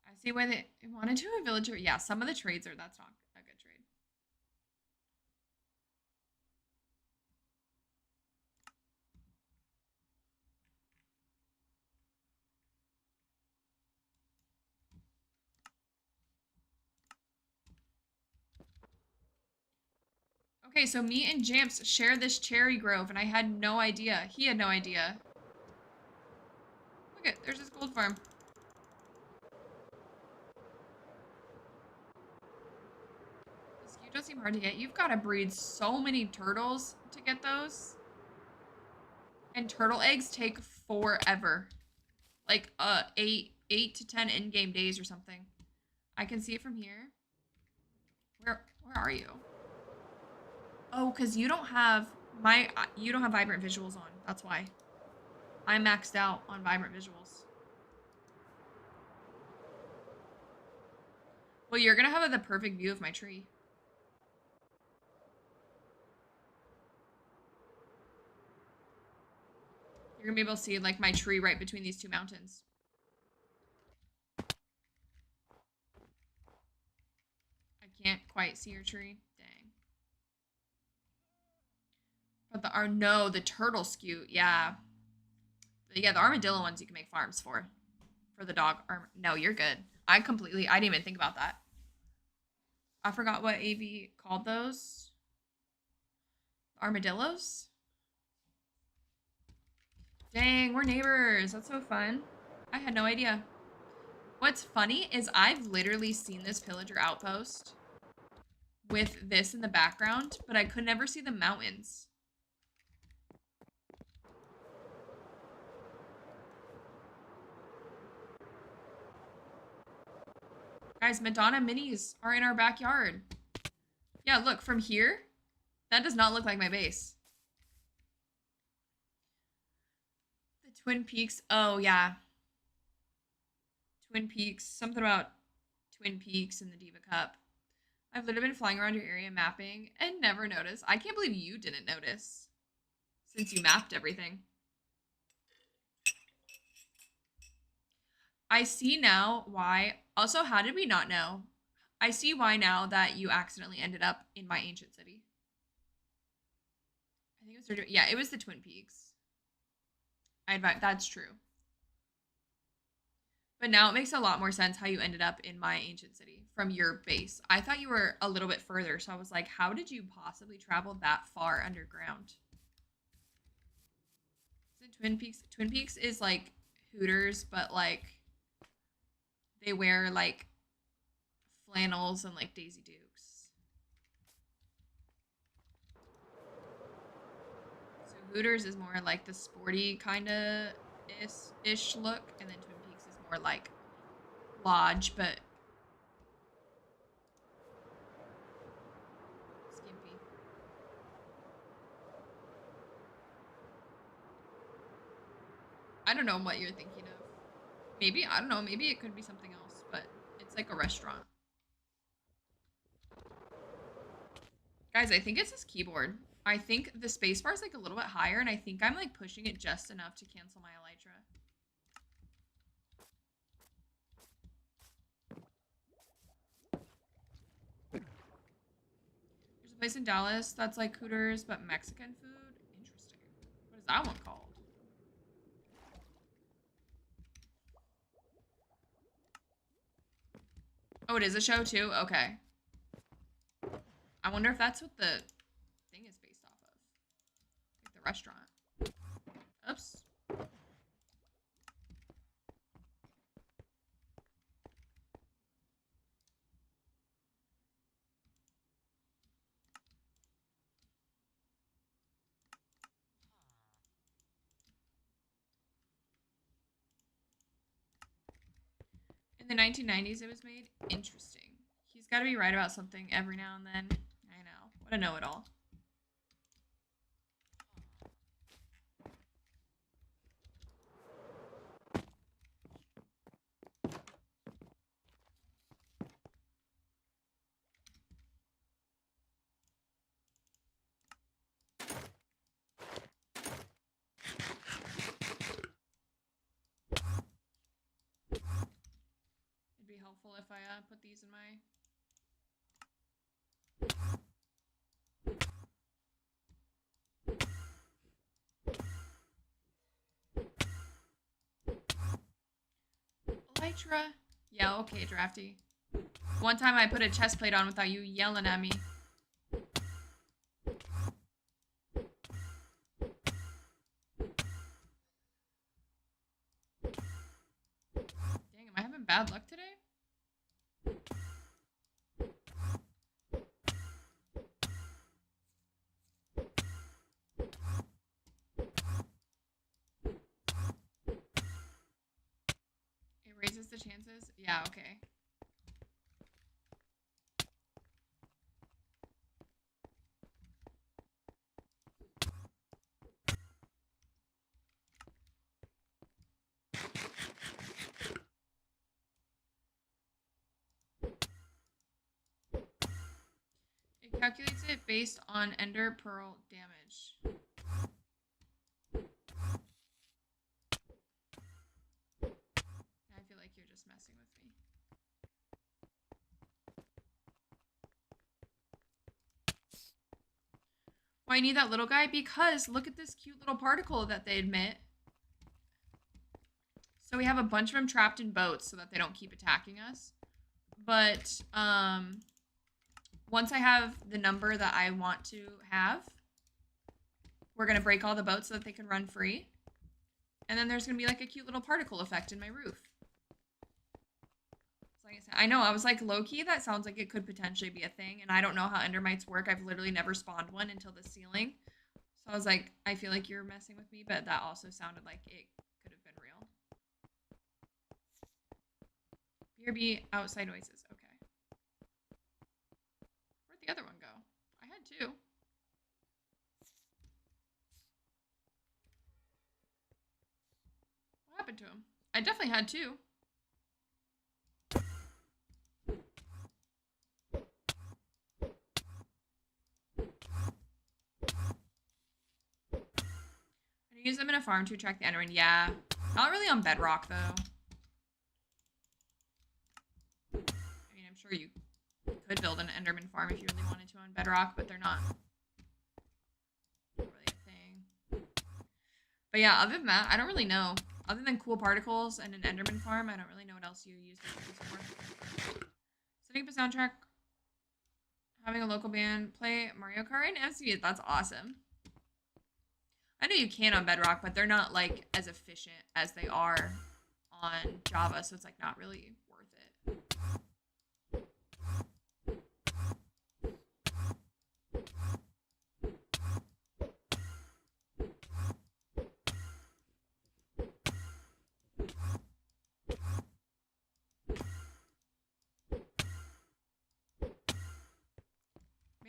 I see why they wanted to do a villager. Yeah, some of the trades are, that's not a good trade. Okay, so me and Jamps share this cherry grove, and I had no idea. He had no idea. Look at, there's his gold farm. The SKU does seem hard to get. You've got to breed so many turtles to get those. And turtle eggs take forever. Like, 8 to 10 in-game days or something. I can see it from here. Where are you? Oh, because you don't have vibrant visuals on. That's why. I'm maxed out on vibrant visuals. Well, you're gonna have the perfect view of my tree. You're gonna be able to see like my tree right between these 2 mountains. I can't quite see your tree. But the turtle SKU, yeah. Yeah, the armadillo ones you can make farms for the dog. No, you're good. I didn't even think about that. I forgot what AV called those. Armadillos? Dang, we're neighbors. That's so fun. I had no idea. What's funny is I've literally seen this pillager outpost with this in the background, but I could never see the mountains. Guys, Madonna minis are in our backyard. Yeah, look, from here, that does not look like my base. The Twin Peaks. Oh, yeah. Twin Peaks. Something about Twin Peaks and the Diva Cup. I've literally been flying around your area mapping and never noticed. I can't believe you didn't notice since you mapped everything. I see now why. Also, how did we not know? I see why now that you accidentally ended up in my ancient city. I think it was, yeah, it was the Twin Peaks. That's true. But now it makes a lot more sense how you ended up in my ancient city from your base. I thought you were a little bit further, so I was like, how did you possibly travel that far underground? Is it Twin Peaks? Twin Peaks is like Hooters, but like they wear like flannels and like Daisy Dukes. So Hooters is more like the sporty kind of ish look, and then Twin Peaks is more like lodge, but skimpy. I don't know what you're thinking of. Maybe, I don't know, maybe it could be something else, but it's like a restaurant. Guys, I think it's this keyboard. I think the spacebar is like a little bit higher, and I think I'm like pushing it just enough to cancel my elytra. There's a place in Dallas that's like Hooters, but Mexican food. Interesting. What is that one called? Oh, it is a show too? Okay. I wonder if that's what the thing is based off of. Like the restaurant. Oops. In the 1990s it was made? Interesting. He's got to be right about something every now and then. I know. What a know-it-all. It'd be helpful if I put these in my... Elytra. Yeah, okay, Drafty. One time I put a chest plate on without you yelling at me. Dang, am I having bad luck today? It raises the chances? Yeah, okay. It calculates it based on Ender Pearl damage. I feel like you're just messing with me. Why I need that little guy? Because look at this cute little particle that they emit. So we have a bunch of them trapped in boats so that they don't keep attacking us. But once I have the number that I want to have, we're going to break all the boats so that they can run free. And then there's going to be like a cute little particle effect in my roof. So like I said, I know, I was like, low-key, that sounds like it could potentially be a thing. And I don't know how endermites work. I've literally never spawned one until the ceiling. So I was like, I feel like you're messing with me. But that also sounded like it could have been real. BRB outside noises. Okay. Where'd the other one go? I had two. What happened to him? I definitely had two. I use them in a farm to attract the Enderman. Yeah. Not really on Bedrock, though. I mean, I'm sure you could build an Enderman farm if you really wanted to on Bedrock, but they're not really a thing. But yeah, other than that, I don't really know. Other than cool particles and an Enderman farm, I don't really know what else you use those for. Setting up a soundtrack. Having a local band play Mario Kart and MC, that's awesome. I know you can on Bedrock, but they're not like as efficient as they are on Java, so it's like not really worth it.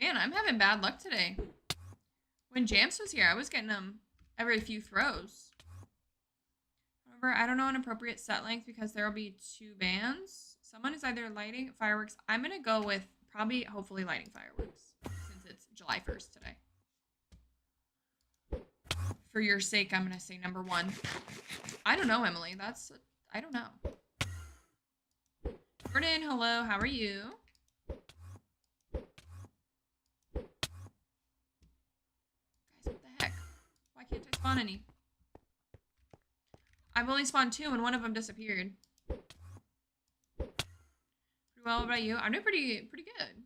Man, I'm having bad luck today. When Jamps was here, I was getting them every few throws. However, I don't know an appropriate set length because there will be two bands. Someone is either lighting fireworks. I'm going to go with probably, hopefully, lighting fireworks since it's July 1st today. For your sake, I'm going to say number one. I don't know, Emily. I don't know. Jordan, hello. How are you? Why can't I spawn any? I've only spawned two and one of them disappeared. Pretty well, what about you? I'm doing pretty good.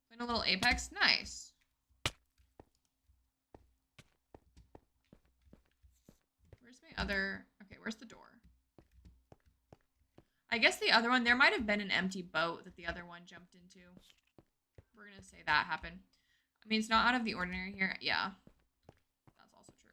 Playing a little Apex? Nice. Where's my other... Okay, where's the door? I guess the other one, there might have been an empty boat that the other one jumped into. We're going to say that happened. I mean, it's not out of the ordinary here. Yeah. That's also true.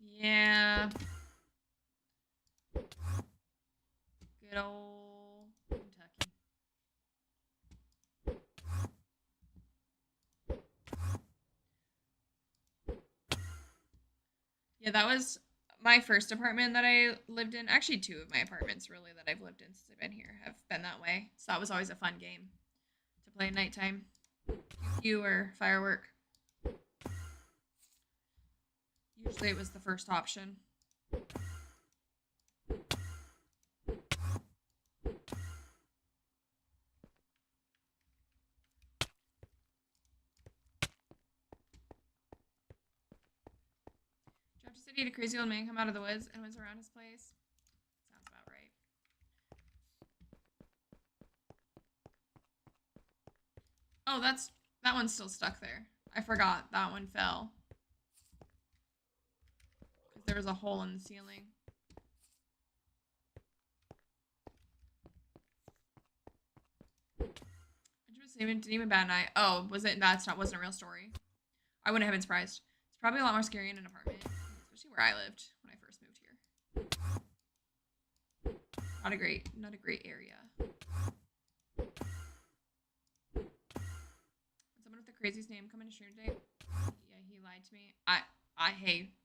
Yeah. Good old Kentucky. Yeah, that was my first apartment that I lived in. Actually, two of my apartments, really, that I've lived in since I've been here have been that way. So that was always a fun game to play at nighttime. Pew or firework. Usually it was the first option. Jeff just said he had a crazy old man come out of the woods and was around his place. Sounds about right. Oh, that one's still stuck there. I forgot that one fell. Because there was a hole in the ceiling. Didn't even bat an eye. Oh, wasn't a real story. I wouldn't have been surprised. It's probably a lot more scary in an apartment, especially where I lived when I first moved here. Not a great area. Did someone with the craziest name come into stream today? Yeah, he lied to me.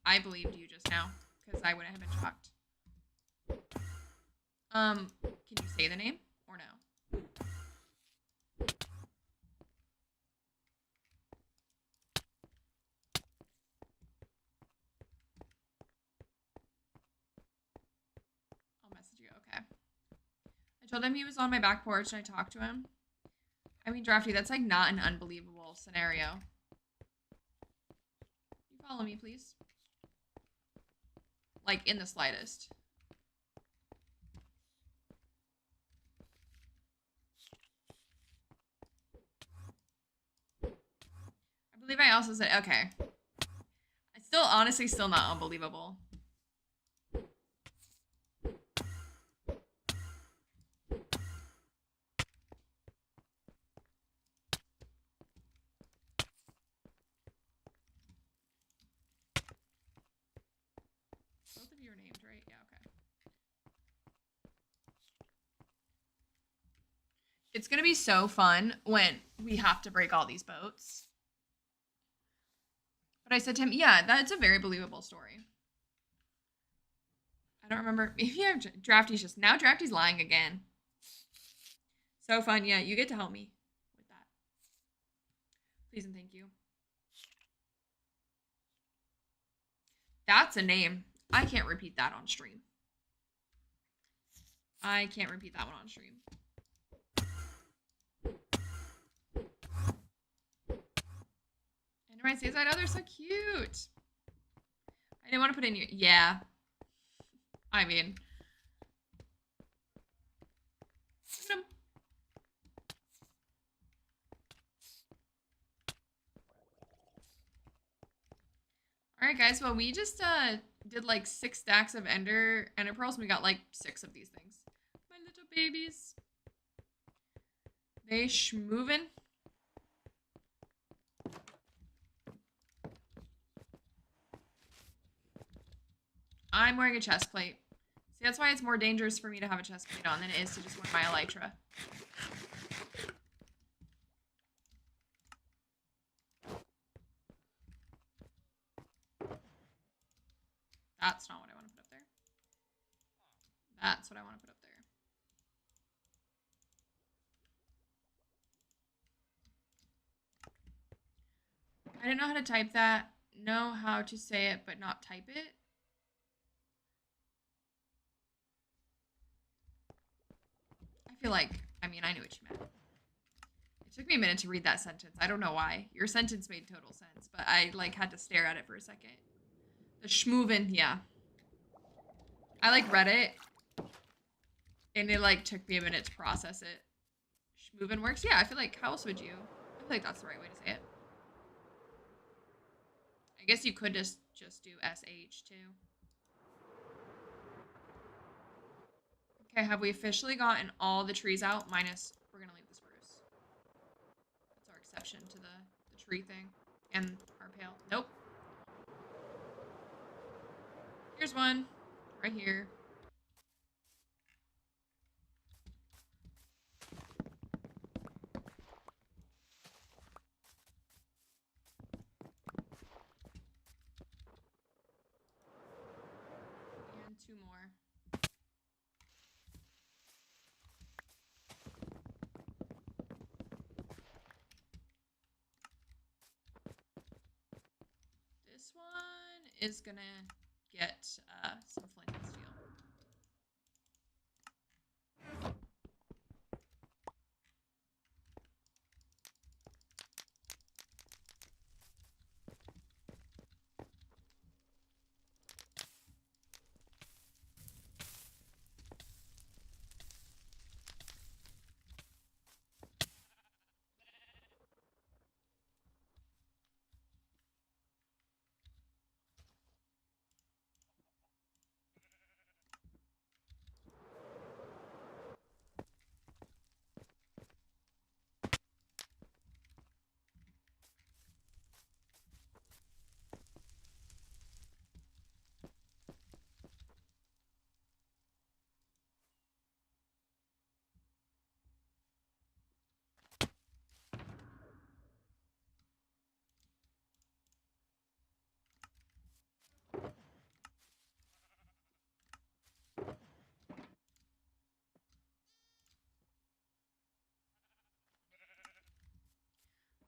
I believed you just now because I wouldn't have been shocked. Can you say the name or no? Okay. I told him he was on my back porch and I talked to him. I mean, Drafty, that's like not an unbelievable scenario. You follow me, please? Like, in the slightest. believe I also said, okay. It's still, honestly, still not unbelievable. Both of you are named, right? Yeah, okay. It's gonna be so fun when we have to break all these boats. But I said to him, yeah, that's a very believable story. I don't remember. Maybe Drafty's just, now Drafty's lying again. So fun. Yeah, you get to help me with that. Please and thank you. That's a name. I can't repeat that on stream. I can't repeat that one on stream. And my seaside, oh, they're so cute. I didn't want to put in your, yeah. I mean, look at them. All right, guys. Well, we just did like 6 stacks of ender pearls, and we got like 6 of these things. My little babies. They schmovin'. I'm wearing a chest plate. See, that's why it's more dangerous for me to have a chest plate on than it is to just wear my elytra. That's not what I want to put up there. That's what I want to put up there. I didn't know how to type that. Know how to say it, but not type it. I feel like, I mean, I knew what you meant. It took me a minute to read that sentence. I don't know why. Your sentence made total sense, but I like had to stare at it for a second. The schmoovin', yeah. I like read it, and it like took me a minute to process it. Schmoovin' works? Yeah, I feel like, how else would you? I feel like that's the right way to say it. I guess you could just do SH too. Okay, have we officially gotten all the trees out? Minus, we're gonna leave the spruce. That's our exception to the tree thing. And our pail. Nope. Here's one. Right here. And 2 more. This one is gonna get some flint and steel.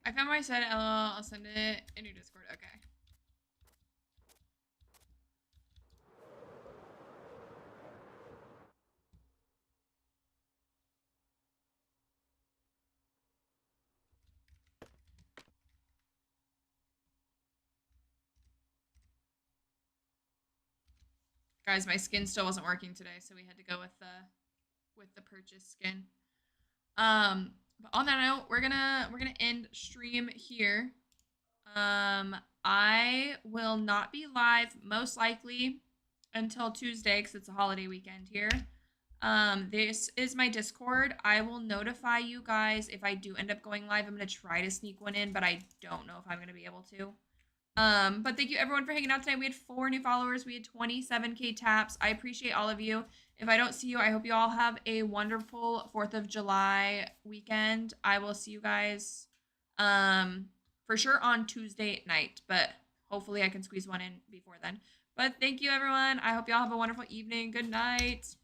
I found my set, LOL. I'll send it in your Discord. Okay. Guys, my skin still wasn't working today, so we had to go with the purchase skin. But on that note, we're gonna end stream here. I will not be live most likely until Tuesday because it's a holiday weekend here. This is my Discord. I will notify you guys if I do end up going live. I'm gonna try to sneak one in, but I don't know if I'm gonna be able to. But thank you everyone for hanging out tonight. We had 4 new followers. We had 27k taps. I appreciate all of you. If I don't see you, I hope you all have a wonderful 4th of July weekend. I will see you guys for sure on Tuesday night, but hopefully I can squeeze one in before then. But thank you everyone. I hope y'all have a wonderful evening. Good night.